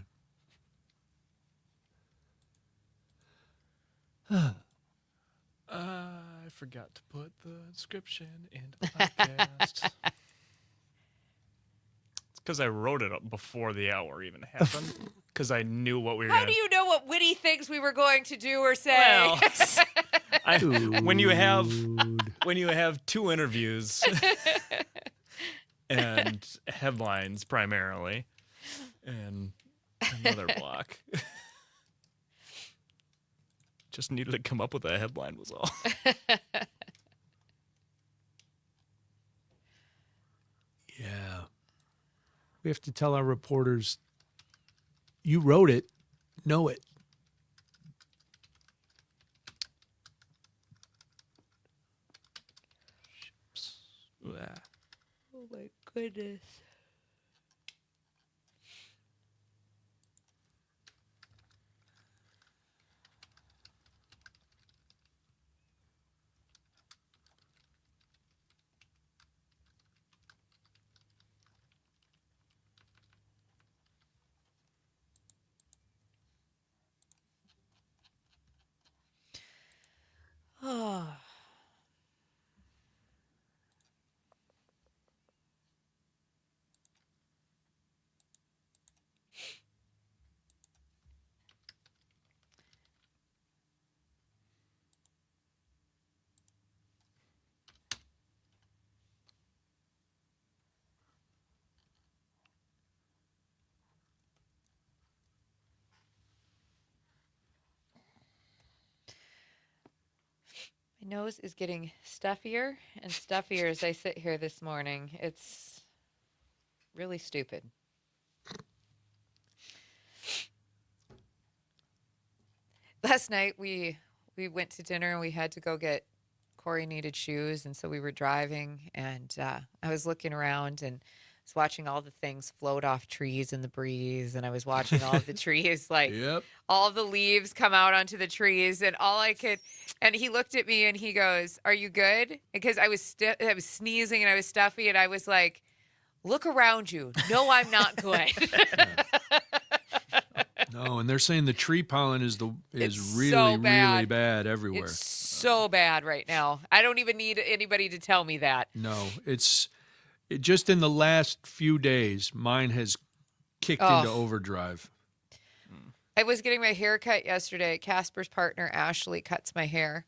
I forgot to put the description into the podcast. It's because I wrote it up before the hour even happened. Because I knew what we were How going do you know what witty things we were going to do or say? Well, when you have Dude. two interviews and headlines primarily, and another block, just needed to come up with a headline was all. Yeah. We have to tell our reporters, you wrote it, know it. Oh my goodness. Oh. My nose is getting stuffier and stuffier as I sit here this morning. It's really stupid. Last night we went to dinner and we had to go get Corey needed shoes, and so we were driving, and I was looking around and was watching all the things float off trees in the breeze, and I was watching all of the trees like Yep. all the leaves come out onto the trees, and all I could, and he looked at me and he goes, "Are you good?" Because I was sneezing and I was stuffy, and I was like, "Look around you. No, I'm not good." No, and they're saying the tree pollen is It's really, so really bad. bad everywhere. It's so bad right now. I don't even need anybody to tell me that. No, just in the last few days, mine has kicked Oh. into overdrive. I was getting my hair cut yesterday. Casper's partner, Ashley, cuts my hair.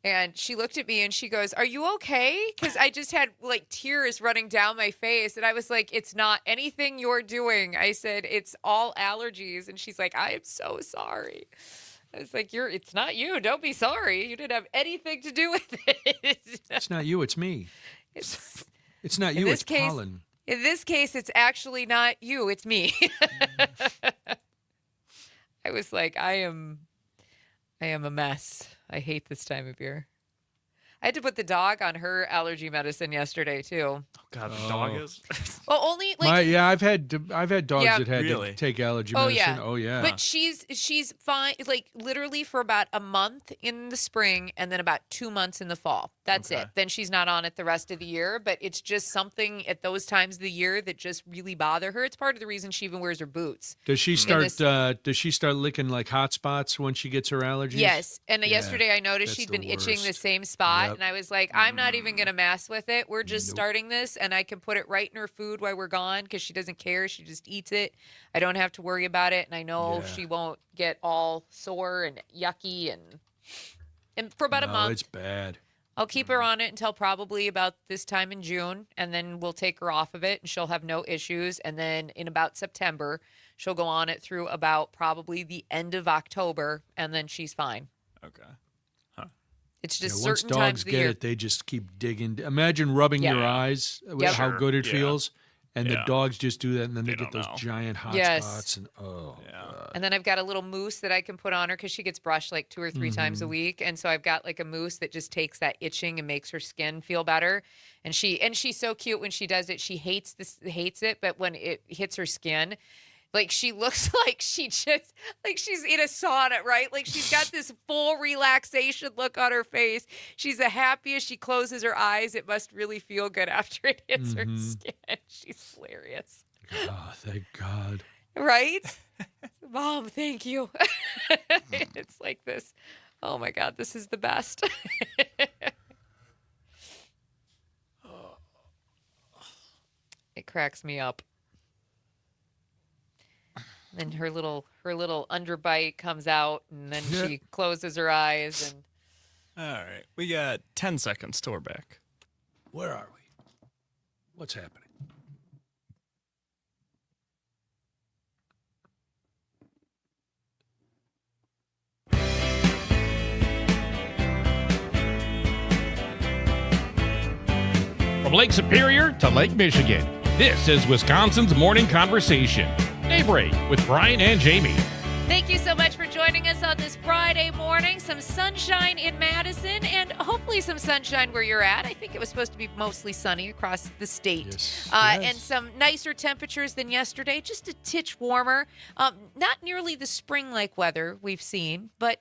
And she looked at me and she goes, "Are you okay?" Because I just had like tears running down my face. And I was like, "It's not anything you're doing." I said, "It's all allergies." And she's like, "I am so sorry." I was like, it's not you. Don't be sorry. You didn't have anything to do with it. It's not you, it's me. It's It's not In you, this it's case- pollen. In this case, it's actually not you, it's me. I was like, I am a mess. I hate this time of year. I had to put the dog on her allergy medicine yesterday too. Oh God, the dog Oh. is. Well, only like I've had dogs Yeah. that had Really? to take allergy Oh, medicine. yeah. Oh yeah. But she's fine, like literally for about a month in the spring and then about 2 months in the fall. That's Okay. it. Then she's not on it the rest of the year. But it's just something at those times of the year that just really bother her. It's part of the reason she even wears her boots. Does she And start? Does she start licking like hot spots when she gets her allergies? Yes. And Yeah, yesterday I noticed that's she'd the been itching the worst. same spot. Yep. And I was like, I'm not even going to mess with it. We're just Nope. starting this and I can put it right in her food while we're gone because she doesn't care. She just eats it. I don't have to worry about it. And I know Yeah. she won't get all sore and yucky. And for about a No, month, it's bad. I'll keep her on it until probably about this time in June. And then we'll take her off of it and she'll have no issues. And then in about September, she'll go on it through about probably the end of October. And then she's fine. Okay. It's Yeah, just once certain times dogs of the get year. it, they just keep digging. Imagine rubbing Yeah. your eyes, Yep. how Sure. good it Yeah. feels, and the Yeah. dogs just do that, and then they They get don't those know. giant hot Yes. spots, and Yeah. God. And then I've got a little mousse that I can put on her because she gets brushed like 2 or 3 times Mm-hmm. a week. And so I've got like a mousse that just takes that itching and makes her skin feel better. And she's so cute when she does it. She hates it, but when it hits her skin, like she looks like she's in a sauna, right? Like she's got this full relaxation look on her face. She's the happiest. She closes her eyes. It must really feel good after it hits her Mhm. skin. She's hilarious. Oh, thank God. Right? Mom, thank you. It's like this. Oh my God, this is the best. It cracks me up. Then her little underbite comes out and then Yeah. she closes her eyes and All right. We got 10 seconds till we're back. Where are we? What's happening? From Lake Superior to Lake Michigan, this is Wisconsin's Morning Conversation. Daybreak with Brian and Jamie. thank you so much for joining us on this Friday morning. Some sunshine in Madison and hopefully some sunshine where you're at. I think it was supposed to be mostly sunny across the state. Yes. And Yes. some nicer temperatures than yesterday, just a titch warmer. Not nearly the spring-like weather we've seen, but,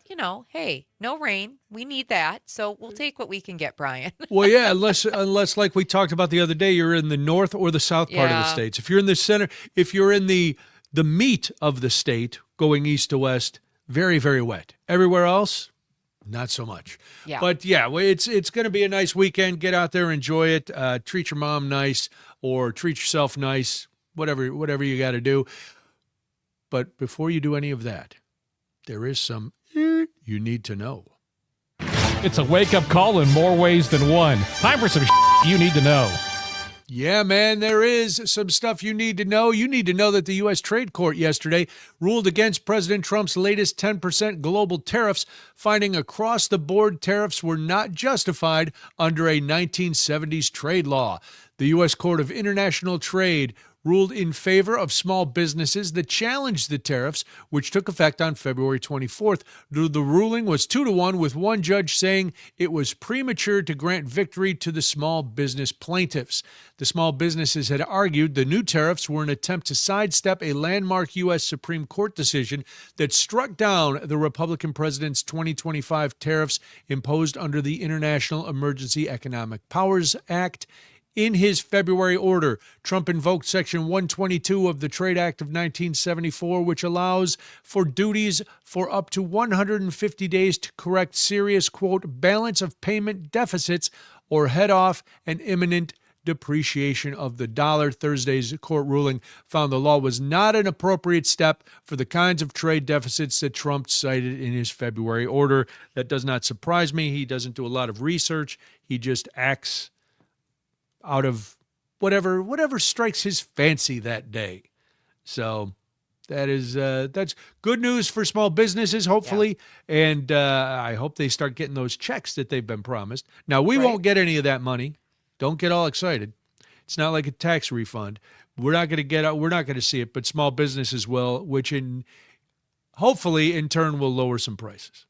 hey, no rain. We need that. So we'll take what we can get, Brian. Well, yeah, unless like we talked about the other day, you're in the north or the south part of the Yeah. states. If you're in the center, if you're in the meat of the state, going east to west, very, very wet. Everywhere else, not so much. Yeah. But yeah, well, it's going to be a nice weekend. Get out there, enjoy it. Treat your mom nice or treat yourself nice. Whatever you got to do. But before you do any of that, there is some you need to know. It's a wake-up call in more ways than one. Time for some you need to know. Yeah, man, there is some stuff you need to know. You need to know that the U.S. Trade Court yesterday ruled against President Trump's latest 10% global tariffs, finding across-the-board tariffs were not justified under a 1970s trade law. The U.S. Court of International Trade ruled in favor of small businesses that challenged the tariffs, which took effect on February 24th. The ruling was 2-1, with one judge saying it was premature to grant victory to the small business plaintiffs. The small businesses had argued the new tariffs were an attempt to sidestep a landmark U.S. Supreme Court decision that struck down the Republican president's 2025 tariffs imposed under the International Emergency Economic Powers Act. In his February order, Trump invoked Section 122 of the Trade Act of 1974, which allows for duties for up to 150 days to correct serious, quote, balance of payment deficits or head off an imminent depreciation of the dollar. Thursday's court ruling found the law was not an appropriate step for the kinds of trade deficits that Trump cited in his February order. That does not surprise me. He doesn't do a lot of research. He just acts out of whatever strikes his fancy that day. So that's good news for small businesses, hopefully, and I hope they start getting those checks that they've been promised. Now, we won't get any of that money. Don't get all excited. It's not like a tax refund. We're not going to get out. We're not going to see it, but small businesses will, which hopefully in turn will lower some prices.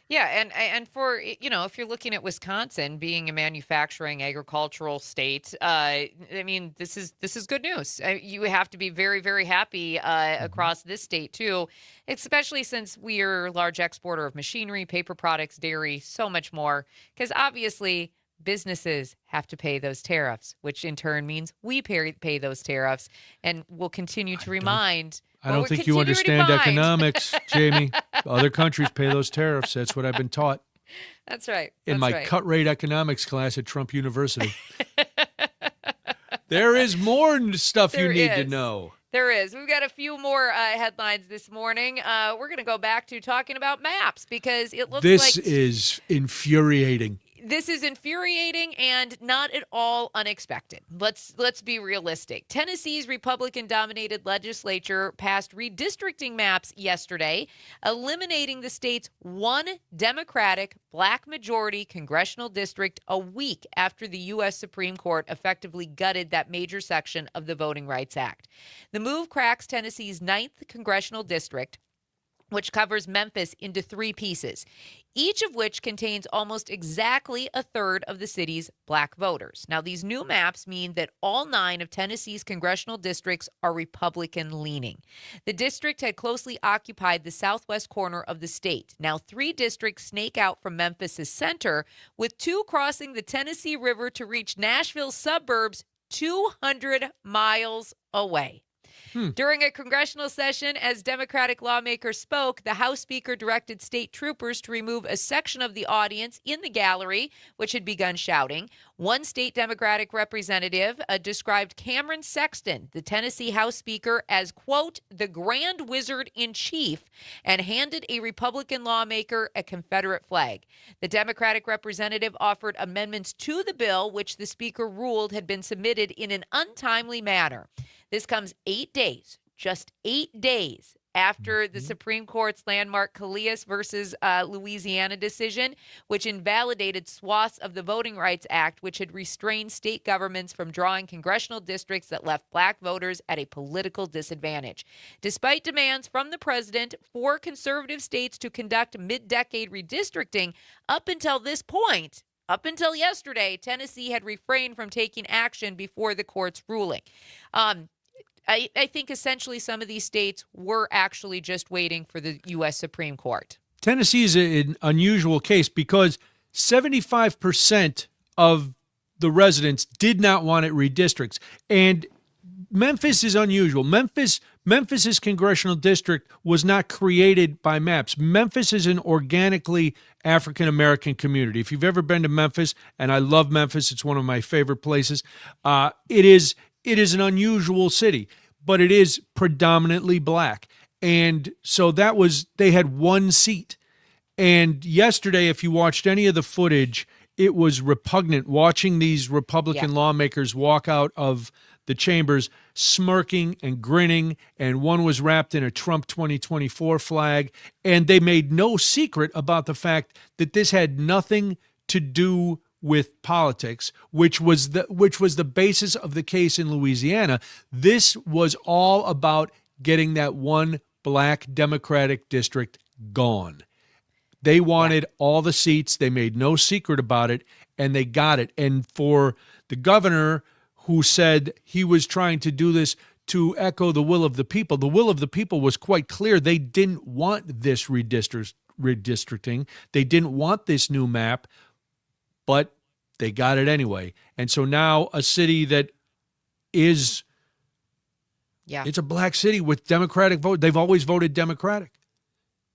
Yeah, and for if you're looking at Wisconsin being a manufacturing agricultural state, I mean this is good news. You have to be very, very happy across this state too, especially since we are a large exporter of machinery, paper products, dairy, so much more. Because obviously businesses have to pay those tariffs, which in turn means we pay those tariffs, and we'll continue to remind. I don't think you understand economics, Jamie. Other countries pay those tariffs. That's what I've been taught. That's right. In my cut rate economics class at Trump University. There is more stuff you need to know. There is. We've got a few more headlines this morning. We're going to go back to talking about maps because it looks like this is infuriating. This is infuriating and not at all unexpected. Let's be realistic. Tennessee's Republican-dominated legislature passed redistricting maps yesterday, eliminating the state's one Democratic black majority congressional district a week after the U.S. Supreme Court effectively gutted that major section of the Voting Rights Act. The move cracks Tennessee's 9th congressional district, which covers Memphis, into 3 pieces, each of which contains almost exactly a third of the city's black voters. Now, these new maps mean that all 9 of Tennessee's congressional districts are Republican-leaning. The district had closely occupied the southwest corner of the state. Now, 3 districts snake out from Memphis's center, with 2 crossing the Tennessee River to reach Nashville's suburbs 200 miles away. During a congressional session, as Democratic lawmakers spoke, the House Speaker directed state troopers to remove a section of the audience in the gallery, which had begun shouting. One state Democratic representative described Cameron Sexton, the Tennessee House Speaker, as, quote, the Grand Wizard in Chief, and handed a Republican lawmaker a Confederate flag. The Democratic representative offered amendments to the bill, which the Speaker ruled had been submitted in an untimely manner. This comes 8 days, just 8 days after the Supreme Court's landmark Calais versus Louisiana decision, which invalidated swaths of the Voting Rights Act, which had restrained state governments from drawing congressional districts that left black voters at a political disadvantage. Despite demands from the president for conservative states to conduct mid-decade redistricting, up until this point, up until yesterday, Tennessee had refrained from taking action before the court's ruling. I think essentially some of these states were actually just waiting for the U.S. Supreme Court. Tennessee is an unusual case because 75% of the residents did not want it redistricts. And Memphis is unusual. Memphis's congressional district was not created by maps. Memphis is an organically African-American community. If you've ever been to Memphis, and I love Memphis, it's one of my favorite places, it is an unusual city, but it is predominantly black. And so they had 1 seat. And yesterday, if you watched any of the footage, it was repugnant watching these Republican lawmakers walk out of the chambers smirking and grinning, and one was wrapped in a Trump 2024 flag. And they made no secret about the fact that this had nothing to do with politics, which was the basis of the case in Louisiana. This was all about getting that one black Democratic district gone. They wanted all the seats. They made no secret about it, and they got it. And for the governor, who said he was trying to do this to echo the will of the people was quite clear. They didn't want this redistricting. They didn't want this new map, but they got it anyway. And so now a city that is, it's a black city with Democratic vote. They've always voted Democratic.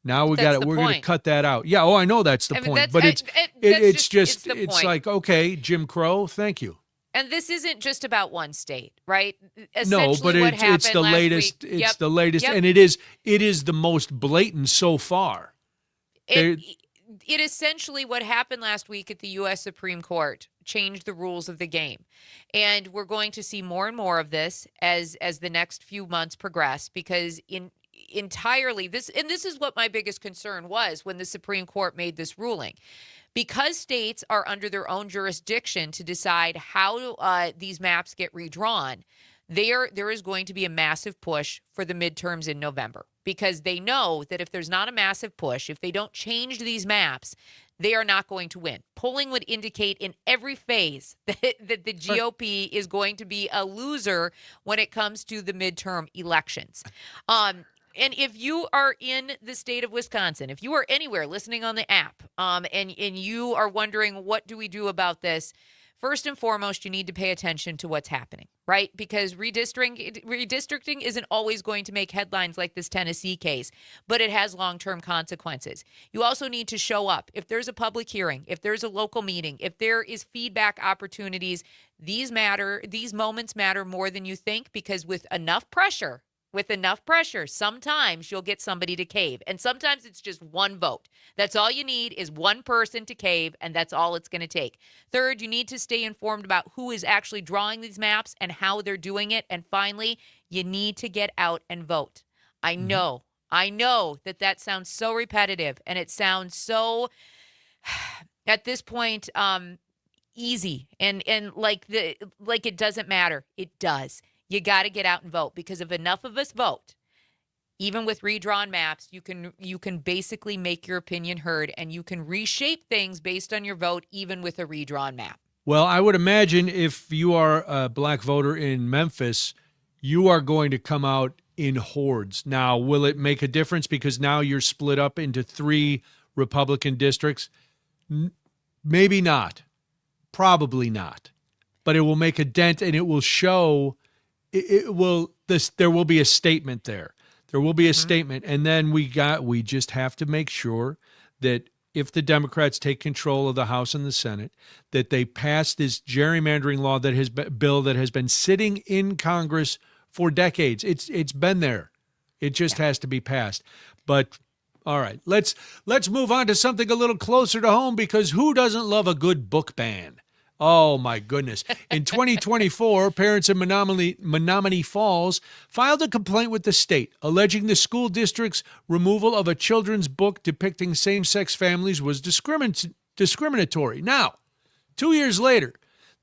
Now we're going to cut that out. Yeah, I know that's the point, but it's like, okay, Jim Crow, thank you. And this isn't just about one state, right? No, but it's the latest. It's the latest, and it is the most blatant so far. It essentially what happened last week at the U.S. Supreme Court changed the rules of the game, and we're going to see more and more of this as the next few months progress. Because this is what my biggest concern was when the Supreme Court made this ruling. Because states are under their own jurisdiction to decide how these maps get redrawn, there is going to be a massive push for the midterms in November, because they know that if there's not a massive push, if they don't change these maps, they are not going to win. Polling would indicate in every phase that the GOP is going to be a loser when it comes to the midterm elections. And if you are in the state of Wisconsin, if you are anywhere listening on the app, and you are wondering, what do we do about this? First and foremost, you need to pay attention to what's happening, right? Because redistricting isn't always going to make headlines like this Tennessee case, but it has long-term consequences. You also need to show up. If there's a public hearing, if there's a local meeting, if there is feedback opportunities, these moments matter more than you think, because with enough pressure, sometimes you'll get somebody to cave. And sometimes it's just one vote. That's all you need, is one person to cave, and that's all it's going to take. Third, you need to stay informed about who is actually drawing these maps and how they're doing it. And finally, you need to get out and vote. I know that sounds so repetitive, and it sounds so, at this point, easy and like it doesn't matter. It does. You got to get out and vote, because if enough of us vote, even with redrawn maps, you can basically make your opinion heard, and you can reshape things based on your vote, even with a redrawn map. Well, I would imagine if you are a black voter in Memphis, you are going to come out in hordes. Now, will it make a difference because now you're split up into 3 Republican districts? Maybe not. Probably not. But it will make a dent, and it will show. There will be a statement there. There will be a statement. And then we just have to make sure that if the Democrats take control of the House and the Senate, that they pass this gerrymandering law bill that has been sitting in Congress for decades. It's been there. It just has to be passed. But all right, let's move on to something a little closer to home, because who doesn't love a good book ban? Oh, my goodness. In 2024, parents in Menominee Falls filed a complaint with the state, alleging the school district's removal of a children's book depicting same-sex families was discriminatory. Now, 2 years later,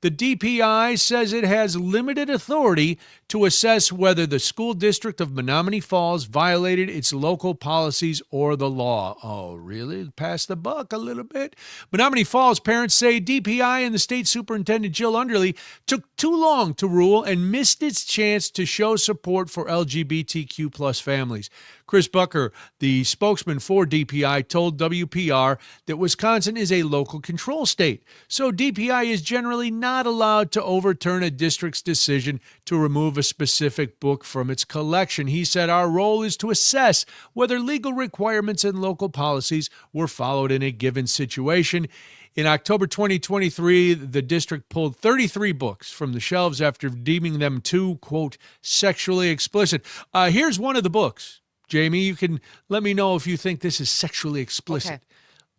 the DPI says it has limited authority to assess whether the school district of Menominee Falls violated its local policies or the law. Oh, really? Pass the buck a little bit? Menominee Falls parents say DPI and the state superintendent, Jill Underly, took too long to rule and missed its chance to show support for LGBTQ plus families. Chris Bucker, the spokesman for DPI, told WPR that Wisconsin is a local control state, so DPI is generally not allowed to overturn a district's decision to remove a specific book from its collection. He said, "Our role is to assess whether legal requirements and local policies were followed in a given situation." In October 2023, the district pulled 33 books from the shelves after deeming them too, quote, sexually explicit. Here's one of the books. Jamie, you can let me know if you think this is sexually explicit. Okay.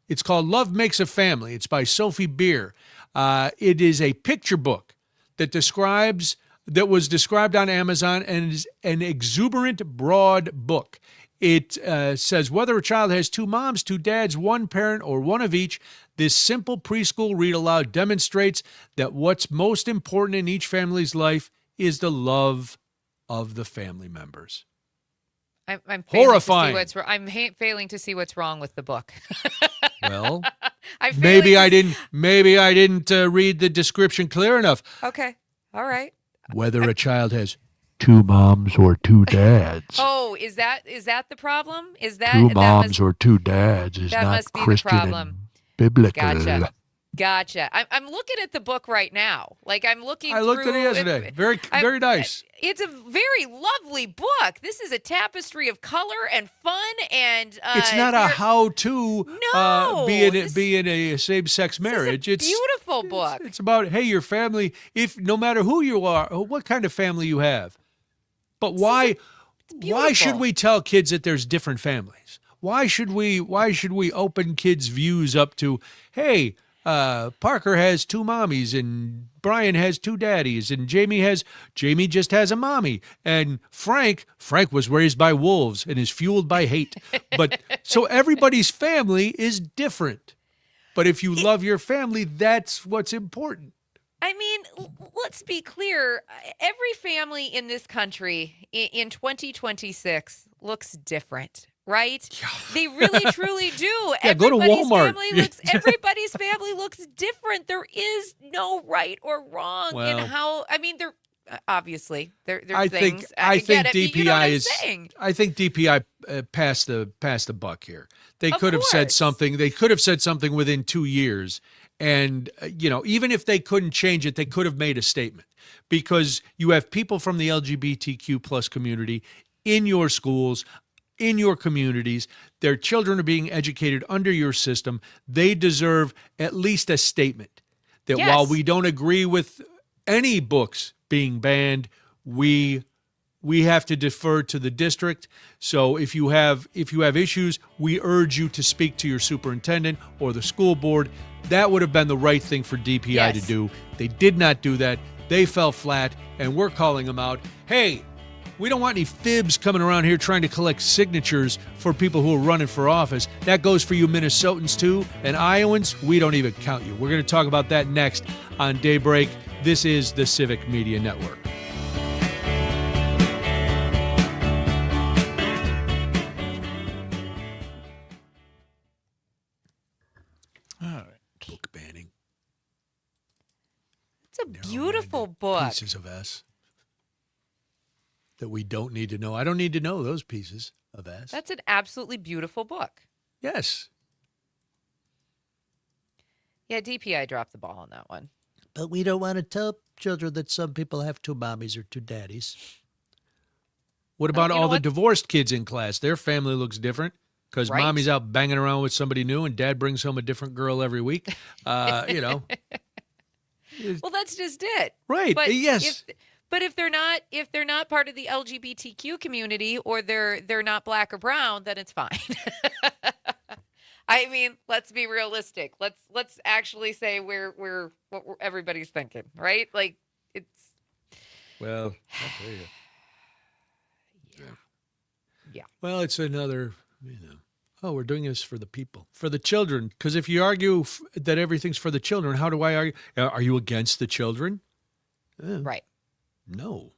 It's called Love Makes a Family. It's by Sophie Beer. It is a picture book that was described on Amazon and is an exuberant, broad book. It says whether a child has 2 moms, 2 dads, 1 parent, or one of each, this simple preschool read aloud demonstrates that what's most important in each family's life is the love of the family members. I'm horrifying. I'm failing to see what's wrong with the book. Well, maybe I didn't read the description clear enough. Okay. All right. Whether a child has 2 moms or 2 dads. Oh, is that the problem? Is that 2 moms or 2 dads is that not must be Christian the problem. and biblical. Gotcha. I'm looking at the book right now. Like I looked at it yesterday. Very nice. It's a very lovely book. This is a tapestry of color and fun, and it's not a how-to be in a same-sex marriage. It's a beautiful book. It's about, hey, your family. If no matter who you are, or what kind of family you have, but why should we tell kids that there's different families? Why should we open kids' views up to, hey, Parker has 2 mommies and Brian has 2 daddies and Jamie just has a mommy, and Frank was raised by wolves and is fueled by hate. But so everybody's family is different. But if you love your family, that's what's important. I mean, let's be clear. Every family in this country in 2026 looks different, right? They really, truly do. Yeah, go to Walmart. Everybody's family looks different. There is no right or wrong in how. I mean, there obviously there's things. I think DPI you know I think DPI passed the buck here. They could have said something. They could have said something within 2 years. And, even if they couldn't change it, they could have made a statement, because you have people from the LGBTQ plus community in your schools, in your communities. Their children are being educated under your system. They deserve at least a statement that while we don't agree with any books being banned, we have to defer to the district. So if you have issues, we urge you to speak to your superintendent or the school board. That would have been the right thing for DPI to do. They did not do that. They fell flat, and we're calling them out. Hey, we don't want any fibs coming around here trying to collect signatures for people who are running for office. That goes for you Minnesotans too, and Iowans. We don't even count you. We're going to talk about that next on Daybreak. This is the Civic Media Network. Book banning. It's a beautiful book. Pieces of S that we don't need to know. I don't need to know those pieces of S. That's an absolutely beautiful book. Yes. Yeah, DPI dropped the ball on that one. But we don't want to tell children that some people have two mommies or two daddies. What about all the divorced kids in class? Their family looks different. Because mommy's out banging around with somebody new and dad brings home a different girl every week. Well, that's just it. Right. But yes. But if they're not part of the LGBTQ community, or they're not black or brown, then it's fine. I mean, let's be realistic. Let's actually say we're what everybody's thinking, right? Like, it's. Well, I'll tell you. Yeah. Well, it's another. We're doing this for the people, for the children. Because if you argue that everything's for the children, how do I argue? Are you against the children? Right. No,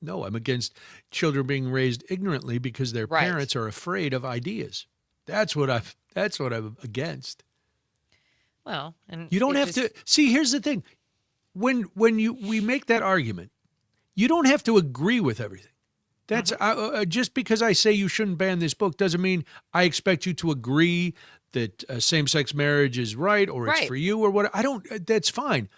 I'm against children being raised ignorantly because their parents are afraid of ideas. That's what I'm against. Well, and you don't have to see. Here's the thing: when we make that argument, you don't have to agree with everything. That's just because I say you shouldn't ban this book doesn't mean I expect you to agree that same-sex marriage is right or it's for you or what. I don't. That's fine.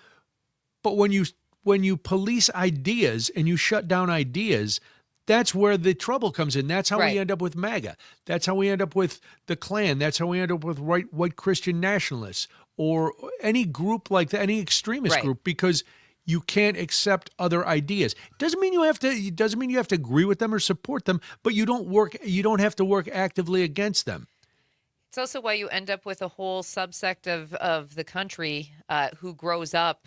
But when you police ideas and you shut down ideas, that's where the trouble comes in. That's how we end up with MAGA. That's how we end up with the Klan. That's how we end up with white Christian nationalists or any group like that, any extremist group, because you can't accept other ideas. Doesn't mean you have to agree with them or support them, but you don't have to work actively against them. It's also why you end up with a whole subsect of the country who grows up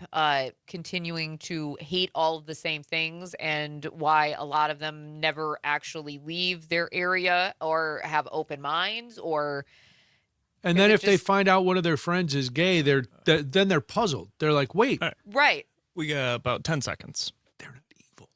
continuing to hate all of the same things, and why a lot of them never actually leave their area or have open minds, or. And then if they find out one of their friends is gay, then they're puzzled. They're like, wait. Right. We got about 10 seconds. They're not evil.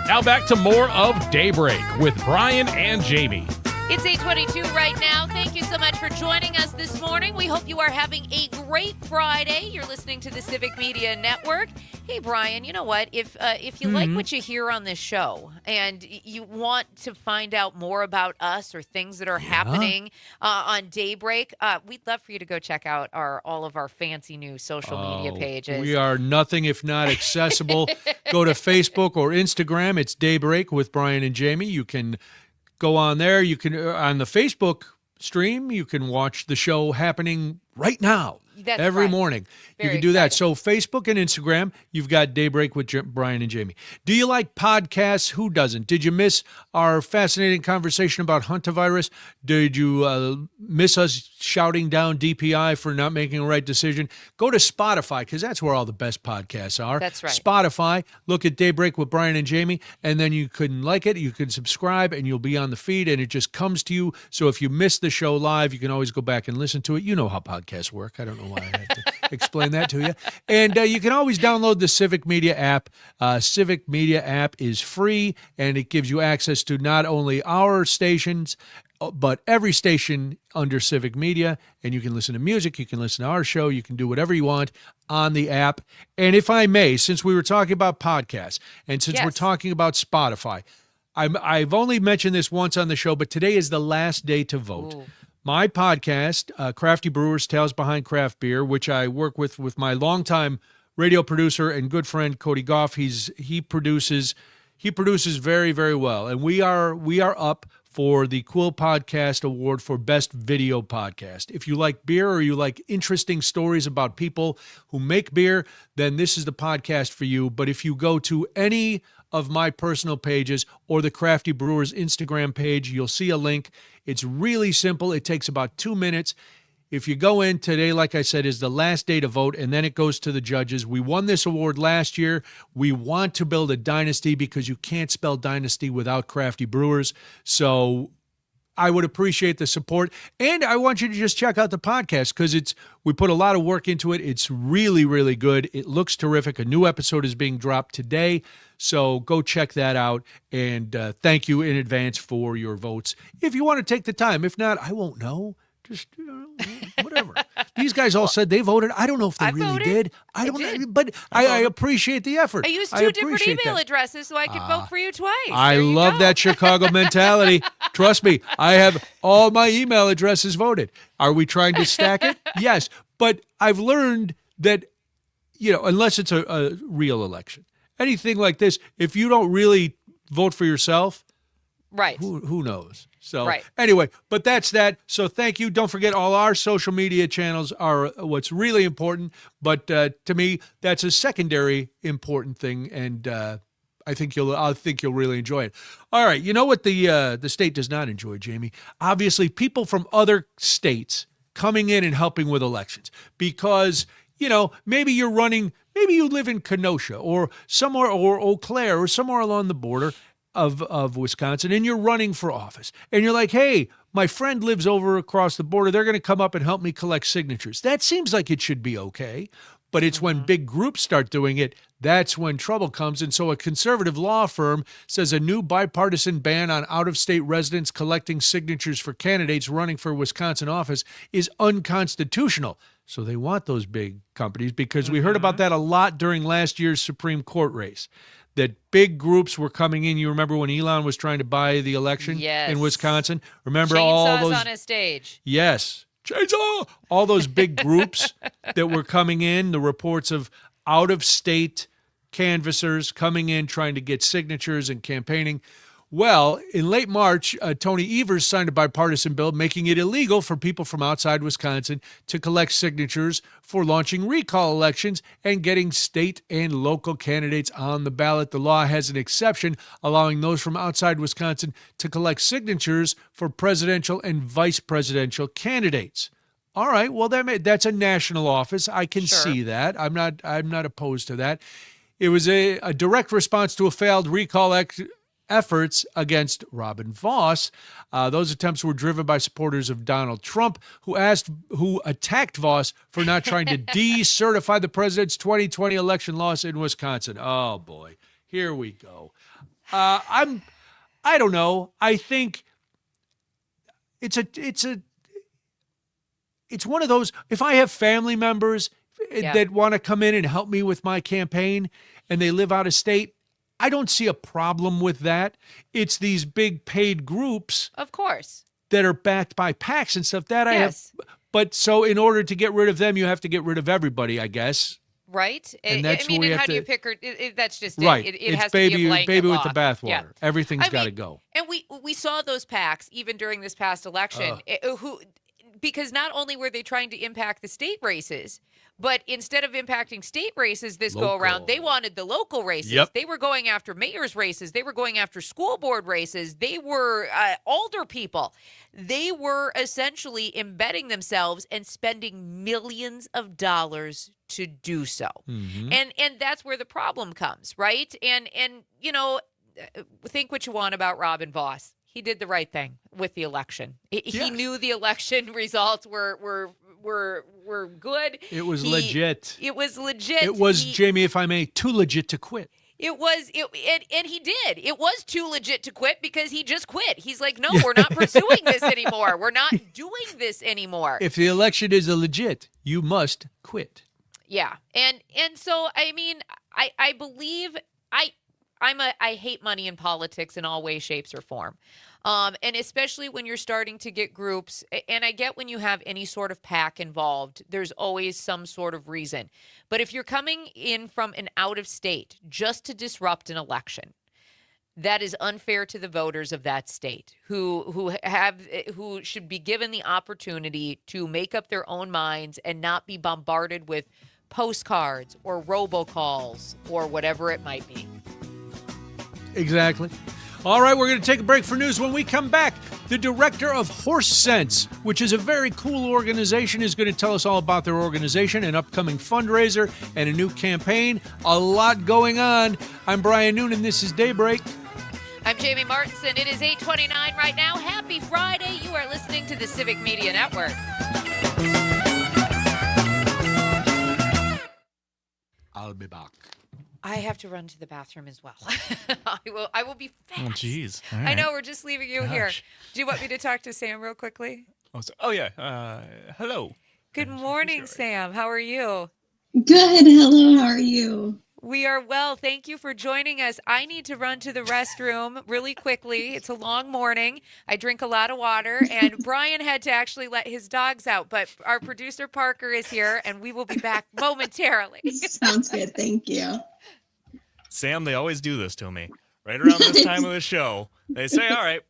Now back to more of Daybreak with Brian and Jamie. It's 8:22 right now. Thank you so much for joining us this morning. We hope you are having a great Friday. You're listening to the Civic Media Network. Hey, Brian, you know what? If you like what you hear on this show and you want to find out more about us or things that are happening on Daybreak, we'd love for you to go check out all of our fancy new social media pages. We are nothing if not accessible. Go to Facebook or Instagram. It's Daybreak with Brian and Jamie. You can go on there. You can on the Facebook stream. You can watch the show happening right now. That's every right. morning. You Very can do that. exciting. So Facebook and Instagram, you've got Daybreak with Brian and Jamie. Do you like podcasts? Who doesn't? Did you miss our fascinating conversation about hantavirus? Did you miss us shouting down DPI for not making a right decision? Go to Spotify, because that's where all the best podcasts are. That's right. Spotify, look at Daybreak with Brian and Jamie, and then you can like it, you can subscribe, and you'll be on the feed, and it just comes to you. So if you miss the show live, you can always go back and listen to it. You know how podcasts work. I don't know why I have to explain that to you. And you can always download the Civic Media app. Civic Media app is free, and it gives you access to not only our stations, but every station under Civic Media, and you can listen to music, you can listen to our show, you can do whatever you want on the app. And if I may, since we were talking about podcasts, and since we're talking about Spotify, I've only mentioned this once on the show, but today is the last day to vote. Ooh. My podcast, Crafty Brewers, Tales Behind Craft Beer, which I work with my longtime radio producer and good friend Cody Goff. He produces very, very well, and we are up for the Cool Podcast Award for Best Video Podcast. If you like beer or you like interesting stories about people who make beer, then this is the podcast for you. But if you go to any of my personal pages or the Crafty Brewers Instagram page, you'll see a link. It's really simple. It takes about 2 minutes. If you go in today, like I said, is the last day to vote, and then it goes to the judges. We won this award last year. We want to build a dynasty because you can't spell dynasty without Crafty Brewers. So I would appreciate the support. And I want you to just check out the podcast because we put a lot of work into it. It's really, really good. It looks terrific. A new episode is being dropped today. So go check that out. And thank you in advance for your votes. If you want to take the time. If not, I won't know. Just whatever. These guys all said they voted. I don't know if they really voted. did. I don't know, but I appreciate the effort. I used two different appreciate email that. addresses so I could vote for you twice. I There you love go. that Chicago mentality. Trust me, I have all my email addresses voted. Are we trying to stack it? Yes. But I've learned that, unless it's a real election, anything like this, if you don't really vote for yourself, Right. who knows? So Right. anyway, but that's that. So thank you. Don't forget all our social media channels are what's really important. But to me, that's a secondary important thing, and I think you'll really enjoy it. All right, you know what the state does not enjoy, Jamie? Obviously, people from other states coming in and helping with elections because maybe you're running, maybe you live in Kenosha or somewhere or Eau Claire or somewhere along the border of Wisconsin, and you're running for office, and you're like, hey, my friend lives over across the border. They're going to come up and help me collect signatures. That seems like it should be okay, but it's when big groups start doing it, that's when trouble comes. And so a conservative law firm says a new bipartisan ban on out-of-state residents collecting signatures for candidates running for Wisconsin office is unconstitutional. So they want those big companies because we heard about that a lot during last year's Supreme Court race. That big groups were coming in. You remember when Elon was trying to buy the election in Wisconsin? Remember all Chainsaws those on his stage. Yes. Chainsaw! All those big groups that were coming in, the reports of out-of-state canvassers coming in trying to get signatures and campaigning. Well, in late March, Tony Evers signed a bipartisan bill making it illegal for people from outside Wisconsin to collect signatures for launching recall elections and getting state and local candidates on the ballot. The law has an exception allowing those from outside Wisconsin to collect signatures for presidential and vice presidential candidates. All right, well, that's a national office. I can see that. I'm not opposed to that. It was a direct response to a failed recall efforts against Robin Vos. Those attempts were driven by supporters of Donald Trump, who attacked Vos for not trying to decertify the president's 2020 election loss in Wisconsin. Oh boy, here we go. I don't know. I think it's one of those. If I have family members that want to come in and help me with my campaign, and they live out of state, I don't see a problem with that. It's these big paid groups, of course, that are backed by PACs and stuff that I have. But so in order to get rid of them, you have to get rid of everybody, I guess. Right. And that's I mean, where we and have how to, do you pick her? That's just right. It It's has baby, to be a blanket baby with law. the bathwater. Yeah. Everything's got to go. And we saw those PACs even during this past election, who because not only were they trying to impact the state races, but instead of impacting state races this go around, they wanted the local races. Yep. They were going after mayor's races. They were going after school board races. They were older people. They were essentially embedding themselves and spending millions of dollars to do so. Mm-hmm. And that's where the problem comes, right? And you know, think what you want about Robin Voss. He did the right thing with the election. He knew the election results were good. It was legit. It was legit. It was, Jamie, if I may, too legit to quit. It was, and he did. It was too legit to quit because he just quit. He's like, no, we're not pursuing this anymore. We're not doing this anymore. If the election is a legit, you must quit. Yeah, and so I mean, I believe I hate money in politics in all ways, shapes, or form. And especially when you're starting to get groups, and I get when you have any sort of PAC involved, there's always some sort of reason. But if you're coming in from an out of state just to disrupt an election, that is unfair to the voters of that state who should be given the opportunity to make up their own minds and not be bombarded with postcards or robocalls or whatever it might be. Exactly. All right, we're going to take a break for news. When we come back, the director of Horse Sense, which is a very cool organization, is going to tell us all about their organization, an upcoming fundraiser, and a new campaign. A lot going on. I'm Brian Noonan. This is Daybreak. I'm Jamie Martinson. It is 8:29 right now. Happy Friday. You are listening to the Civic Media Network. I'll be back. I have to run to the bathroom as well. I will be fast. Oh, geez. All I right. know, we're just leaving you here. Do you want me to talk to Sam real quickly? Oh yeah. Hello. Good morning, Sam. How are you? Good. Hello. How are you? We are well. Thank you for joining us. I need to run to the restroom really quickly. It's a long morning. I drink a lot of water, and Brian had to actually let his dogs out. But our producer, Parker, is here, and we will be back momentarily. Sounds good. Thank you. Sam, they always do this to me. Right around this time of the show, they say, all right,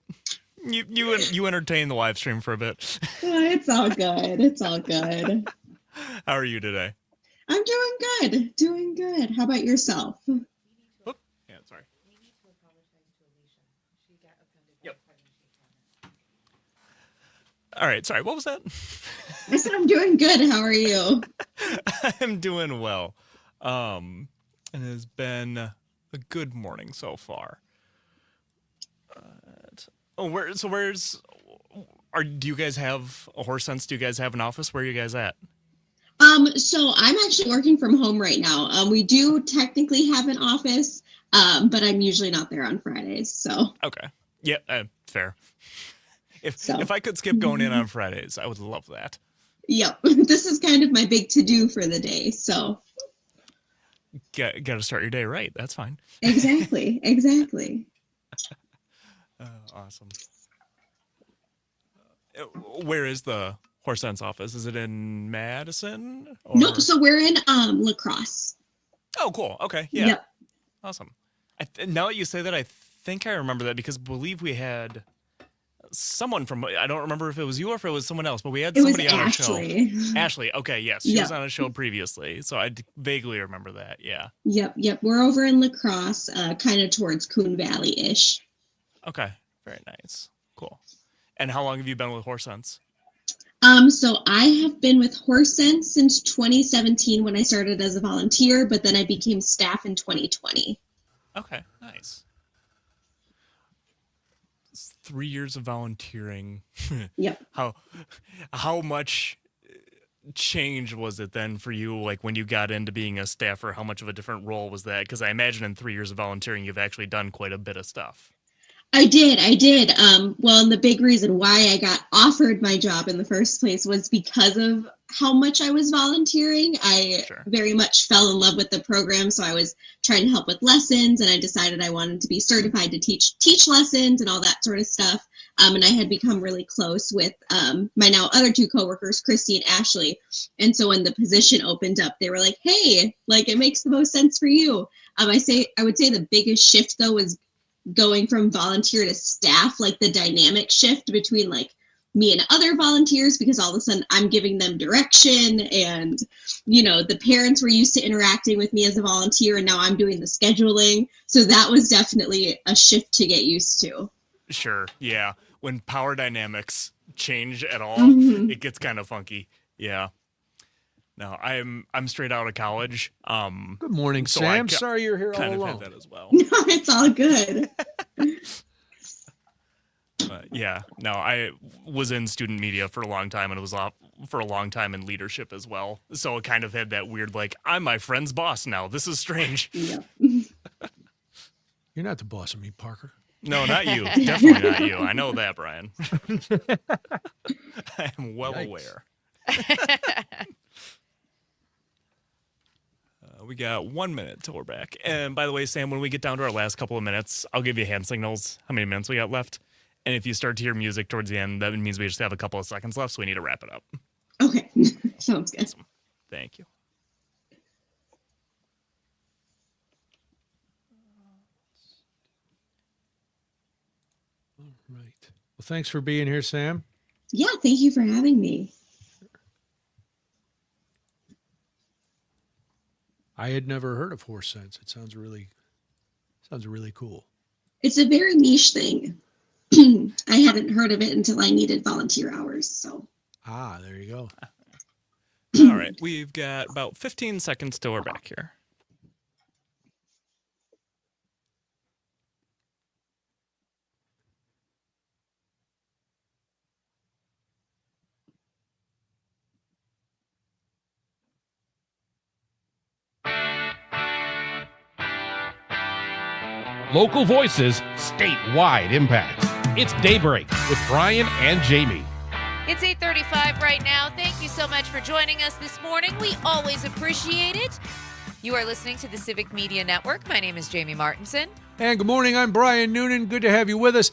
you entertain the live stream for a bit. It's all good. It's all good. How are you today? I'm doing good. Doing good. How about yourself? Oh, yeah, sorry. Yep. All right, sorry. What was that? I said I'm doing good. How are you? I'm doing well. And it has been a good morning so far. Do you guys have a Horse Sense? Do you guys have an office? Where are you guys at? So I'm actually working from home right now. We do technically have an office, but I'm usually not there on Fridays. So Okay. Yeah, fair. If I could skip going in on Fridays, I would love that. Yep. This is kind of my big to-do for the day. So Got to start your day right. That's fine. exactly. Awesome. Where is the Horse Sense office? Is it in Madison? Or... No, so we're in La Crosse. Oh, cool. Okay. Yeah. Yep. Awesome. Now that you say that, I think I remember that because I believe we had someone from, I don't remember if it was you or if it was someone else, but we had somebody on our show. Ashley. Okay. Yes. She was on a show previously. So I vaguely remember that. Yeah. Yep. We're over in La Crosse, kind of towards Coon Valley-ish. Okay. Very nice. Cool. And how long have you been with Horse Sense? So I have been with Horse Sense since 2017 when I started as a volunteer, but then I became staff in 2020. Okay, nice. 3 years of volunteering. Yep. How much change was it then for you, like when you got into being a staffer? How much of a different role was that? Because I imagine in 3 years of volunteering, you've actually done quite a bit of stuff. I did. Well, and the big reason why I got offered my job in the first place was because of how much I was volunteering. I very much fell in love with the program, so I was trying to help with lessons, and I decided I wanted to be certified to teach lessons and all that sort of stuff. And I had become really close with my now other two coworkers, Christy and Ashley. And so when the position opened up, they were like, "Hey, like it makes the most sense for you." I would say the biggest shift though was going from volunteer to staff, like the dynamic shift between like me and other volunteers, because all of a sudden I'm giving them direction, and, you know, the parents were used to interacting with me as a volunteer, and now I'm doing the scheduling. So that was definitely a shift to get used to. Sure. Yeah. When power dynamics change at all, it gets kind of funky. Yeah. No, I'm straight out of college. Good morning, so Sam. Sorry you're here all kind of alone. had that as well. No, it's all good. But yeah, no, I was in student media for a long time, and it was for a long time in leadership as well. So it kind of had that weird, like, I'm my friend's boss now. This is strange. Yeah. You're not the boss of me, Parker. No, not you. Definitely not you. I know that, Brian. I am well aware. We got 1 minute till we're back. And by the way, Sam, when we get down to our last couple of minutes, I'll give you hand signals how many minutes we got left. And if you start to hear music towards the end, that means we just have a couple of seconds left, so we need to wrap it up. Okay. Sounds good. Awesome. Thank you. All right. Well, thanks for being here, Sam. Yeah, thank you for having me. I had never heard of horse sense. It sounds really cool. It's a very niche thing. I hadn't heard of it until I needed volunteer hours. So. There you go. All right. We've got about 15 seconds till we're back here. Local voices, statewide impact. It's Daybreak with Brian and Jamie. It's 8:35 right now. Thank you so much for joining us this morning. We always appreciate it. You are listening to the Civic Media Network. My name is Jamie Martinson. And good morning. I'm Brian Noonan. Good to have you with us.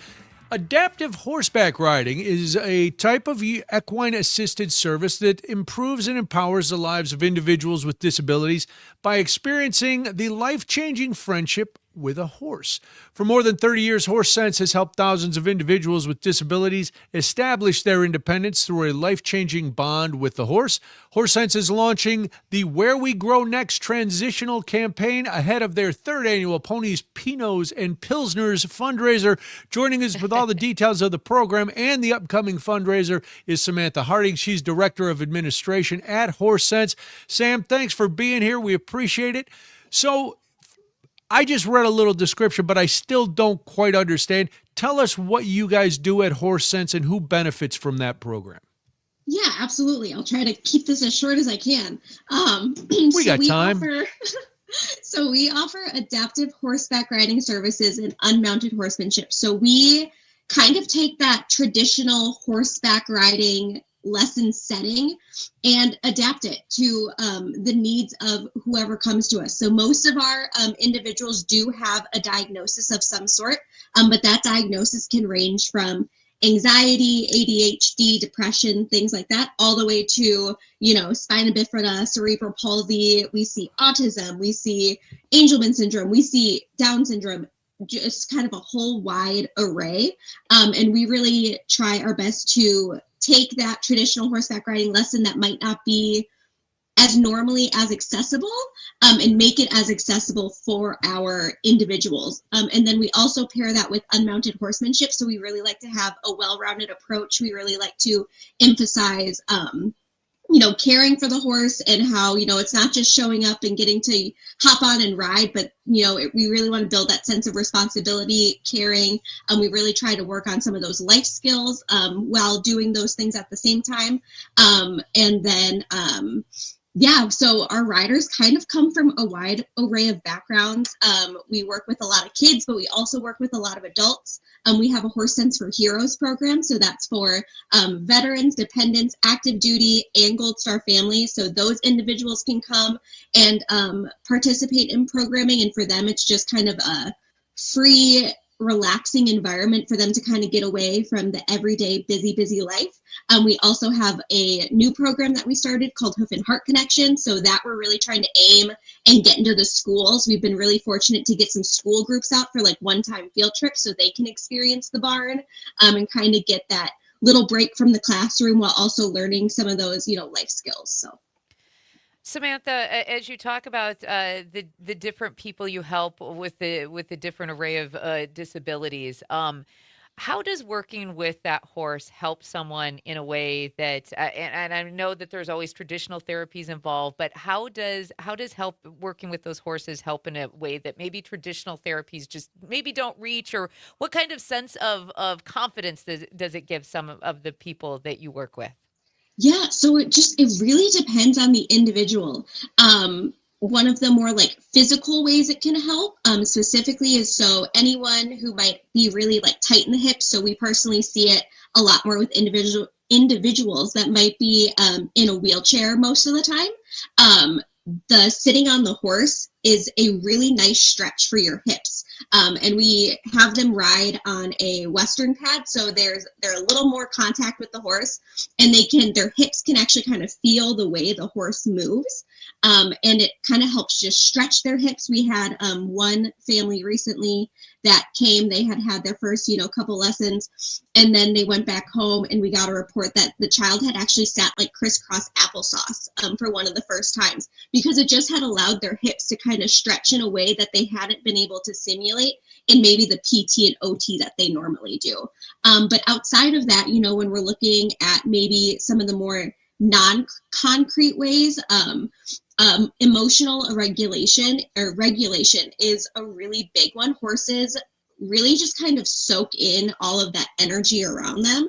Adaptive horseback riding is a type of equine-assisted service that improves and empowers the lives of individuals with disabilities by experiencing the life-changing friendship with a horse. For more than 30 years, Horse Sense has helped thousands of individuals with disabilities establish their independence through a life-changing bond with the horse. Horse Sense is launching the Where We Grow Next transitional campaign ahead of their third annual Ponies, Pinots, and Pilsners fundraiser. Joining us with all the details of the program and the upcoming fundraiser is Samantha Harding. She's Director of Administration at Horse Sense. Sam, thanks for being here. We appreciate it. So, I just read a little description, but I still don't quite understand. Tell us what you guys do at Horse Sense and who benefits from that program. Yeah, absolutely. I'll try to keep this as short as I can. We got time. So we offer adaptive horseback riding services and unmounted horsemanship. So we kind of take that traditional horseback riding lesson setting and adapt it to the needs of whoever comes to us. So most of our individuals do have a diagnosis of some sort, but that diagnosis can range from anxiety, ADHD, depression, things like that, all the way to, spina bifida, cerebral palsy. We see autism, we see Angelman syndrome, we see Down syndrome, just kind of a whole wide array. And we really try our best to take that traditional horseback riding lesson that might not be as normally as accessible and make it as accessible for our individuals. And then we also pair that with unmounted horsemanship. So we really like to have a well-rounded approach. We really like to emphasize caring for the horse and how, it's not just showing up and getting to hop on and ride, but, we really want to build that sense of responsibility, caring. We really try to work on some of those life skills while doing those things at the same time. So our riders kind of come from a wide array of backgrounds. We work with a lot of kids, but we also work with a lot of adults. We have a Horse Sense for Heroes program. So that's for veterans, dependents, active duty, and Gold Star families. So those individuals can come and participate in programming. And for them, it's just kind of a free, relaxing environment for them to kind of get away from the everyday busy life. We also have a new program that we started called Hoof and Heart Connection. So that we're really trying to aim and get into the schools. We've been really fortunate to get some school groups out for like one-time field trips so they can experience the barn and kind of get that little break from the classroom while also learning some of those, life skills. So. Samantha, as you talk about the different people you help with the different array of disabilities, how does working with that horse help someone in a way that, and I know that there's always traditional therapies involved, but how does help working with those horses help in a way that maybe traditional therapies just maybe don't reach, or what kind of sense of confidence does it give some of the people that you work with? Yeah, so it really depends on the individual. One of the more like physical ways it can help specifically is so anyone who might be really like tight in the hips. So we personally see it a lot more with individuals that might be in a wheelchair most of the time. The sitting on the horse is a really nice stretch for your hips. And we have them ride on a Western pad, so they're a little more contact with the horse, and their hips can actually kind of feel the way the horse moves. And it kind of helps just stretch their hips. We had one family recently that came, they had their first, couple lessons, and then they went back home and we got a report that the child had actually sat like crisscross applesauce for one of the first times, because it just had allowed their hips to kind of stretch in a way that they hadn't been able to simulate in maybe the PT and OT that they normally do. But outside of that, when we're looking at maybe some of the more non-concrete ways, emotional regulation is a really big one. Horses really just kind of soak in all of that energy around them.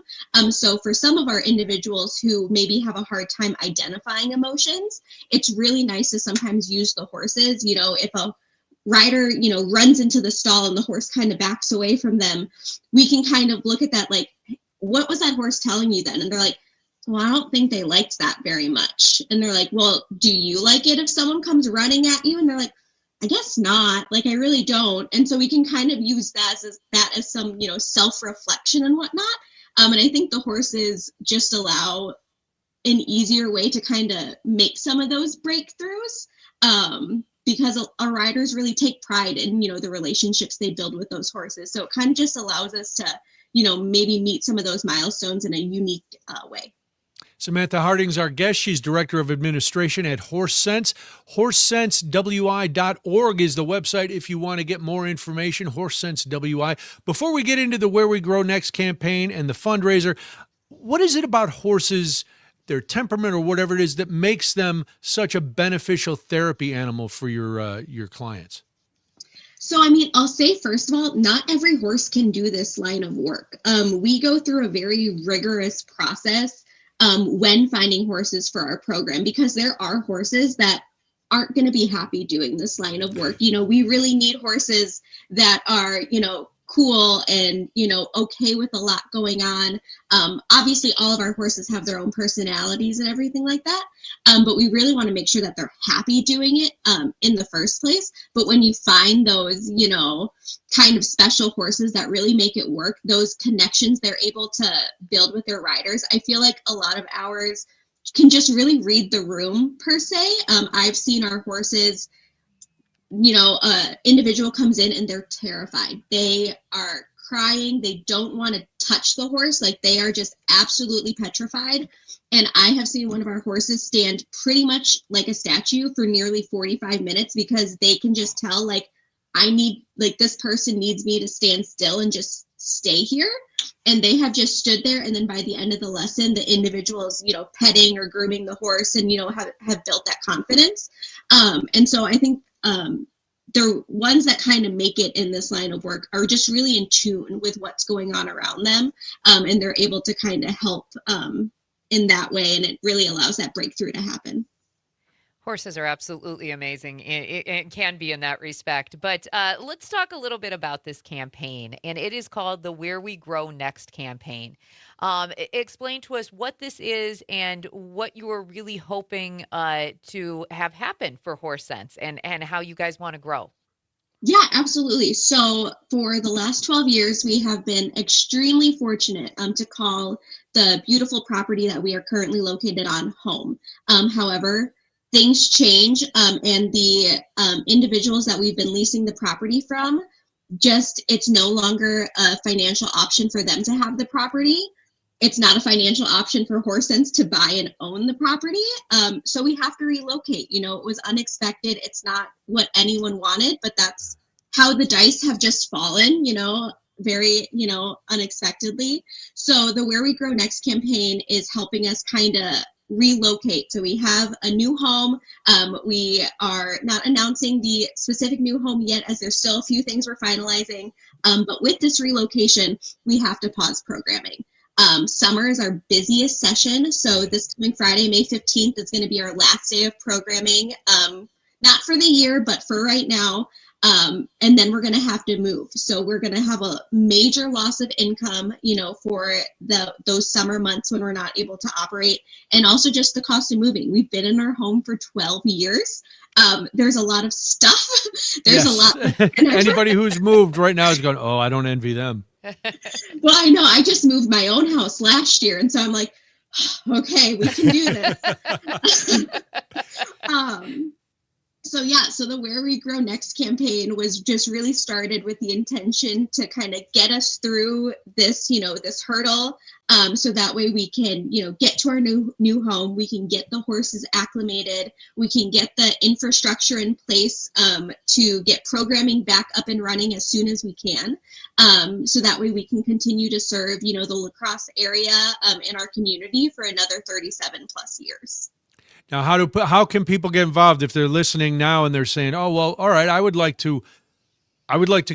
So for some of our individuals who maybe have a hard time identifying emotions, it's really nice to sometimes use the horses. If a rider, runs into the stall and the horse kind of backs away from them, we can kind of look at that like, what was that horse telling you then? And they're like, well, I don't think they liked that very much. And they're like, well, do you like it if someone comes running at you? And they're like, I guess not. Like, I really don't. And so we can kind of use that as some, self-reflection and whatnot. And I think the horses just allow an easier way to kind of make some of those breakthroughs. Because our riders really take pride in, the relationships they build with those horses. So it kind of just allows us to, maybe meet some of those milestones in a unique way. Samantha Harding's our guest. She's Director of Administration at HorseSense. HorseSenseWI.org is the website if you want to get more information, HorseSenseWI. Before we get into the Where We Grow Next campaign and the fundraiser, what is it about horses, their temperament or whatever it is, that makes them such a beneficial therapy animal for your clients? So, I'll say, first of all, not every horse can do this line of work. We go through a very rigorous process when finding horses for our program, because there are horses that aren't going to be happy doing this line of work. We really need horses that are, cool and, okay with a lot going on. Obviously, all of our horses have their own personalities and everything like that. But we really want to make sure that they're happy doing it in the first place. But when you find those, kind of special horses that really make it work, those connections they're able to build with their riders, I feel like a lot of ours can just really read the room per se. I've seen our horses, individual comes in and they're terrified. They are crying. They don't want to touch the horse. Like, they are just absolutely petrified. And I have seen one of our horses stand pretty much like a statue for nearly 45 minutes because they can just tell, like, this person needs me to stand still and just stay here. And they have just stood there. And then by the end of the lesson, the individuals, petting or grooming the horse and, have built that confidence. And so I think the ones that kind of make it in this line of work are just really in tune with what's going on around them. And they're able to kind of help in that way. And it really allows that breakthrough to happen. Horses are absolutely amazing. It can be in that respect. But let's talk a little bit about this campaign. And it is called the Where We Grow Next campaign. Explain to us what this is and what you are really hoping to have happen for HorseSense and how you guys want to grow. Yeah, absolutely. So for the last 12 years, we have been extremely fortunate to call the beautiful property that we are currently located on home. However, things change, and the individuals that we've been leasing the property from, it's no longer a financial option for them to have the property. it's not a financial option for Horse Sense to buy and own the property. So we have to relocate. It was unexpected. It's not what anyone wanted, but that's how the dice have just fallen, very, unexpectedly. So the Where We Grow Next campaign is helping us kind of relocate. So we have a new home. We are not announcing the specific new home yet, as there's still a few things we're finalizing. But with this relocation, we have to pause programming. Summer is our busiest session. So this coming Friday, May 15th, is going to be our last day of programming. Not for the year, but for right now. And then we're going to have to move. So we're going to have a major loss of income, for those summer months when we're not able to operate, and also just the cost of moving. We've been in our home for 12 years. There's a lot of stuff. There's a lot. Anybody who's moved right now is going, oh, I don't envy them. Well, I know. I just moved my own house last year. And so I'm like, okay, we can do this. So the Where We Grow Next campaign was just really started with the intention to kind of get us through this, this hurdle. So that way we can, get to our new home. We can get the horses acclimated. We can get the infrastructure in place to get programming back up and running as soon as we can. So that way we can continue to serve, the La Crosse area in our community for another 37 plus years. Now, how can people get involved if they're listening now and they're saying, "Oh, well, all right, I would like to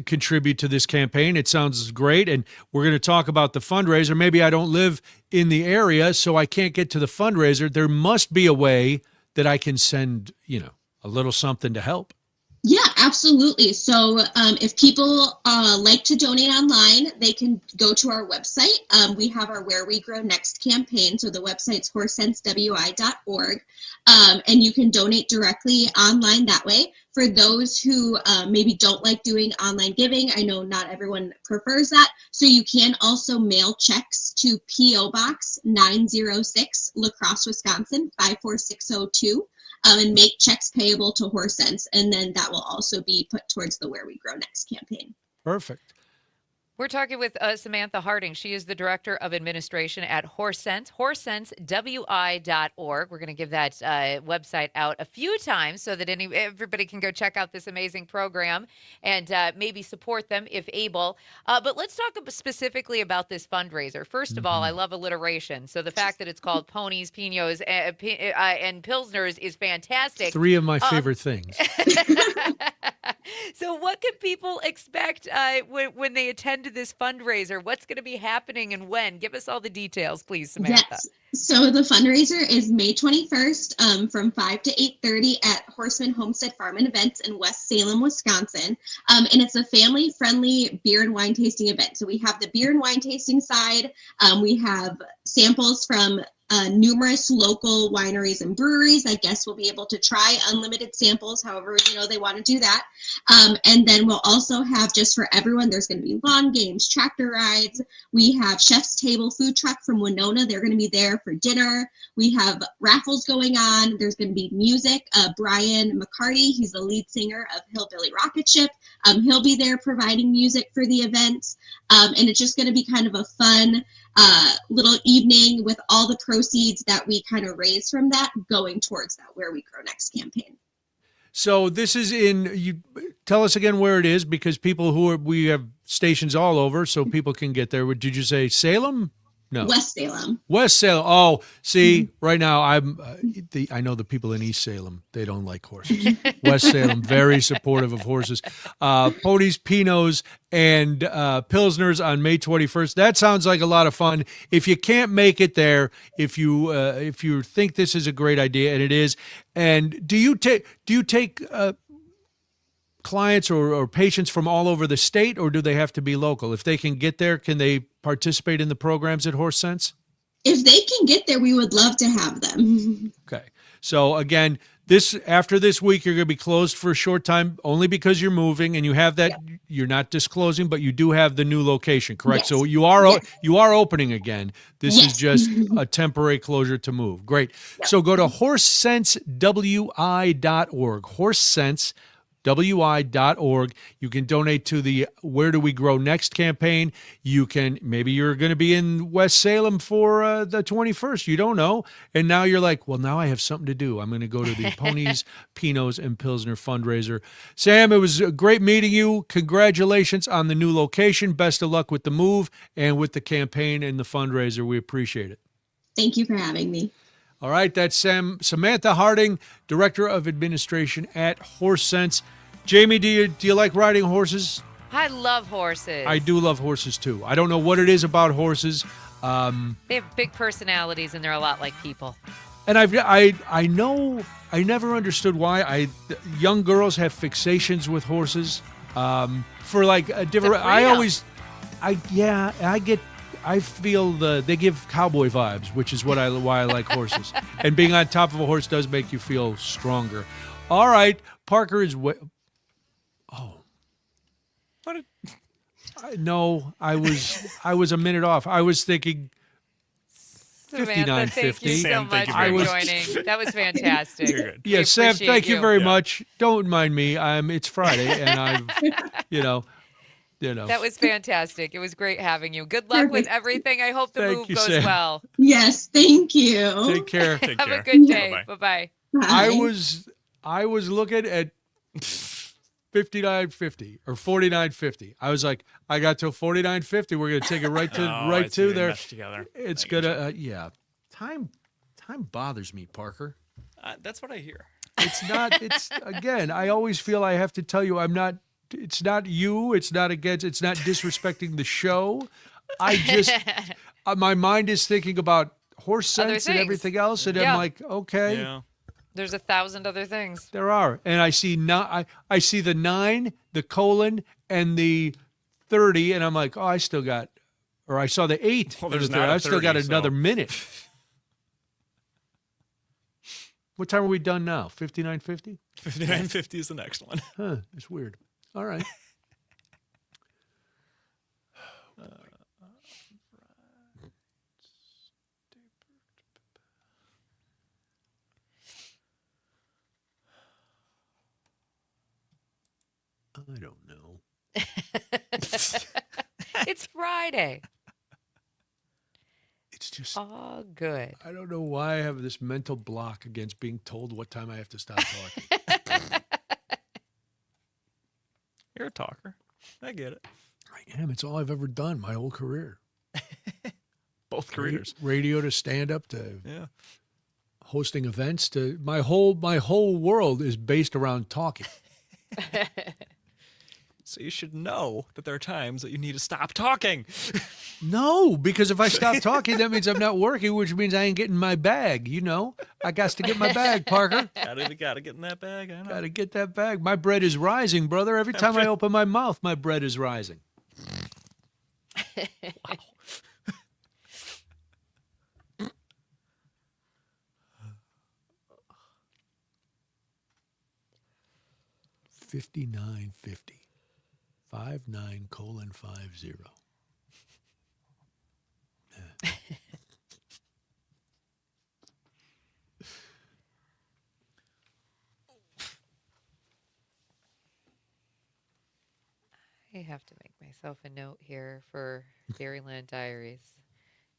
contribute to this campaign. It sounds great, and we're going to talk about the fundraiser. Maybe I don't live in the area, so I can't get to the fundraiser. There must be a way that I can send, a little something to help." Yeah, absolutely. So if people like to donate online, they can go to our website. We have our Where We Grow Next campaign. So the website's horsesensewi.org. And you can donate directly online that way. For those who maybe don't like doing online giving, I know not everyone prefers that. So you can also mail checks to P.O. Box 906, La Crosse, Wisconsin, 54602. And make checks payable to Horse Sense, and then that will also be put towards the Where We Grow Next campaign. Perfect. We're talking with Samantha Harding. She is the Director of Administration at Horse Sense, horsesensewi.org. We're going to give that website out a few times so that everybody can go check out this amazing program and maybe support them if able. But let's talk specifically about this fundraiser. First of all, I love alliteration. So the fact that it's called Ponies, Pinos, and Pilsners is fantastic. 3 of my favorite things. So what can people expect when they attend to this fundraiser? What's going to be happening and when? Give us all the details, please, Samantha. Yes. So the fundraiser is May 21st from 5 to 8:30 at Horseman Homestead Farm and Events in West Salem, Wisconsin. And it's a family-friendly beer and wine tasting event. So we have the beer and wine tasting side. We have samples from numerous local wineries and breweries. I guess we'll be able to try unlimited samples, however, they want to do that. And then we'll also have, just for everyone, there's going to be lawn games, tractor rides. We have Chef's Table food truck from Winona. They're going to be there for dinner. We have raffles going on. There's going to be music. Brian McCarty, he's the lead singer of Hillbilly Rocket Ship. He'll be there providing music for the event. And it's just going to be kind of a fun little evening with all the proceeds that we kind of raise from that going towards that Where We Grow Next campaign. So this is you tell us again where it is, because we have stations all over, so people can get there. Did you say Salem? No. West Salem. West Salem. Oh, see, right now I know the people in East Salem. They don't like horses. West Salem, very supportive of horses. Ponies, Pinots, and Pilsners on May 21st. That sounds like a lot of fun. If you can't make it there, if you think this is a great idea, and it is, and do you take clients or patients from all over the state, or do they have to be local? If they can get there, can they participate in the programs at Horse Sense? If they can get there, we would love to have them. Okay. So again, after this week, you're going to be closed for a short time, only because you're moving, and you have that. Yep. You're not disclosing, but you do have the new location, correct? Yes. So you are opening again. This is just a temporary closure to move. Great. Yep. So go to horsesensewi.org. Horsesense wi.org. You can donate to the Where Do We Grow Next campaign. You can, maybe you're going to be in West Salem for the 21st. You don't know. And now you're like, well, now I have something to do. I'm going to go to the Ponies, Pinots, and Pilsner fundraiser. Sam, it was great meeting you. Congratulations on the new location. Best of luck with the move and with the campaign and the fundraiser. We appreciate it. Thank you for having me. All right, that's Samantha Harding, Director of Administration at Horse Sense. Jamie, do you like riding horses? I love horses. I do love horses too. I don't know what it is about horses. They have big personalities and they're a lot like people. And I know I never understood why young girls have fixations with horses. For like a different. I feel they give cowboy vibes, which is why I like horses. And being on top of a horse does make you feel stronger. All right, Parker is no, I was a minute off. I was thinking 59.50. Thank you so much for joining. That was fantastic. Yes, Sam, thank you very much. Don't mind me. It's Friday, and I've, That was fantastic. It was great having you. Good luck with everything. I hope the move goes Sam. well. Yes, thank you. Take care. Have a good day. Bye-bye. I was looking at 59.50 or 49.50. I was like, I got to 49.50. We're gonna take it right to there. Together. It's gonna Time bothers me, Parker. That's what I hear. It's not. It's again. I always feel I have to tell you I'm not. It's not you. It's not against. It's not disrespecting the show. I just my mind is thinking about horse sense and everything else, and I'm like, okay. Yeah. There's 1,000 other things. There are, and I see I see the 9, the colon, and the 30, and I'm like, oh, I still got, or I saw the 8. Well, there's I've still got another minute. What time are we done now? 59.50. 59.50 is the next one. Huh? It's weird. All right. I don't know. It's Friday. It's just all good. I don't know why I have this mental block against being told what time I have to stop talking. You're a talker. I get it. I am. It's all I've ever done my whole career. Both careers. Radio to stand up to hosting events to my whole world is based around talking. So you should know that there are times that you need to stop talking. No, because if I stop talking, that means I'm not working, which means I ain't getting my bag. I got to get my bag, Parker. Gotta get in that bag. I know. Gotta get that bag. My bread is rising, brother. Every time I open my mouth, my bread is rising. Wow. $59.50. 59:50. I have to make myself a note here for Dairyland Diaries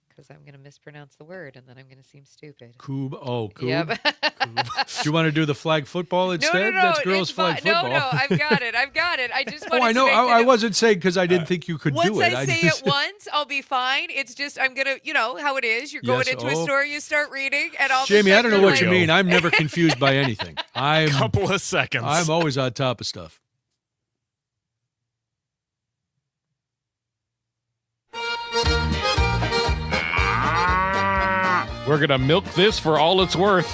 because I'm going to mispronounce the word and then I'm going to seem stupid. Coob. Oh, Coob. Yep. Coob. Do you want to do the flag football instead? No. That's girls' flag football. No, I've got it. I just wanted I know. to make I wasn't saying because I didn't think you could once do it. I say it once, I'll be fine. It's just I'm going to, how it is. You're going into a store, you start reading, and all Jamie, I don't know what you like, mean. I'm never confused by anything. Couple of seconds. I'm always on top of stuff. We're going to milk this for all it's worth.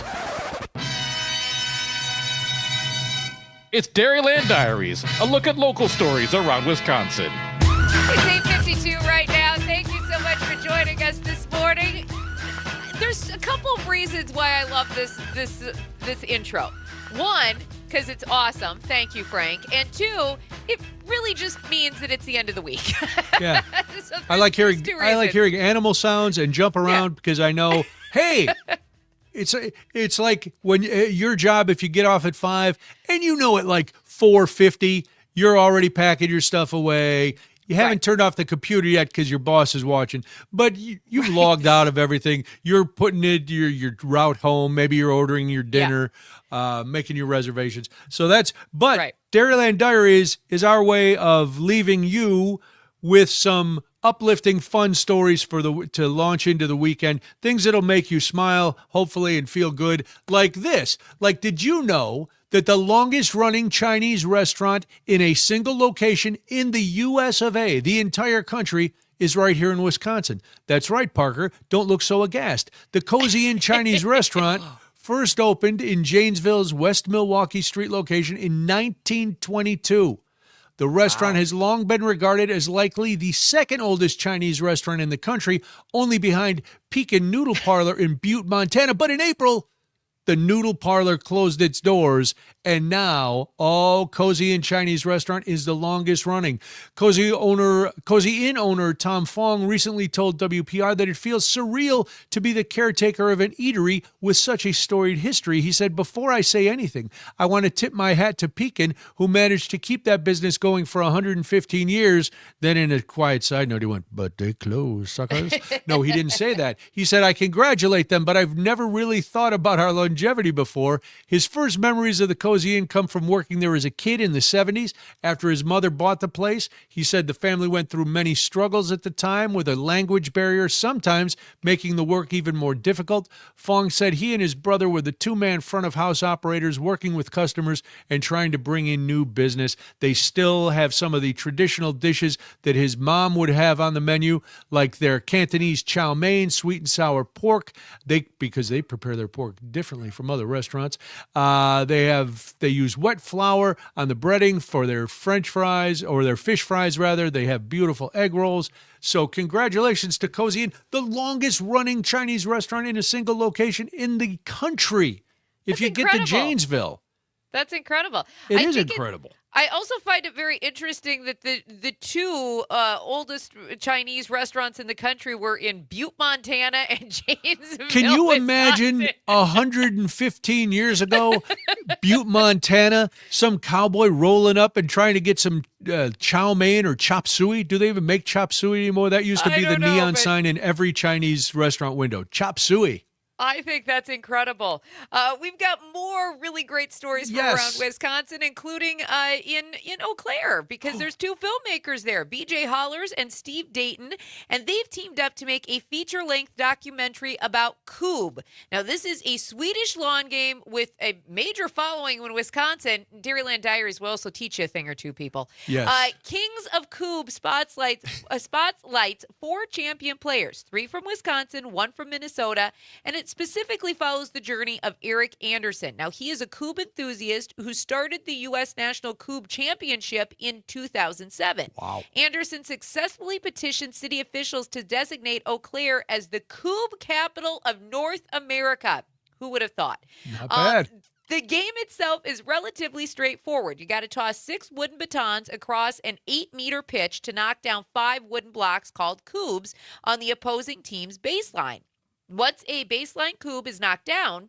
It's Dairyland Diaries, a look at local stories around Wisconsin. It's 8:52 right now. Thank you so much for joining us this morning. There's a couple of reasons why I love this intro. One, because it's awesome. Thank you, Frank. And two, it really just means that it's the end of the week. Yeah. So I like hearing two reasons. animal sounds and jump around because I know, hey, It's like when your job, if you get off at 5 and at like 4:50, you're already packing your stuff away. You haven't turned off the computer yet because your boss is watching, but you've logged out of everything. You're putting it your route home. Maybe you're ordering your dinner, making your reservations. So Dairyland Diaries is our way of leaving you with some uplifting, fun stories to launch into the weekend. Things that'll make you smile, hopefully, and feel good. Like this. Like, did you know that the longest running Chinese restaurant in a single location in the US of A, the entire country, is right here in Wisconsin? That's right, Parker. Don't look so aghast. The Cozy Inn Chinese restaurant first opened in Janesville's West Milwaukee Street location in 1922. The restaurant has long been regarded as likely the second oldest Chinese restaurant in the country, only behind Pekin Noodle Parlor in Butte, Montana. But in April, the Noodle Parlor closed its doors, and now Cozy Inn Chinese restaurant is the longest running. Cozy Inn owner Tom Fong recently told WPR that it feels surreal to be the caretaker of an eatery with such a storied history. He said, "Before I say anything, I want to tip my hat to Pekin, who managed to keep that business going for 115 years. Then in a quiet side note, he went, "But they closed, suckers." No, he didn't say that. He said, "I congratulate them, but I've never really thought about our longevity before." His first memories of the Cozy Inn come from working there as a kid in the 70s after his mother bought the place. He said the family went through many struggles at the time with a language barrier, sometimes making the work even more difficult. Fong said he and his brother were the two-man front of house operators working with customers and trying to bring in new business. They still have some of the traditional dishes that his mom would have on the menu, like their Cantonese chow mein, sweet and sour pork, because they prepare their pork differently from other restaurants. They use wet flour on the breading for their French fries, or their fish fries rather. They have beautiful egg rolls. So congratulations to Cozy Inn, the longest running Chinese restaurant in a single location in the country. If you get to Janesville. That's incredible. It is incredible. I also find it very interesting that the two oldest Chinese restaurants in the country were in Butte, Montana, and Janesville. Can you imagine 115 years ago, Butte, Montana, some cowboy rolling up and trying to get some chow mein or chop suey? Do they even make chop suey anymore? That used to be the neon sign in every Chinese restaurant window. Chop suey. I think that's incredible. We've got more really great stories from around Wisconsin, including in Eau Claire, because there's two filmmakers there, BJ Hollers and Steve Dayton, and they've teamed up to make a feature-length documentary about Coob. Now, this is a Swedish lawn game with a major following in Wisconsin. Dairyland Diaries will also teach you a thing or two, people. Yes. Kings of Coob spotlights 4 champion players, 3 from Wisconsin, 1 from Minnesota, and it specifically follows the journey of Eric Anderson. Now, he is a Coob enthusiast who started the U.S. National Coob Championship in 2007. Wow. Anderson successfully petitioned city officials to designate Eau Claire as the Coob capital of North America. Who would have thought? Not bad. The game itself is relatively straightforward. You got to toss 6 wooden batons across an 8-meter pitch to knock down 5 wooden blocks called Coobs on the opposing team's baseline. Once a baseline Coob is knocked down,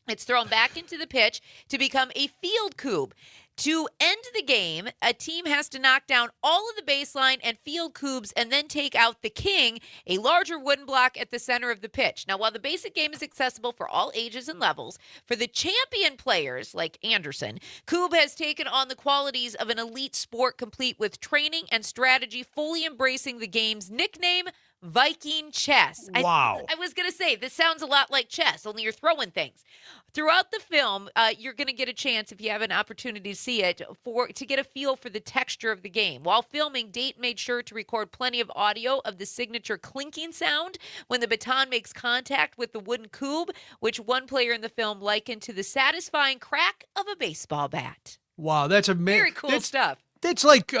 it's thrown back into the pitch to become a field Coob. To end the game, a team has to knock down all of the baseline and field Coobs and then take out the king, a larger wooden block at the center of the pitch. Now, while the basic game is accessible for all ages and levels, for the champion players like Anderson, Coob has taken on the qualities of an elite sport, complete with training and strategy, fully embracing the game's nickname, Viking chess. Wow. I was going to say, this sounds a lot like chess, only you're throwing things. Throughout the film, you're going to get a chance, if you have an opportunity to see it, to get a feel for the texture of the game. While filming, Dayton made sure to record plenty of audio of the signature clinking sound when the baton makes contact with the wooden Coob, which one player in the film likened to the satisfying crack of a baseball bat. Wow, that's amazing. Very cool stuff. That's like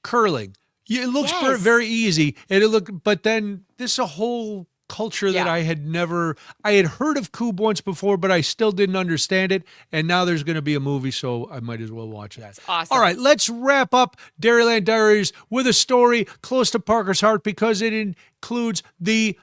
curling. It looks very easy, and but then this is a whole culture that I had heard of Coob once before, but I still didn't understand it. And now there's going to be a movie, so I might as well watch that. That's awesome. All right, let's wrap up Dairyland Diaries with a story close to Parker's heart because it includes the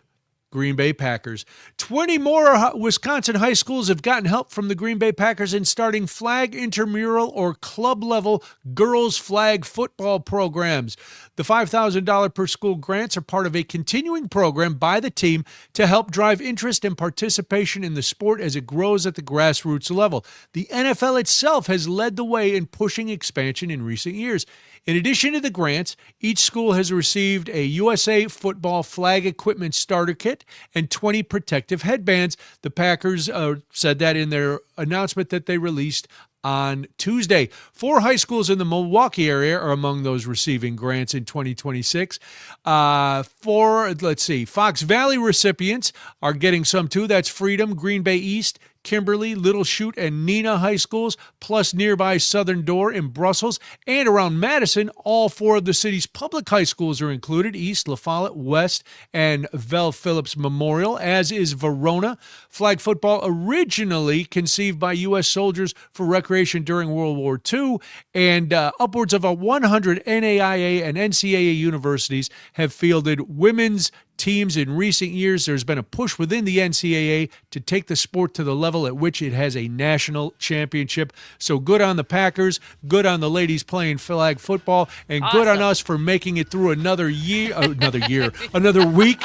Green Bay Packers. 20 more Wisconsin high schools have gotten help from the Green Bay Packers in starting flag intramural or club-level girls flag football programs. The $5,000 per school grants are part of a continuing program by the team to help drive interest and participation in the sport as it grows at the grassroots level. The NFL itself has led the way in pushing expansion in recent years. In addition to the grants, each school has received a USA Football flag equipment starter kit and 20 protective headbands. The Packers said that in their announcement that they released on Tuesday. 4 high schools in the Milwaukee area are among those receiving grants in 2026. Fox Valley recipients are getting some too. That's Freedom, Green Bay East, Kimberly, Little Chute, and Neenah high schools, plus nearby Southern Door in Brussels. And around Madison, all 4 of the city's public high schools are included: East, La Follette, West, and Vel Phillips Memorial, as is Verona. Flag football originally conceived by U.S. soldiers for recreation during World War II, and upwards of 100 NAIA and NCAA universities have fielded women's teams in recent years. There's been a push within the NCAA to take the sport to the level at which it has a national championship. So good on the Packers, good on the ladies playing flag football, and good on us for making it through another week.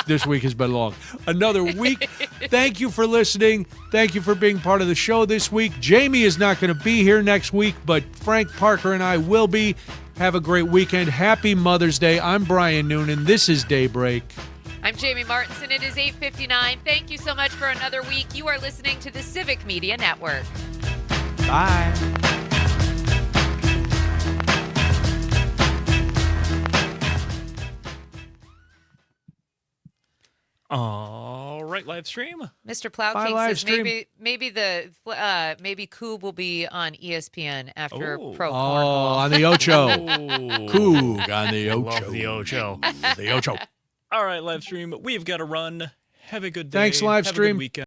This week has been long. Another week. Thank you for listening. Thank you for being part of the show this week. Jamie is not going to be here next week, but Frank Parker and I will be. Have a great weekend. Happy Mother's Day. I'm Brian Noonan. This is Daybreak. I'm Jamie Martinson. It is 8:59. Thank you so much for another week. You are listening to the Civic Media Network. Bye. All right, live stream. Mr. Plow Bye, King live says stream. maybe Coob will be on ESPN after Pro Oh, Cornhole. on the Ocho. Coog on the Ocho. Love the Ocho. The Ocho. All right, live stream. We've got to run. Have a good day. Thanks, live Have a stream. good weekend.